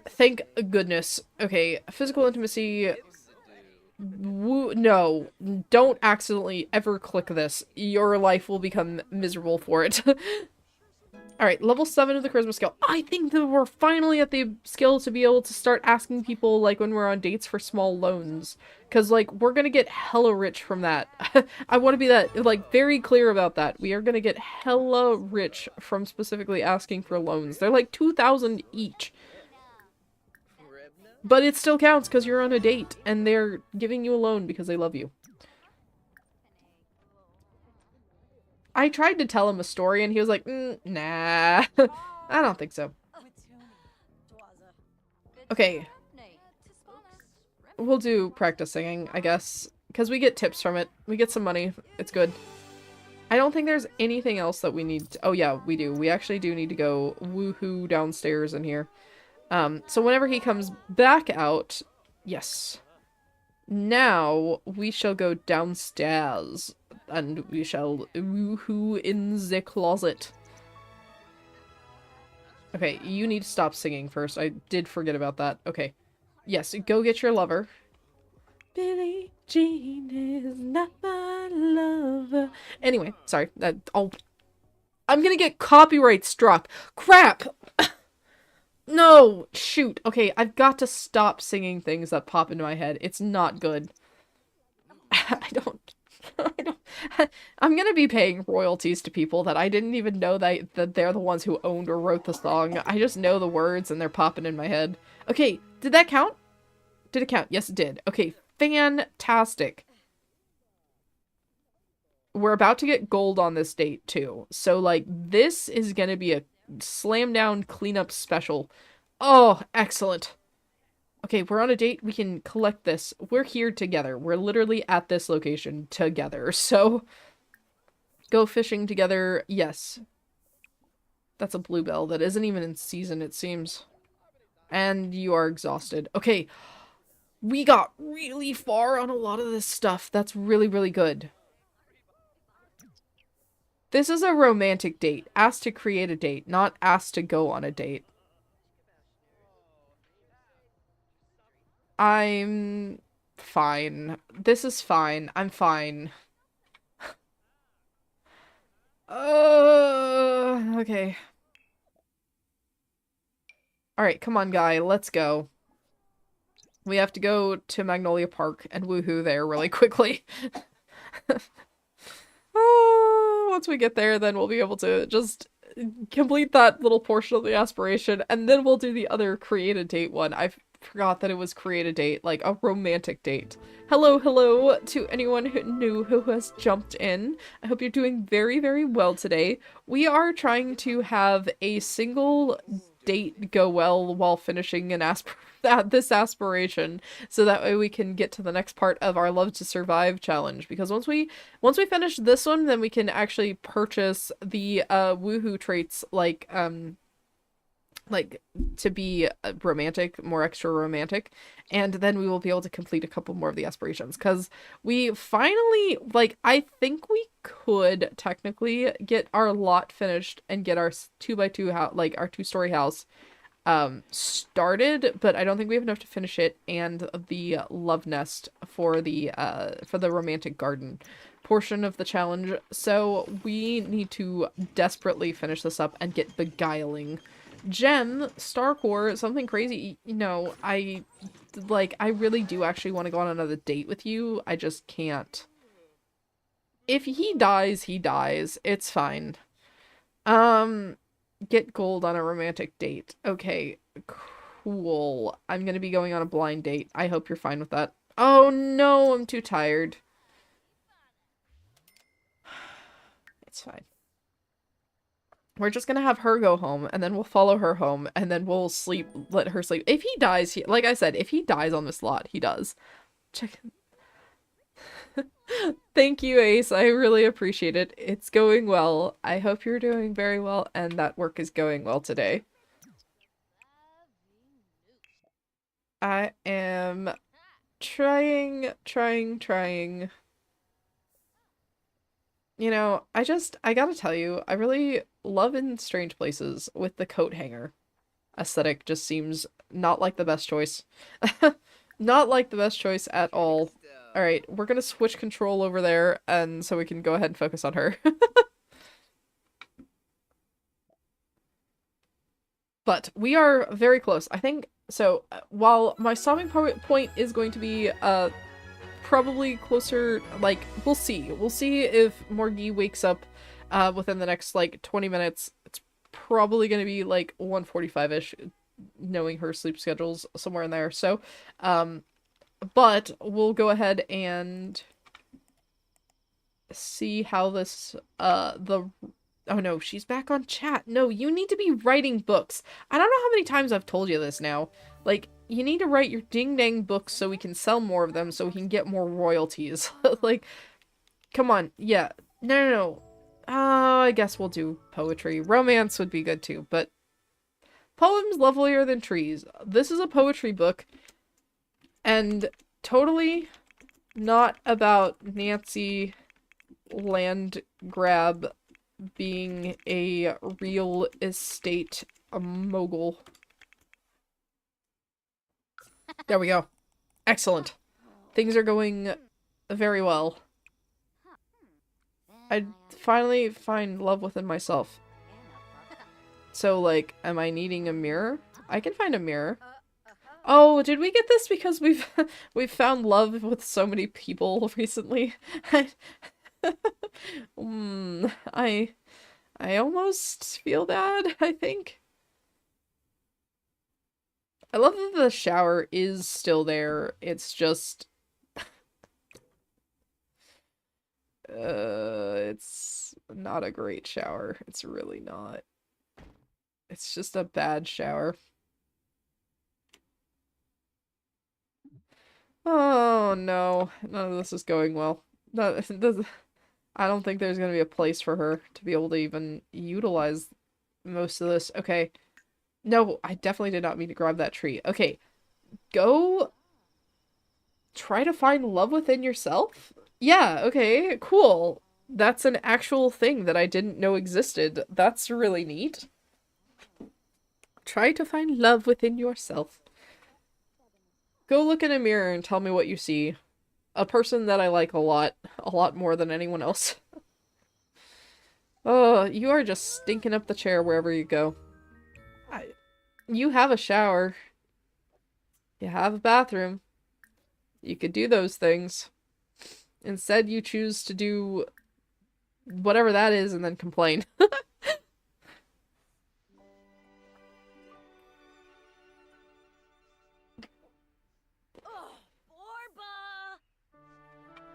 Thank goodness. Okay, physical intimacy... No, don't accidentally ever click this. Your life will become miserable for it. Alright, level 7 of the charisma skill. I think that we're finally at the skill to be able to start asking people, like, when we're on dates for small loans. Because, like, we're gonna get hella rich from that. I want to be that, like, very clear about that. We are gonna get hella rich from specifically asking for loans. They're like 2,000 each. But it still counts because you're on a date, and they're giving you a loan because they love you. I tried to tell him a story, and he was like, nah, I don't think so. Okay. We'll do practice singing, I guess, because we get tips from it. We get some money. It's good. I don't think there's anything else that we need to... Oh, yeah, we do. We actually do need to go woohoo downstairs in here. So whenever he comes back out... Yes. Now, we shall go downstairs. And we shall woohoo in the closet. Okay, you need to stop singing first. I did forget about that. Okay. Yes, go get your lover. Billie Jean is not my lover. Anyway, sorry. I'm gonna get copyright struck. Crap! No! Shoot. Okay, I've got to stop singing things that pop into my head. It's not good. I'm gonna be paying royalties to people that I didn't even know that they're the ones who owned or wrote the song. I just know the words and they're popping in my head. Okay, did that count? Did it count? Yes, it did. Okay, fantastic. We're about to get gold on this date, too. So, like, this is gonna be a slam down cleanup special. Oh, excellent. Okay, we're on a date. We can collect this. We're here together. We're literally at this location together. So, go fishing together. Yes. That's a bluebell that isn't even in season, it seems. And you are exhausted. Okay. We got really far on a lot of this stuff. That's really, really good. This is a romantic date. Asked to create a date, not asked to go on a date. I'm fine. This is fine. I'm fine. Okay. Alright, come on, guy. Let's go. We have to go to Magnolia Park and woohoo there really quickly. Once we get there, then we'll be able to just complete that little portion of the aspiration, and then we'll do the other create a date one. I forgot that it was create a date, like a romantic date. Hello to anyone who has jumped in. I hope you're doing very, very well today. We are trying to have a single date go well while finishing this aspiration, so that way we can get to the next part of our Love to Survive challenge, because once we finish this one, then we can actually purchase the woohoo traits like like to be romantic, more extra romantic, and then we will be able to complete a couple more of the aspirations because we finally, like, I think we could technically get our lot finished and get our 2x2 house, like our 2-story house started, but I don't think we have enough to finish it, and the love nest for the romantic garden portion of the challenge. So we need to desperately finish this up and get beguiling. Gem, Starcore, something crazy. You know, I really do actually want to go on another date with you. I just can't. If he dies, he dies. It's fine. Get gold on a romantic date. Okay, cool. I'm gonna be going on a blind date. I hope you're fine with that. Oh no, I'm too tired. It's fine. We're just gonna have her go home, and then we'll follow her home, and then we'll sleep, let her sleep. If he dies, like I said, if he dies on this lot, he does. Check. Thank you, Ace. I really appreciate it. It's going well. I hope you're doing very well, and that work is going well today. I am trying. You know, I gotta tell you, I really love in Strange Places with the coat hanger aesthetic. Just seems not like the best choice. Not like the best choice at all. Alright, we're gonna switch control over there, and so we can go ahead and focus on her. But we are very close. I think, so, while my stopping point is going to be, probably closer, like, we'll see. We'll see if Morgie wakes up within the next, like, 20 minutes. It's probably going to be, like, 1:45-ish, knowing her sleep schedule's somewhere in there. So, but we'll go ahead and see how this, oh no, she's back on chat. No, you need to be writing books. I don't know how many times I've told you this now. Like, you need to write your ding-dang books so we can sell more of them so we can get more royalties. Like, come on. Yeah. No. I guess we'll do poetry. Romance would be good too, but poems lovelier than trees. This is a poetry book, and totally not about Nancy Landgrab being a real estate mogul. There we go. Excellent. Things are going very well. I finally find love within myself. So, like, am I needing a mirror? I can find a mirror. Oh, did we get this because we've found love with so many people recently? I almost feel bad, I think. I love that the shower is still there. It's just it's not a great shower. It's really not. It's just a bad shower. Oh no, none of this is going well. I don't think there's gonna be a place for her to be able to even utilize most of this. Okay. No, I definitely did not mean to grab that tree. Okay. Go try to find love within yourself? Yeah, okay, cool. That's an actual thing that I didn't know existed. That's really neat. Try to find love within yourself. Go look in a mirror and tell me what you see. A person that I like a lot more than anyone else. Oh, you are just stinking up the chair wherever you go. You have a shower. You have a bathroom. You could do those things. Instead, you choose to do whatever that is and then complain.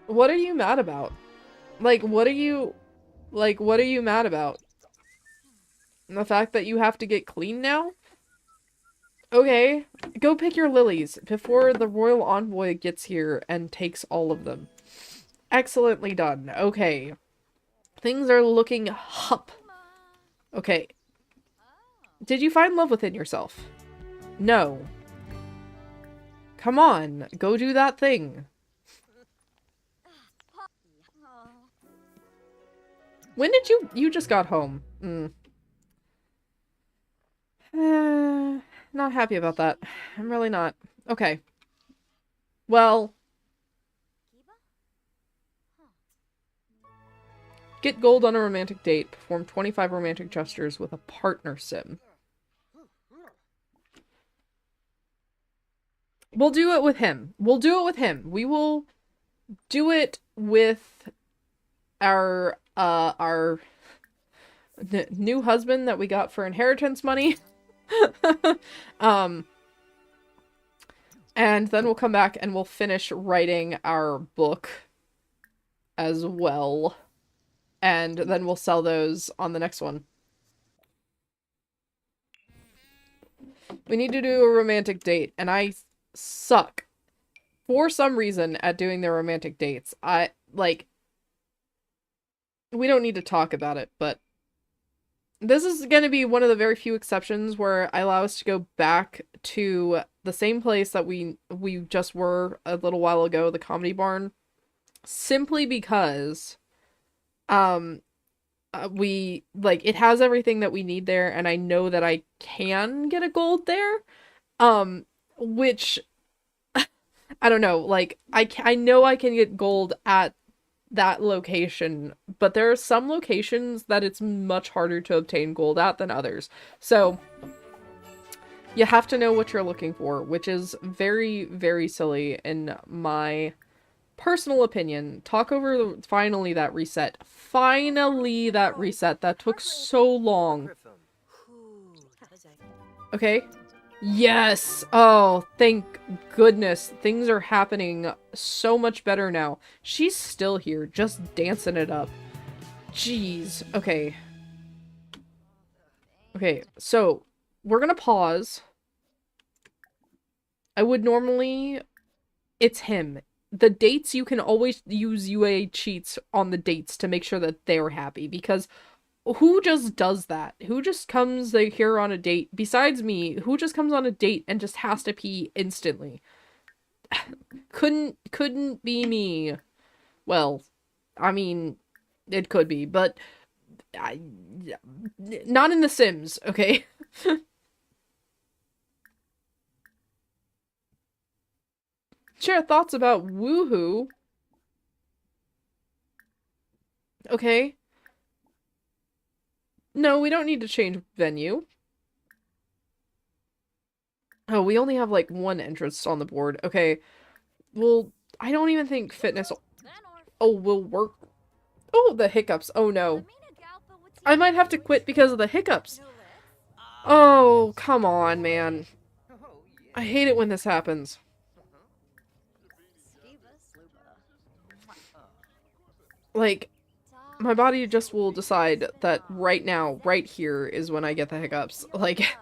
What are you mad about? Like, what are you mad about? The fact that you have to get clean now? Okay, go pick your lilies before the royal envoy gets here and takes all of them. Excellently done. Okay. Things are looking up. Okay. Did you find love within yourself? No. Come on, go do that thing. When did you just got home? Not happy about that. I'm really not. Okay. Well, get gold on a romantic date. Perform 25 romantic gestures with a partner sim. We'll do it with him. We'll do it with him. We will do it with our new husband that we got for inheritance money. And then we'll come back and we'll finish writing our book as well. And then we'll sell those on the next one. We need to do a romantic date, and I suck for some reason at doing the romantic dates. We don't need to talk about it, but this is going to be one of the very few exceptions where I allow us to go back to the same place that we just were a little while ago, the Comedy Barn, simply because it has everything that we need there, and I know that I can get a gold there, which I don't know, like I know I can get gold at that location, but there are some locations that it's much harder to obtain gold at than others. So you have to know what you're looking for, which is very, very silly in my personal opinion. Talk over finally that reset. Finally that reset. That took so long. Okay. Yes! Oh, thank goodness. Things are happening so much better now. She's still here, just dancing it up. Jeez. Okay. Okay, so we're gonna pause. I would normally... It's him. The dates, you can always use UA cheats on the dates to make sure that they're happy, because who just does that? Who just comes here on a date? Besides me, who just comes on a date and just has to pee instantly? Couldn't be me. Well, I mean, it could be, but not in The Sims, okay? Share thoughts about woohoo. Okay. No, we don't need to change venue. Oh, we only have like one entrance on the board. Okay. Well, I don't even think fitness will work. Oh, the hiccups. Oh no. I might have to quit because of the hiccups. Oh, come on, man. I hate it when this happens. Like, my body just will decide that right now, right here, is when I get the hiccups. Like,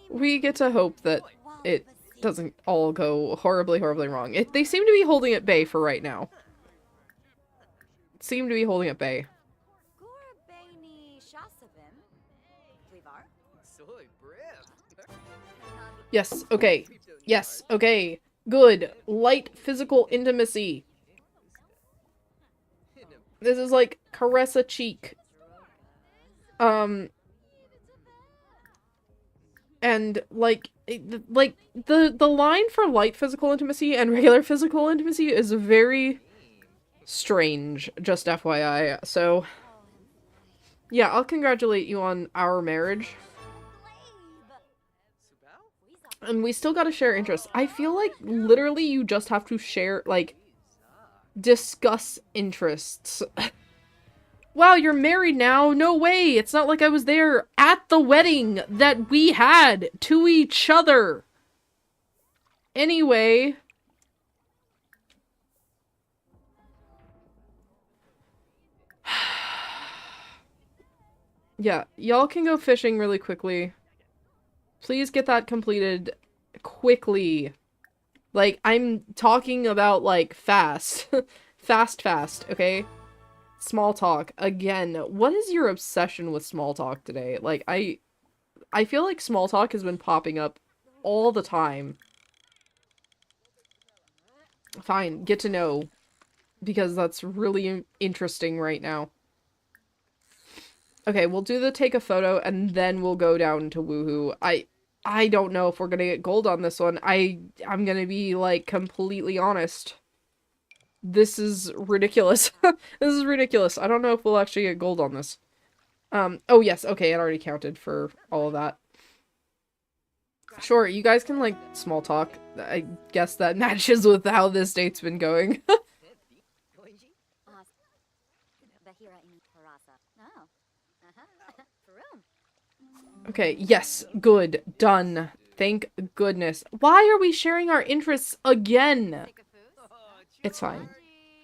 we get to hope that it doesn't all go horribly, horribly wrong. They seem to be holding at bay for right now. Seem to be holding at bay. Yes, okay. Yes, okay. Good. Light physical intimacy. This is like caress a cheek. And like the line for light physical intimacy and regular physical intimacy is very strange, just FYI. So yeah, I'll congratulate you on our marriage. And we still gotta share interests. I feel like literally you just have to share, like, discuss interests. Wow, you're married now? No way! It's not like I was there at the wedding that we had to each other. Anyway. Yeah, y'all can go fishing really quickly. Please get that completed quickly. Like, I'm talking about, like, fast. Fast, okay? Small talk. Again, what is your obsession with small talk today? Like, I feel like small talk has been popping up all the time. Fine, get to know. Because that's really interesting right now. Okay, we'll do the take a photo, and then we'll go down to woohoo. I don't know if we're gonna get gold on this one. I'm gonna be, like, completely honest. This is ridiculous. This is ridiculous. I don't know if we'll actually get gold on this. Oh yes, okay, it already counted for all of that. Sure, you guys can, like, small talk. I guess that matches with how this date's been going. Okay, yes, good, done. Thank goodness. Why are we sharing our interests again? It's fine.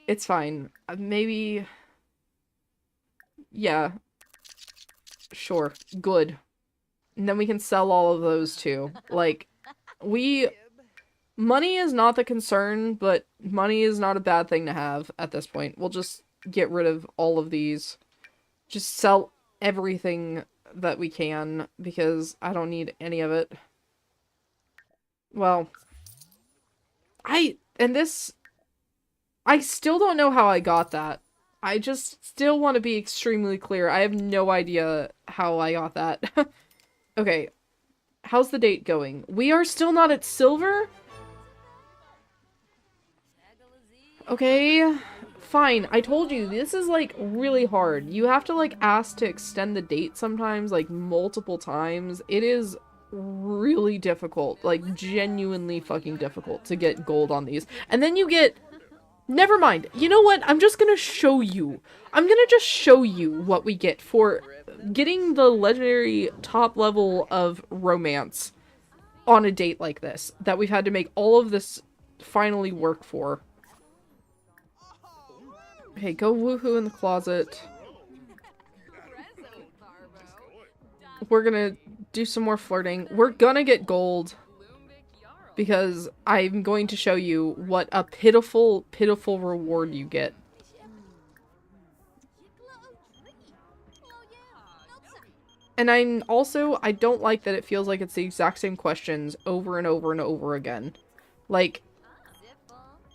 It's fine. Maybe... Yeah. Sure, good. And then we can sell all of those too. Like, money is not the concern, but money is not a bad thing to have at this point. We'll just get rid of all of these. Just sell everything that we can, because I don't need any of it. Well, I still don't know how I got that. I just still want to be extremely clear. I have no idea how I got that. Okay, how's the date going? We are still not at silver? Okay, fine. I told you, this is, like, really hard. You have to, like, ask to extend the date sometimes, like, multiple times. It is really difficult. Like, genuinely fucking difficult to get gold on these. And then you get... Never mind. You know what? I'm just gonna show you. I'm gonna just show you what we get for getting the legendary top level of romance on a date like this. That we've had to make all of this finally work for. Okay, go woohoo in the closet. We're gonna do some more flirting. We're gonna get gold. Because I'm going to show you what a pitiful, pitiful reward you get. And I don't like that it feels like it's the exact same questions over and over and over again. Like,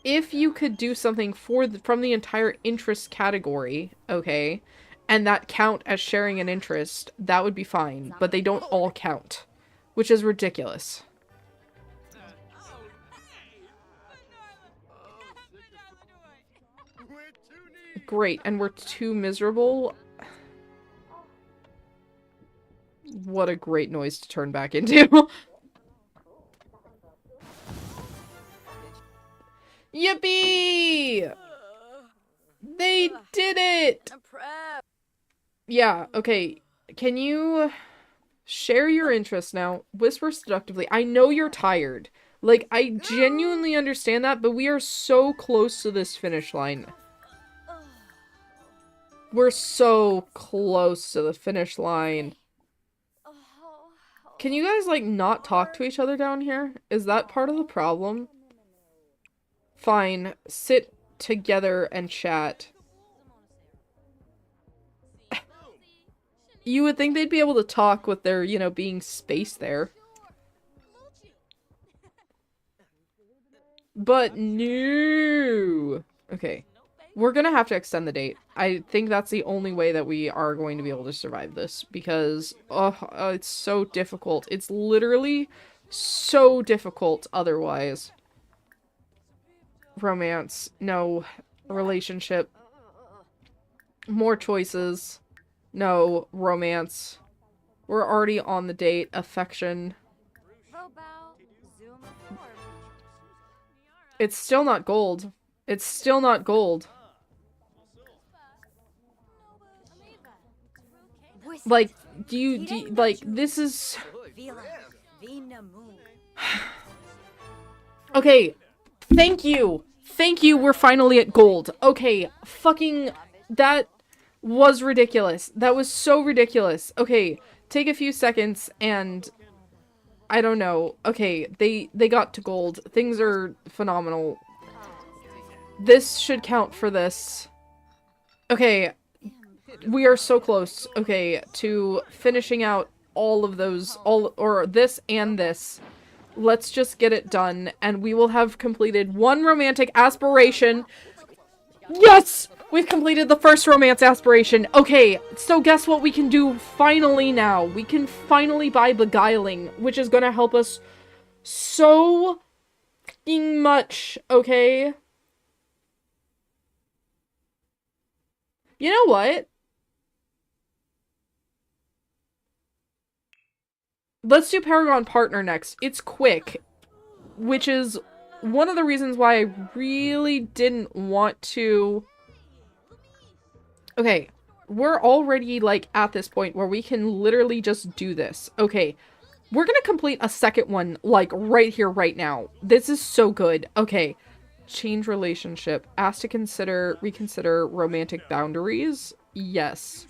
if you could do something from the entire interest category, okay, and that count as sharing an interest, that would be fine. But they don't all count, which is ridiculous. Great, and we're too miserable. What a great noise to turn back into. Yippee! They did it! Yeah, okay. Can you share your interests now? Whisper seductively. I know you're tired. Like, I genuinely understand that, but we are so close to this finish line. We're so close to the finish line. Can you guys, like, not talk to each other down here? Is that part of the problem? Fine. Sit together and chat. You would think they'd be able to talk with their, you know, being spaced there. But no. Okay. We're gonna have to extend the date. I think that's the only way that we are going to be able to survive this. Because, it's so difficult. It's literally so difficult otherwise. Romance. No. Relationship. More choices. No. Romance. We're already on the date. Affection. It's still not gold. It's still not gold. Like, do you like, this is... Okay, thank you! Thank you, we're finally at gold. Okay, fucking... That was ridiculous. That was so ridiculous. Okay, take a few seconds and... I don't know. Okay, they got to gold. Things are phenomenal. This should count for this. Okay, we are so close, okay, to finishing out all of those, or this and this. Let's just get it done, and we will have completed one romantic aspiration. Yes! We've completed the first romance aspiration. Okay, so guess what we can do finally now? We can finally buy Beguiling, which is gonna help us so fucking much, okay? You know what? Let's do Paragon Partner next. It's quick, which is one of the reasons why I really didn't want to... Okay, we're already, like, at this point where we can literally just do this. Okay, we're gonna complete a second one, like, right here, right now. This is so good. Okay, change relationship. Asked to reconsider romantic boundaries. Yes.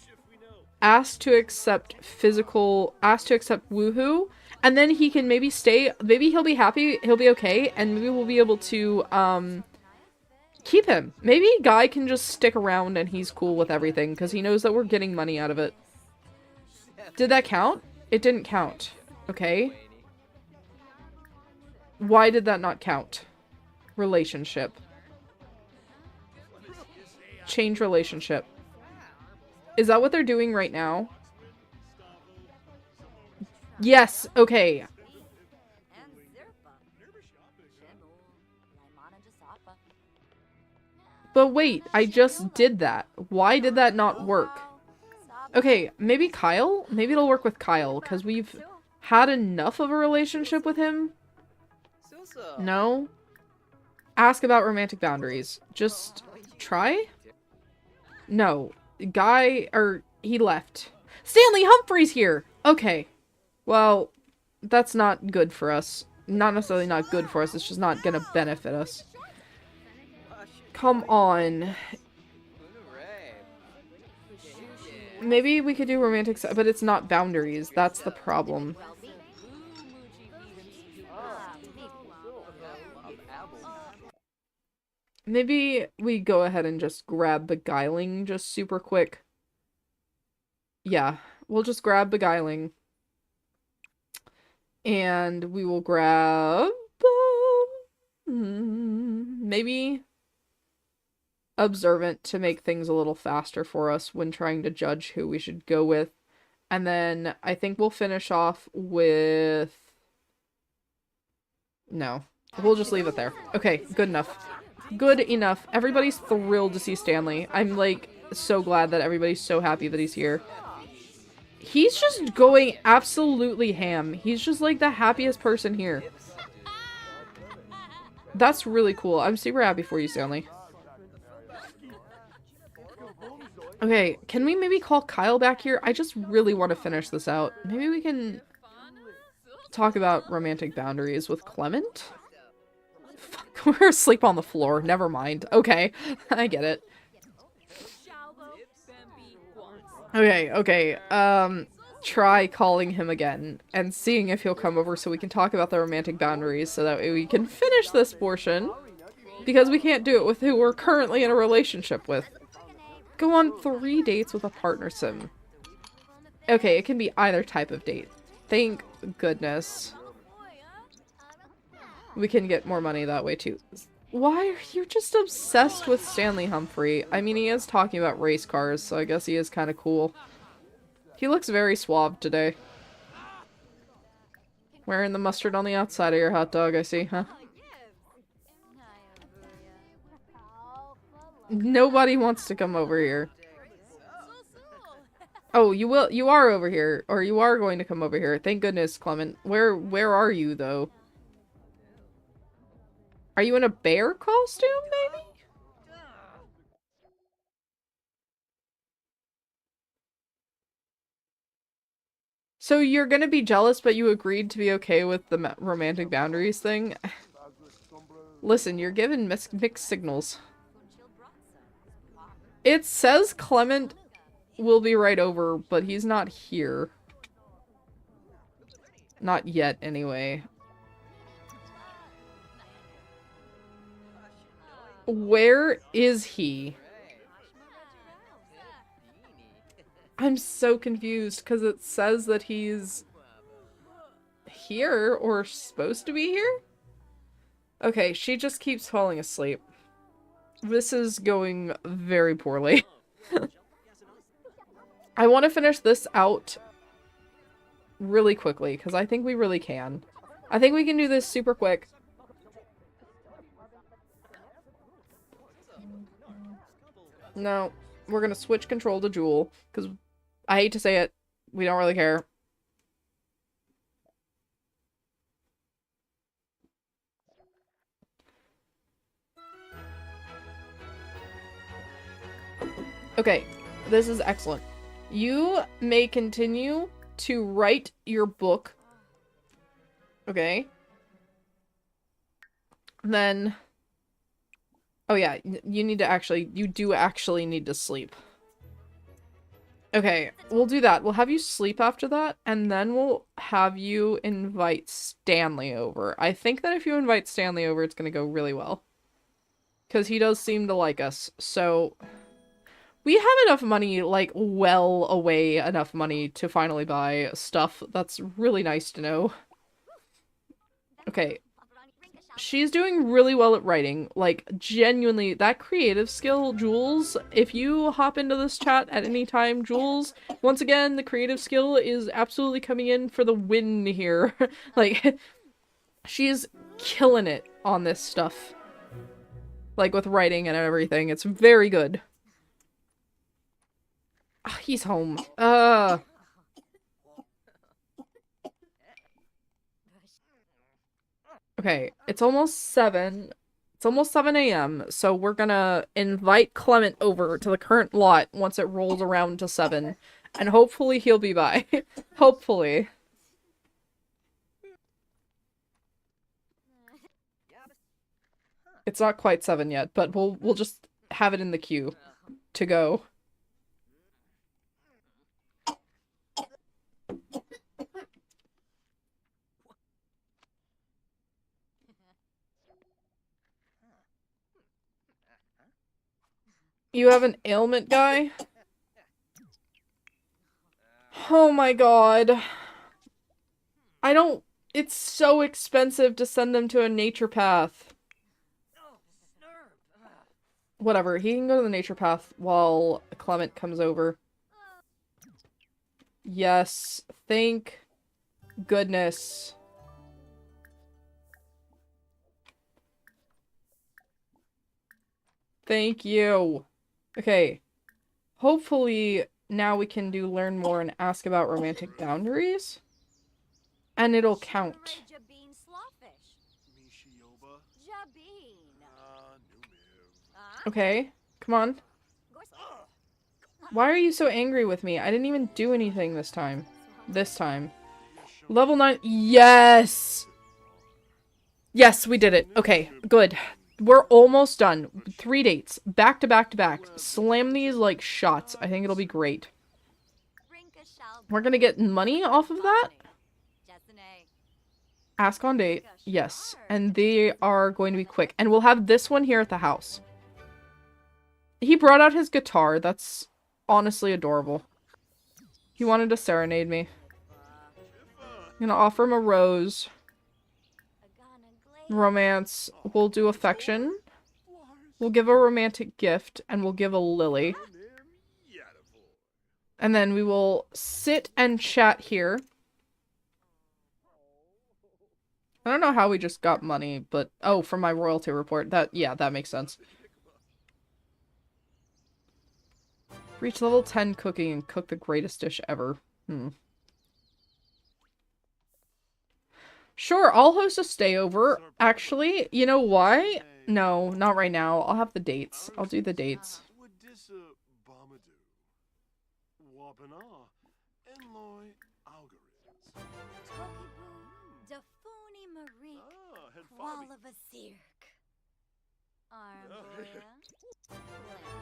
Asked to accept woohoo, and then he can maybe stay, maybe he'll be happy, he'll be okay, and maybe we'll be able to, keep him. Maybe Guy can just stick around and he's cool with everything, because he knows that we're getting money out of it. Did that count? It didn't count. Okay. Why did that not count? Relationship. Change relationship. Is that what they're doing right now? Yes, okay. But wait, I just did that. Why did that not work? Okay, maybe Kyle? Maybe it'll work with Kyle, because we've had enough of a relationship with him. No? Ask about romantic boundaries. Just try? No. Guy, he left. Stanley Humphrey's here! Okay. Well, that's not good for us. Not necessarily not good for us, it's just not gonna benefit us. Come on. Maybe we could do romantic, but it's not boundaries. That's the problem. Maybe we go ahead and just grab Beguiling just super quick. Yeah, we'll just grab Beguiling. And we will grab... maybe... Observant to make things a little faster for us when trying to judge who we should go with. And then I think we'll finish off with... No. We'll just leave it there. Okay, good enough. Good enough. Everybody's thrilled to see Stanley. I'm, like, so glad that everybody's so happy that he's here. He's just going absolutely ham. He's just, like, the happiest person here. That's really cool. I'm super happy for you, Stanley. Okay, can we maybe call Kyle back here? I just really want to finish this out. Maybe we can talk about romantic boundaries with Clement? Fuck, we're asleep on the floor. Never mind. Okay, I get it. Okay. Try calling him again and seeing if he'll come over so we can talk about the romantic boundaries so that way we can finish this portion. Because we can't do it with who we're currently in a relationship with. Go on 3 dates with a partner sim. Okay, it can be either type of date. Thank goodness. We can get more money that way too. Why are you just obsessed with Stanley Humphrey? I mean, he is talking about race cars, so I guess he is kind of cool. He looks very suave today. Wearing the mustard on the outside of your hot dog, I see, huh? Nobody wants to come over here. Oh, you are over here. Or you are going to come over here. Thank goodness, Clement. Where are you, though? Are you in a bear costume, maybe? So you're gonna be jealous, but you agreed to be okay with the romantic boundaries thing? Listen, you're given mixed signals. It says Clement will be right over, but he's not here. Not yet, anyway. Where is he? I'm so confused because it says that he's here or supposed to be here? Okay, she just keeps falling asleep. This is going very poorly. I want to finish this out really quickly because I think we really can. I think we can do this super quick. No, we're gonna switch control to Jewel because I hate to say it, we don't really care. Okay, this is excellent. You may continue to write your book. Okay. Then... Oh yeah, you need to actually... You do actually need to sleep. Okay, we'll do that. We'll have you sleep after that, and then we'll have you invite Stanley over. I think that if you invite Stanley over, it's gonna go really well. Because he does seem to like us, so... We have enough money, like, well away enough money to finally buy stuff. That's really nice to know. Okay. She's doing really well at writing. Like, genuinely, that creative skill, Jules, if you hop into this chat at any time, Jules, once again, the creative skill is absolutely coming in for the win here. Like, she's killing it on this stuff. Like, with writing and everything. It's very good. Oh, he's home. Okay, it's almost 7. It's almost 7 a.m., so we're gonna invite Clement over to the current lot once it rolls around to 7. And hopefully he'll be by. Hopefully. It's not quite 7 yet, but we'll just have it in the queue to go. You have an ailment guy? Oh my god. I don't... It's so expensive to send them to a nature path. Whatever, he can go to the nature path while Clement comes over. Yes, thank goodness. Thank you. Okay. Hopefully now we can do learn more and ask about romantic boundaries. And it'll count. Okay, come on. Why are you so angry with me? I didn't even do anything this time. Level 9. Yes! Yes, we did it. Okay, good. We're almost done. 3 dates. Back to back to back. Slam these like shots. I think it'll be great. We're gonna get money off of that? Ask on date. Yes. And they are going to be quick. And we'll have this one here at the house. He brought out his guitar. That's honestly adorable. He wanted to serenade me. I'm gonna offer him a rose. Romance. We'll do affection. We'll give a romantic gift. And we'll give a lily. And then we will sit and chat here. I don't know how we just got money, but... Oh, from my royalty report. Yeah, that makes sense. Reach level 10 cooking and cook the greatest dish ever. Sure, I'll host a stayover. Actually, you know why? No, not right now. I'll have the dates. I'll do the dates.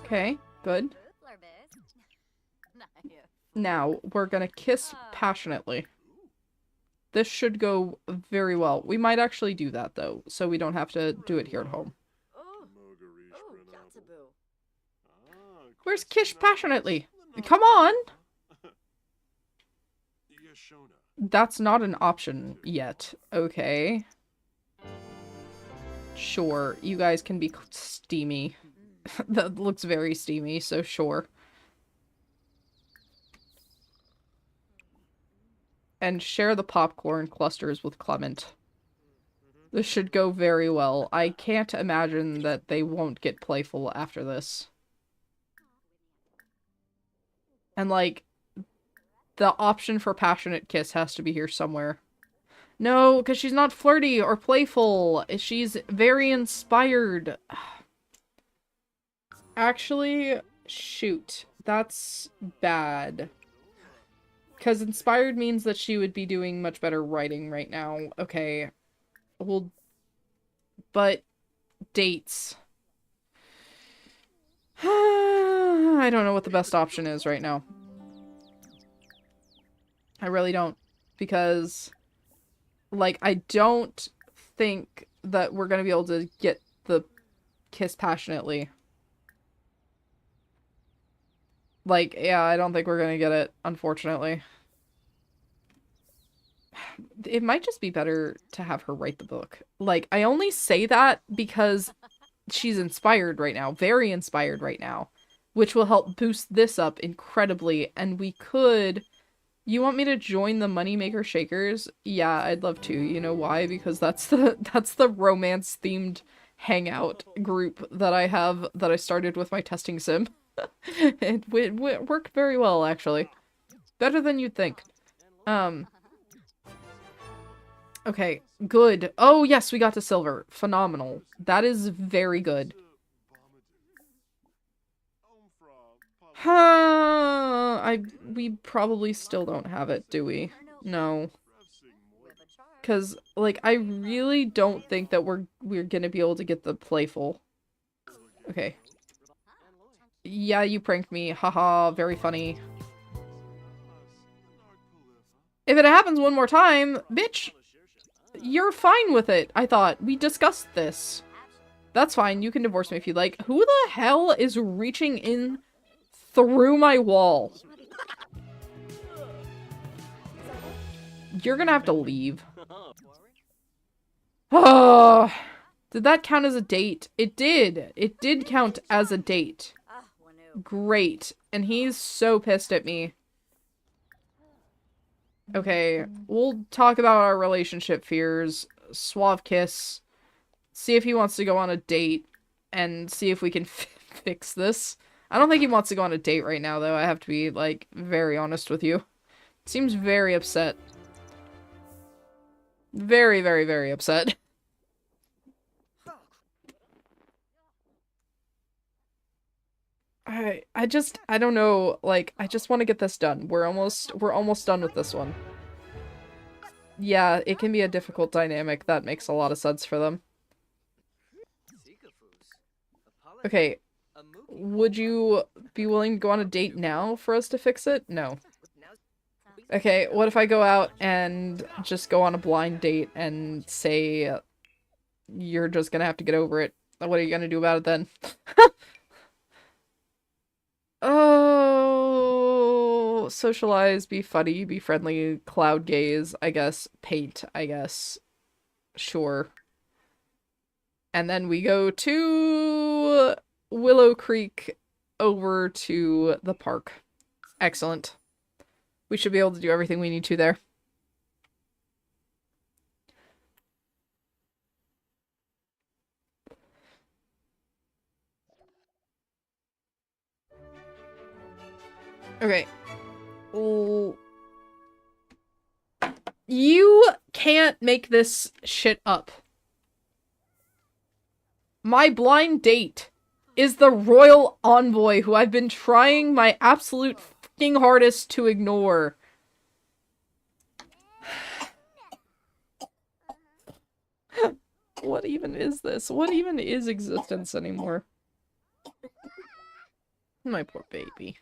Okay, good. Now, we're gonna kiss passionately. This should go very well. We might actually do that, though, so we don't have to do it here at home. Where's Kiss passionately? Come on! That's not an option yet. Okay. Sure, you guys can be steamy. That looks very steamy, so sure. And share the popcorn clusters with Clement. This should go very well. I can't imagine that they won't get playful after this. And, like, the option for passionate kiss has to be here somewhere. No, because she's not flirty or playful. She's very inspired. Actually, shoot. That's bad. Because inspired means that she would be doing much better writing right now. Okay. Well, but dates. I don't know what the best option is right now. I really don't. Because, like, I don't think that we're gonna be able to get the kiss passionately. Like, yeah, I don't think we're gonna get it, unfortunately. It might just be better to have her write the book. Like, I only say that because she's inspired right now. Very inspired right now. Which will help boost this up incredibly. And we could... You want me to join the Moneymaker Shakers? Yeah, I'd love to. You know why? Because that's the romance-themed hangout group that I have, that I started with my testing sim. It worked very well, actually. Better than you'd think. Okay, good. Oh, yes, we got to silver. Phenomenal. That is very good. We probably still don't have it, do we? No. Because, like, I really don't think that we're gonna be able to get the playful. Okay. Yeah, you pranked me. Haha, very funny. If it happens one more time, bitch, you're fine with it, I thought. We discussed this. That's fine, you can divorce me if you like. Who the hell is reaching in through my wall? You're gonna have to leave. Oh, did that count as a date? It did. It did count as a date. Great. And he's so pissed at me. Okay, we'll talk about our relationship fears. Suave kiss. See if he wants to go on a date. And see if we can fix this. I don't think he wants to go on a date right now, though. I have to be, like, very honest with you. Seems very upset. Very, very, very upset. I don't know, like, I just want to get this done. We're almost done with this one. Yeah, it can be a difficult dynamic. That makes a lot of sense for them. Okay, would you be willing to go on a date now for us to fix it? No. Okay, what if I go out and just go on a blind date and say you're just gonna have to get over it? What are you gonna do about it then? Oh, socialize, be funny, be friendly, cloud gaze, I guess. Paint, I guess. Sure. And then we go to Willow Creek over to the park. Excellent. We should be able to do everything we need to there. Okay. You can't make this shit up. My blind date is the royal envoy who I've been trying my absolute fucking hardest to ignore. What even is this? What even is existence anymore? My poor baby.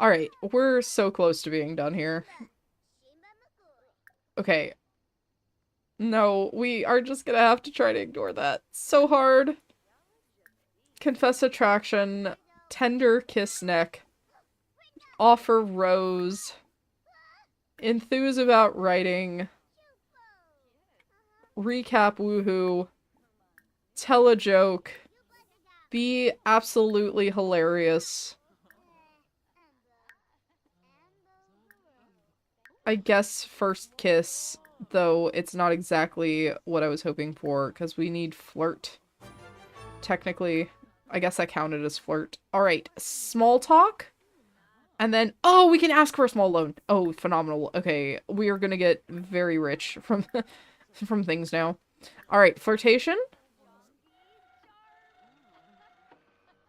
Alright, we're so close to being done here. Okay. No, we are just gonna have to try to ignore that. So hard. Confess attraction. Tender kiss neck. Offer rose. enthuse about writing, recap woohoo, tell a joke, be absolutely hilarious. I guess first kiss, though it's not exactly what I was hoping for, because we need flirt. Technically, I guess that counted as flirt. Alright, small talk. And then, oh, we can ask for a small loan. Oh, phenomenal. Okay, we are gonna get very rich from from things now. Alright, flirtation?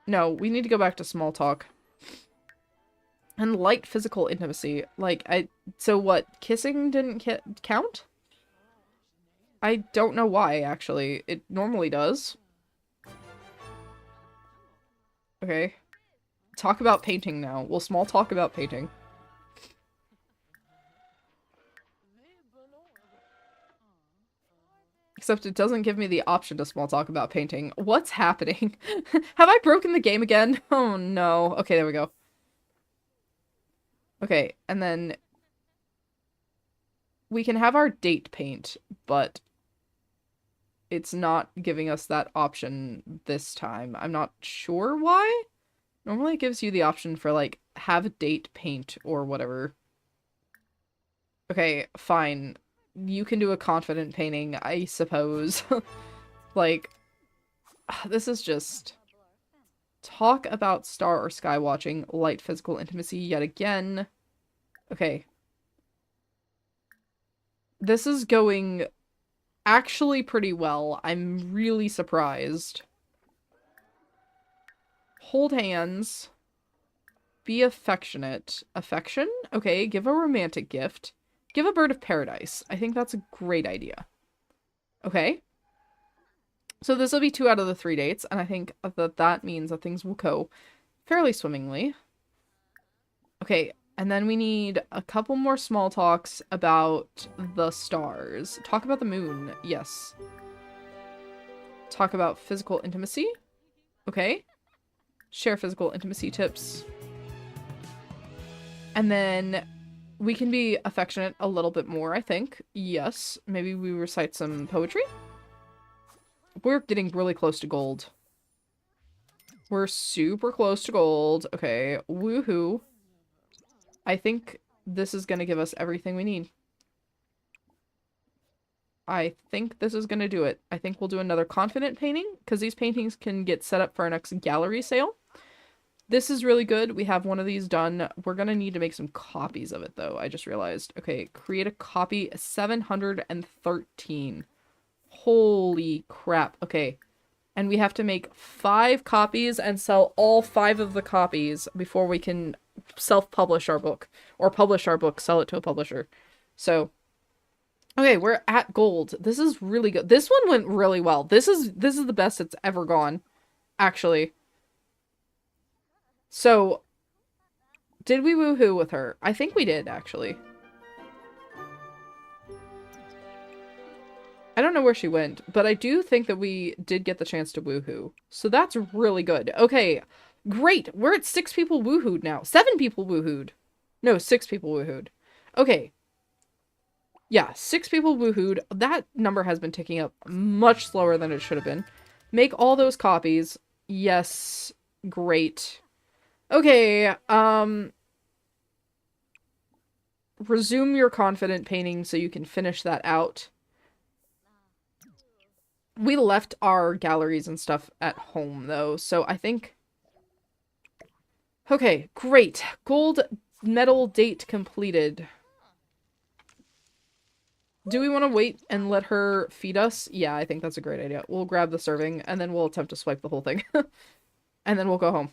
No, we need to go back to small talk. And light physical intimacy. Like, so what, kissing didn't count? I don't know why, actually. It normally does. Okay. Talk about painting now. We'll small talk about painting. Except it doesn't give me the option to small talk about painting. What's happening? Have I broken the game again? Oh no. Okay, there we go. Okay, and then we can have our date paint, but it's not giving us that option this time. I'm not sure why. Normally it gives you the option for, like, have a date paint or whatever. Okay, fine. You can do a confident painting, I suppose. Like, this is just... Talk about star or sky watching, light physical intimacy yet again. Okay. This is going actually pretty well. I'm really surprised. Hold hands. Be affectionate. Affection? Okay, give a romantic gift. Give a bird of paradise. I think that's a great idea. Okay. So this will be 2 out of the 3 dates, and I think that means that things will go fairly swimmingly. Okay, and then we need a couple more small talks about the stars. Talk about the moon. Yes. Talk about physical intimacy. Okay. Share physical intimacy tips. And then we can be affectionate a little bit more, I think. Yes. Maybe we recite some poetry. We're getting really close to gold. We're super close to gold. Okay. Woohoo. I think this is going to give us everything we need. I think this is going to do it. I think we'll do another confident painting, because these paintings can get set up for our next gallery sale. This is really good. We have one of these done. We're going to need to make some copies of it, though. I just realized. Okay, create a copy 713. Holy crap. Okay. And we have to make 5 copies and sell all 5 of the copies before we can self-publish our book. Or publish our book, sell it to a publisher. So, okay, we're at gold. This is really good. This one went really well. This is the best it's ever gone, actually. So, did we woohoo with her? I think we did, actually. I don't know where she went, but I do think that we did get the chance to woohoo. So that's really good. Okay, great. We're at 6 people woohooed now. 7 people woohooed. No, 6 people woohooed. Okay. Yeah, 6 people woohooed. That number has been ticking up much slower than it should have been. Make all those copies. Yes. Great. Okay, resume your confident painting so you can finish that out. We left our galleries and stuff at home, though, so I think... Okay, great. Gold medal date completed. Do we want to wait and let her feed us? Yeah, I think that's a great idea. We'll grab the serving, and then we'll attempt to swipe the whole thing. And then we'll go home.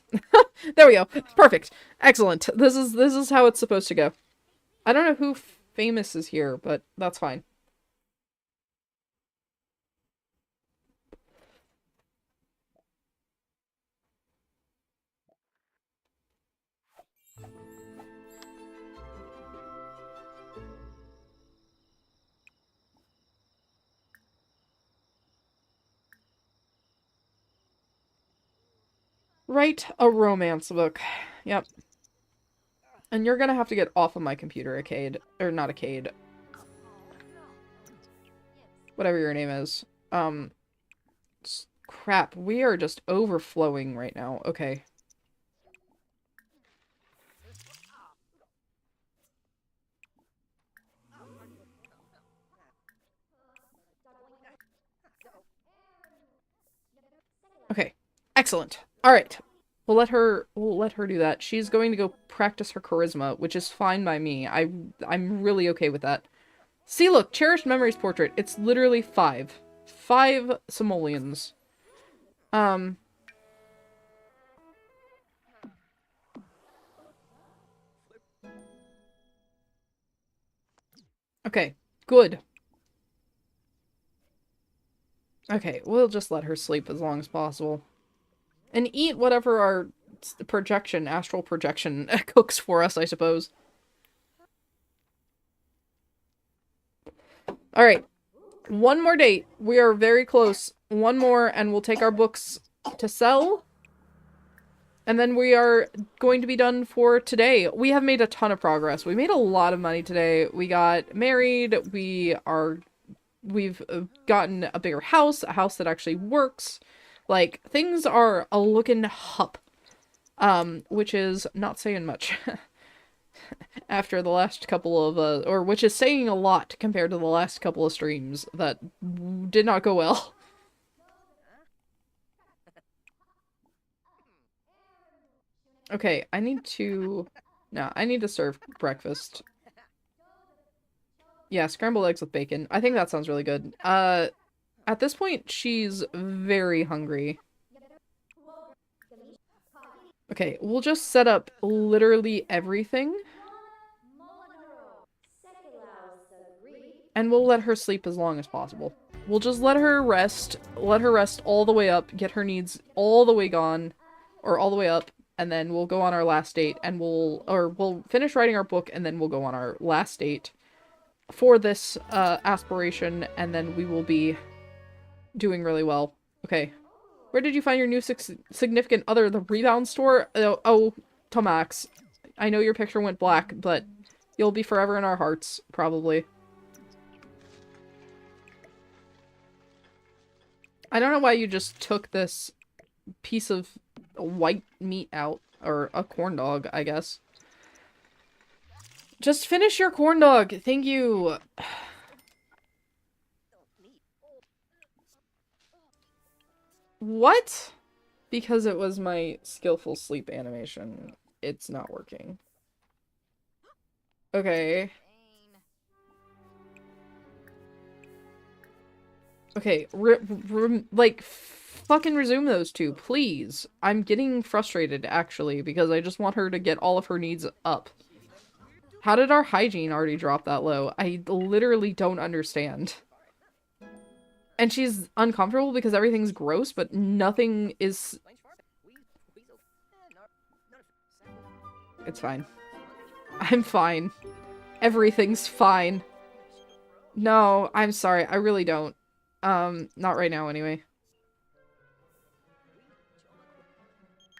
There we go. Perfect. Excellent. This is how it's supposed to go. I don't know who famous is here, but that's fine. Write a romance book. Yep. And you're gonna have to get off of my computer, Acade. Or not Acade. Whatever your name is. Crap, we are just overflowing right now. Okay. Okay. Excellent. Alright. We'll let her do that. She's going to go practice her charisma, which is fine by me. I'm really okay with that. See, look, cherished memories portrait. It's literally 5. 5 simoleons. Okay, good. Okay, we'll just let her sleep as long as possible. And eat whatever our astral projection cooks for us, I suppose. Alright. One more date. We are very close. One more, and we'll take our books to sell. And then we are going to be done for today. We have made a ton of progress. We made a lot of money today. We got married. We've gotten a bigger house, a house that actually works. Like, things are a looking up. Which is not saying much. After the last couple of, or which is saying a lot compared to the last couple of streams that did not go well. Okay, I need to serve breakfast. Yeah, scrambled eggs with bacon. I think that sounds really good. At this point, she's very hungry. Okay, we'll just set up literally everything. And we'll let her sleep as long as possible. We'll just let her rest all the way up, get her needs all the way gone, or all the way up, and then we'll go on our last date, and we'll finish writing our book, and then we'll go on our last date for this, aspiration, and then we will be doing really well. Okay. Where did you find your new significant other? The rebound store? Oh, Tomax. I know your picture went black, but you'll be forever in our hearts, probably. I don't know why you just took this piece of white meat out. Or a corn dog, I guess. Just finish your corn dog. Thank you. What? Because it was my skillful sleep animation. It's not working. Okay. Okay, like, fucking resume those two, please. I'm getting frustrated, actually, because I just want her to get all of her needs up. How did our hygiene already drop that low? I literally don't understand. And she's uncomfortable because everything's gross, but nothing is... It's fine. I'm fine. Everything's fine. No, I'm sorry. I really don't. Not right now, anyway.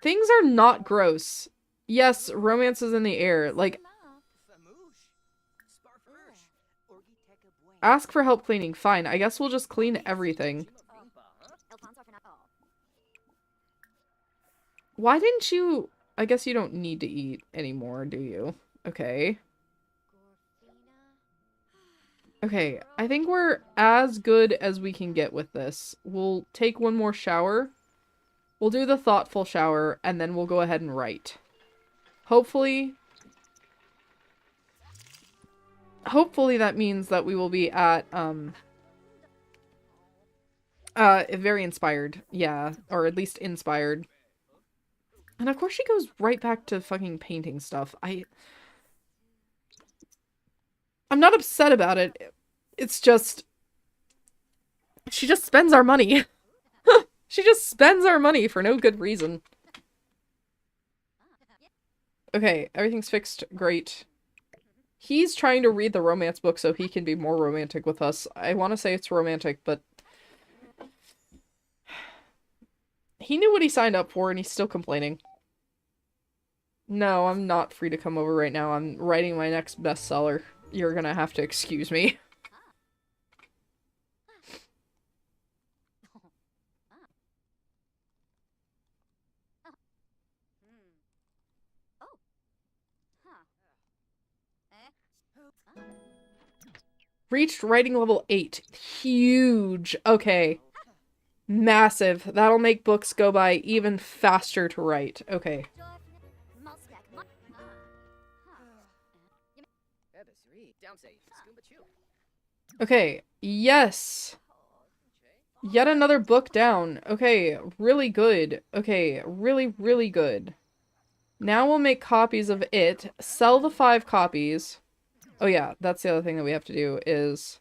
Things are not gross. Yes, romance is in the air. Like, ask for help cleaning. Fine, I guess we'll just clean everything. Why didn't you... I guess you don't need to eat anymore, do you? Okay. Okay, I think we're as good as we can get with this. We'll take one more shower. We'll do the thoughtful shower, and then we'll go ahead and write. Hopefully that means that we will be at, very inspired. Yeah, or at least inspired. And of course she goes right back to fucking painting stuff. I'm not upset about it. It's just... She just spends our money. She just spends our money for no good reason. Okay, everything's fixed. Great. He's trying to read the romance book so he can be more romantic with us. I want to say it's romantic, but... He knew what he signed up for and he's still complaining. No, I'm not free to come over right now. I'm writing my next bestseller. You're gonna have to excuse me. Reached writing level 8. Huge. Okay. Massive. That'll make books go by even faster to write. Okay. Okay. Yes. Yet another book down. Okay. Really good. Okay. Really, really good. Now we'll make copies of it. Sell the 5 copies. Oh yeah, that's the other thing that we have to do is...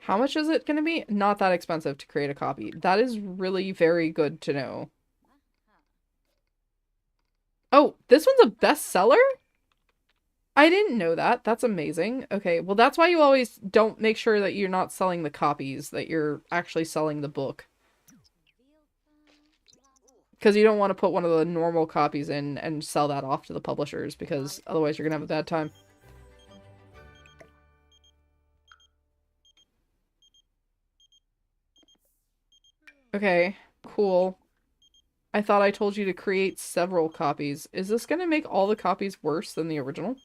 How much is it going to be? Not that expensive to create a copy. That is really very good to know. Oh, this one's a bestseller? I didn't know that. That's amazing. Okay, well that's why you always don't make sure that you're not selling the copies, that you're actually selling the book. Because you don't want to put one of the normal copies in and sell that off to the publishers, because otherwise you're going to have a bad time. Okay, cool. I thought I told you to create several copies. Is this going to make all the copies worse than the original?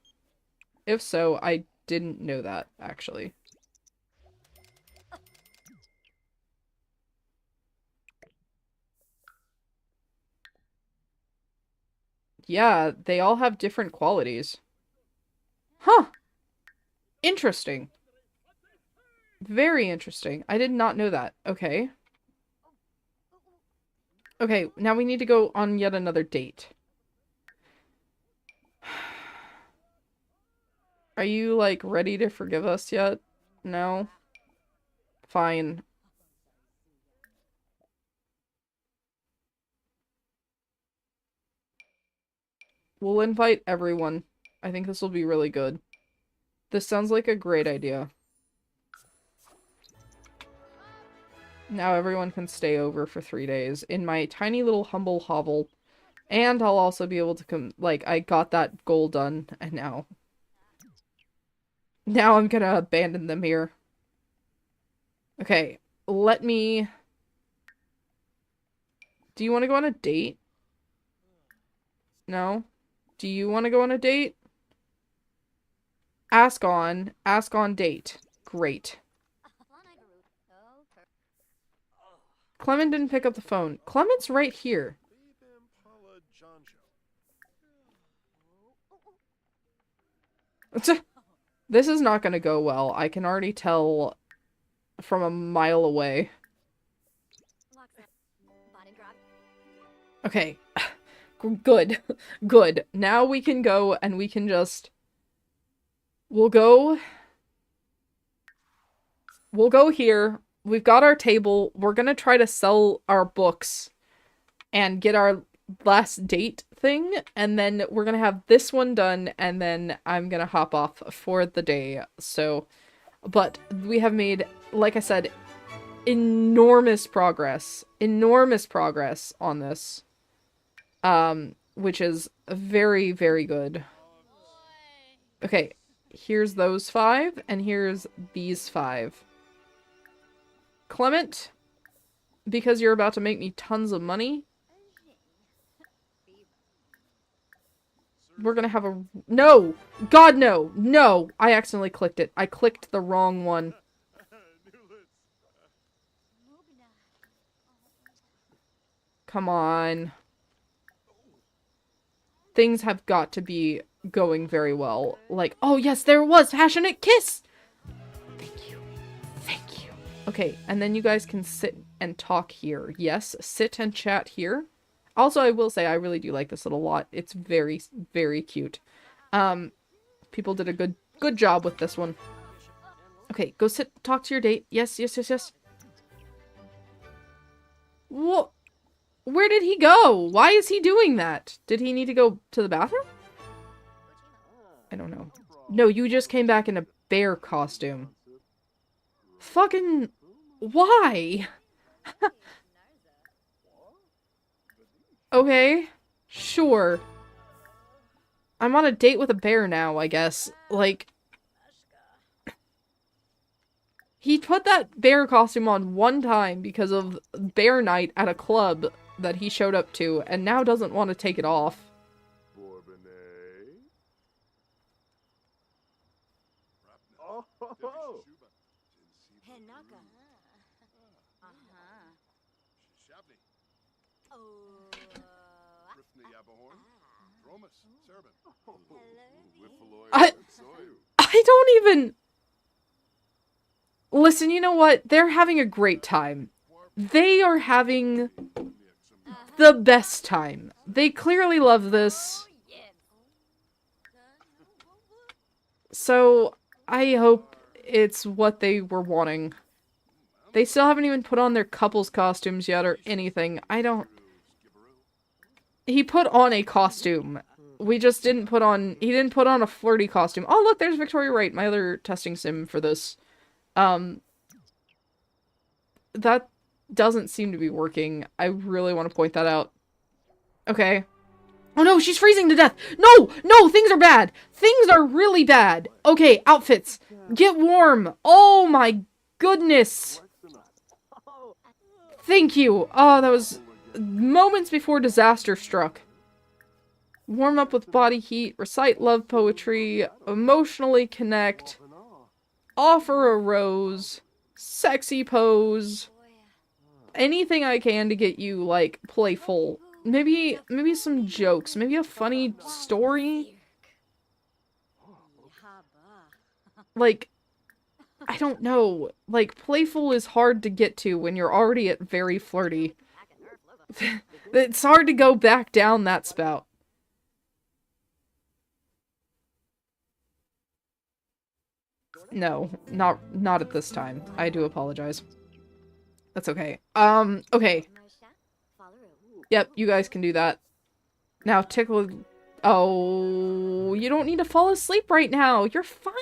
If so, I didn't know that, actually. Yeah, they all have different qualities. Huh. Interesting. Very interesting. I did not know that. Okay. Okay, now we need to go on yet another date. Are you, like, ready to forgive us yet? No? Fine. We'll invite everyone. I think this will be really good. This sounds like a great idea. Now everyone can stay over for 3 days in my tiny little humble hovel. And I'll also be able to come, like, I got that goal done, and now I'm gonna abandon them here. Okay, let me... Do you want to go on a date? No? Do you want to go on a date? Ask on date. Great. Clement didn't pick up the phone. Clement's right here. This is not going to go well. I can already tell from a mile away. Okay. Good. Good. Now we can go and we can just... We'll go here. We've got our table. We're gonna try to sell our books and get our last date thing, and then we're gonna have this one done, and then I'm gonna hop off for the day. So, but we have made, like I said, enormous progress on this, which is very, very good. Okay, here's those 5, and here's these 5. Clement, because you're about to make me tons of money, we're gonna have a... No! God, no! No! I accidentally clicked it. I clicked the wrong one. Come on. Things have got to be going very well. Like, oh yes, there was! Passionate kiss! Thank you. Thank you. Okay, and then you guys can sit and talk here. Yes, sit and chat here. Also, I will say, I really do like this little lot. It's very, very cute. People did a good job with this one. Okay, go sit, talk to your date. Yes, yes, yes, yes. What? Where did he go? Why is he doing that? Did he need to go to the bathroom? I don't know. No, you just came back in a bear costume. Fucking... Why? Okay. Sure. I'm on a date with a bear now, I guess. Like, he put that bear costume on one time because of bear night at a club that he showed up to, and now doesn't want to take it off.
Henaka. Uh-huh. Oh.
I don't even... Listen, you know what? They're having a great time. They are having the best time. They clearly love this. So, I hope it's what they were wanting. They still haven't even put on their couples costumes yet or anything. I don't... He put on a costume. We just didn't put on... He didn't put on a flirty costume. Oh, look, there's Victoria Wright, my other testing sim for this. That doesn't seem to be working. I really want to point that out. Okay. Oh no, she's freezing to death! No! No, things are bad! Things are really bad! Okay, outfits. Get warm! Oh my goodness! Thank you! Oh, that was moments before disaster struck. Warm up with body heat, recite love poetry, emotionally connect, offer a rose, sexy pose, anything I can to get you, like, playful. Maybe some jokes, maybe a funny story. Like, I don't know. Like, playful is hard to get to when you're already at very flirty. It's hard to go back down that spout. No, not at this time. I do apologize. That's okay. Okay. Yep, you guys can do that. Now tickle... Oh, you don't need to fall asleep right now. You're fine.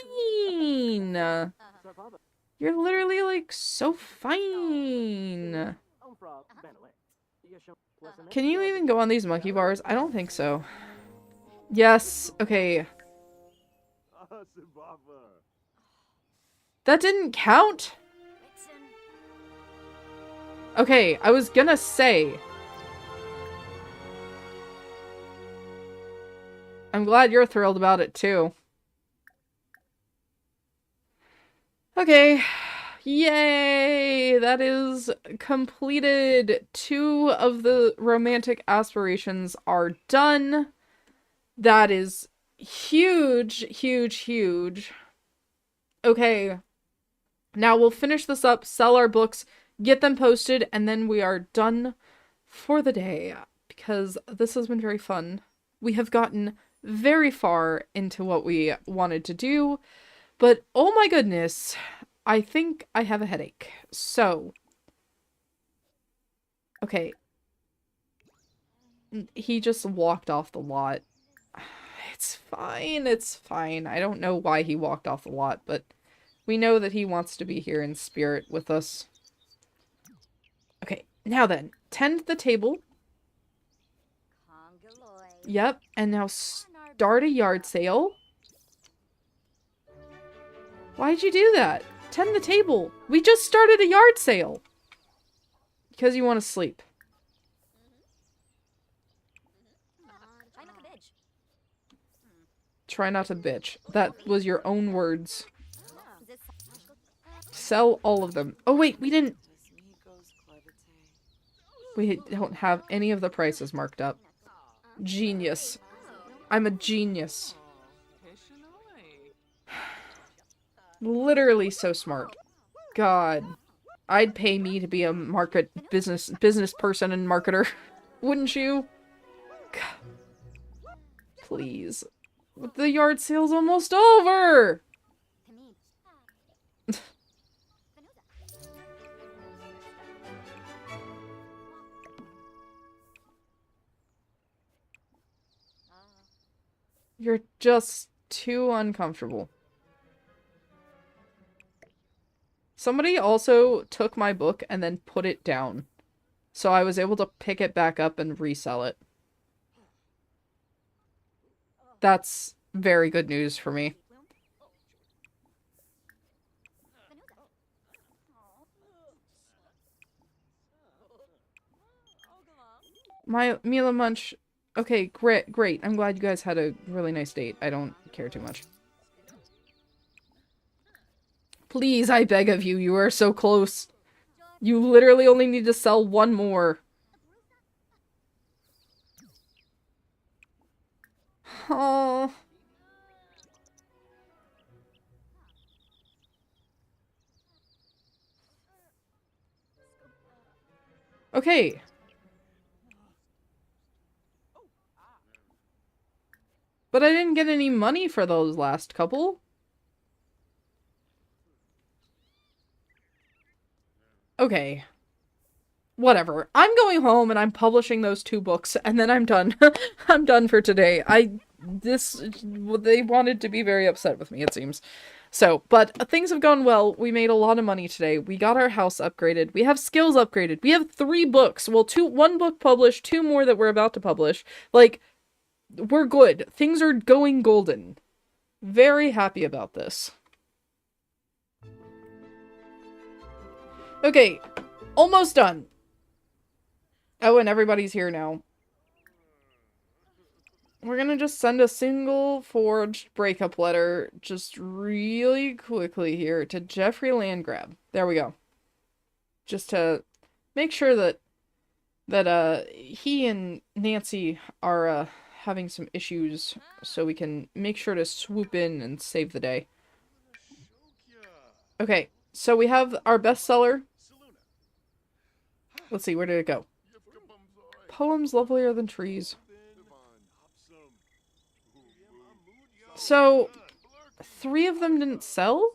You're literally, like, so fine. Can you even go on these monkey bars? I don't think so. Yes, okay. That didn't count? Okay, I was gonna say. I'm glad you're thrilled about it, too. Okay. Yay! That is completed. 2 of the romantic aspirations are done. That is huge, huge, huge. Okay. Now we'll finish this up, sell our books, get them posted, and then we are done for the day. Because this has been very fun. We have gotten very far into what we wanted to do. But, oh my goodness, I think I have a headache. So, okay. He just walked off the lot. It's fine, it's fine. I don't know why he walked off the lot, but we know that he wants to be here in spirit with us. Okay, now then, tend the table. Yep, and now start a yard sale. Why'd you do that? Tend the table. We just started a yard sale. Because you want to sleep. Try not to bitch. That was your own words. Sell all of them. Oh wait, we didn't... We don't have any of the prices marked up. Genius. I'm a genius. Literally so smart. God. I'd pay me to be a business person and marketer. Wouldn't you? God. Please. The yard sale's almost over! You're just too uncomfortable. Somebody also took my book and then put it down. So I was able to pick it back up and resell it. That's very good news for me. My Mila Munch. Okay, great. I'm glad you guys had a really nice date. I don't care too much. Please, I beg of you. You are so close. You literally only need to sell one more. Oh. Okay. But I didn't get any money for those last couple. Okay. Whatever. I'm going home and I'm publishing those 2 books and then I'm done. I'm done for today. They wanted to be very upset with me, it seems. So, but things have gone well. We made a lot of money today. We got our house upgraded. We have skills upgraded. We have 3 books. Well, 1 book published, 2 more that we're about to publish. Like, we're good. Things are going golden. Very happy about this. Okay, almost done. Oh, and everybody's here now. We're gonna just send a single forged breakup letter just really quickly here to Jeffrey Landgrab. There we go. Just to make sure that he and Nancy are having some issues, so we can make sure to swoop in and save the day. Okay, so we have our bestseller. Let's see, where did it go? Poems lovelier than trees. So, 3 of them didn't sell?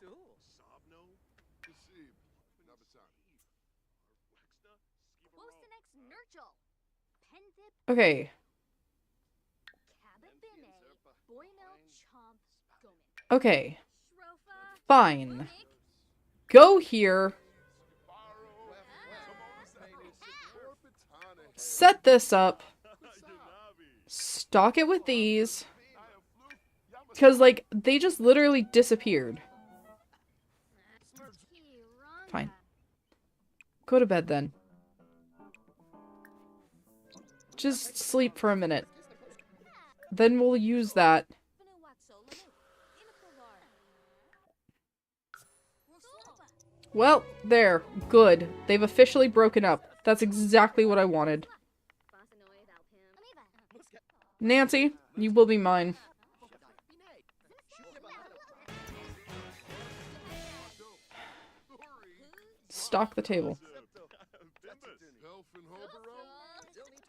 Okay. Okay. Fine. Go here. Set this up. Stock it with these. Because, like, they just literally disappeared. Fine. Go to bed then. Just sleep for a minute. Then we'll use that. Well, there. Good. They've officially broken up. That's exactly what I wanted. Nancy, you will be mine. Stock the table.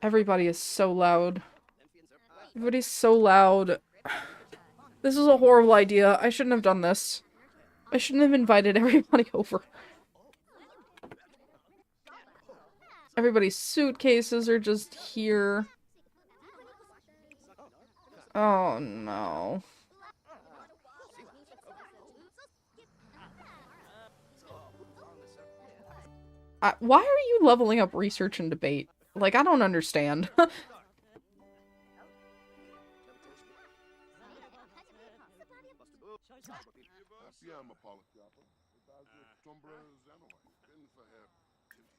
Everybody is so loud. Everybody's so loud. This is a horrible idea. I shouldn't have done this. I shouldn't have invited everybody over. Everybody's suitcases are just here. Oh no. Why are you leveling up research and debate? Like, I don't understand.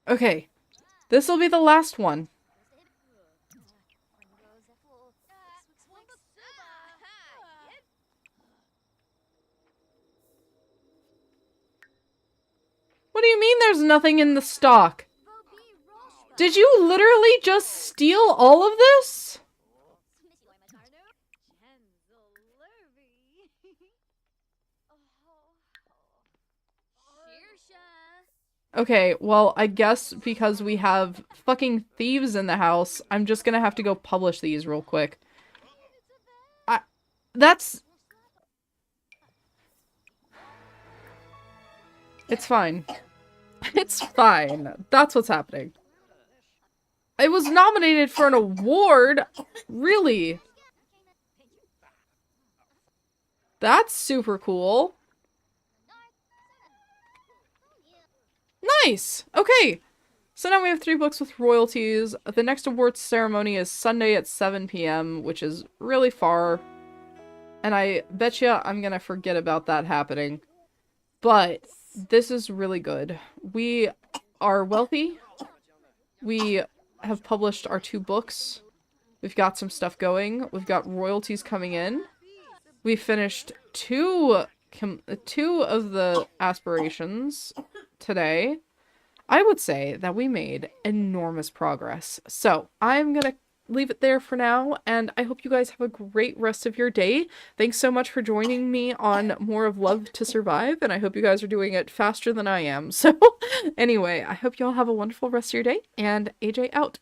Okay. This will be the last one. What do you mean there's nothing in the stock? Did you literally just steal all of this? Okay, well, I guess because we have fucking thieves in the house, I'm just gonna have to go publish these real quick. That's... It's fine. It's fine. That's what's happening. It was nominated for an award? Really? That's super cool. Nice! Okay. So now we have 3 books with royalties. The next awards ceremony is Sunday at 7 p.m., which is really far. And I bet you I'm gonna forget about that happening. But this is really good. We are wealthy. We have published our 2 books. We've got some stuff going. We've got royalties coming in. We finished 2 of the aspirations today. I would say that we made enormous progress. So I'm gonna leave it there for now, and I hope you guys have a great rest of your day. Thanks so much for joining me on more of Love to Survive, and I hope you guys are doing it faster than I am. So anyway, I hope you all have a wonderful rest of your day, and AJ out.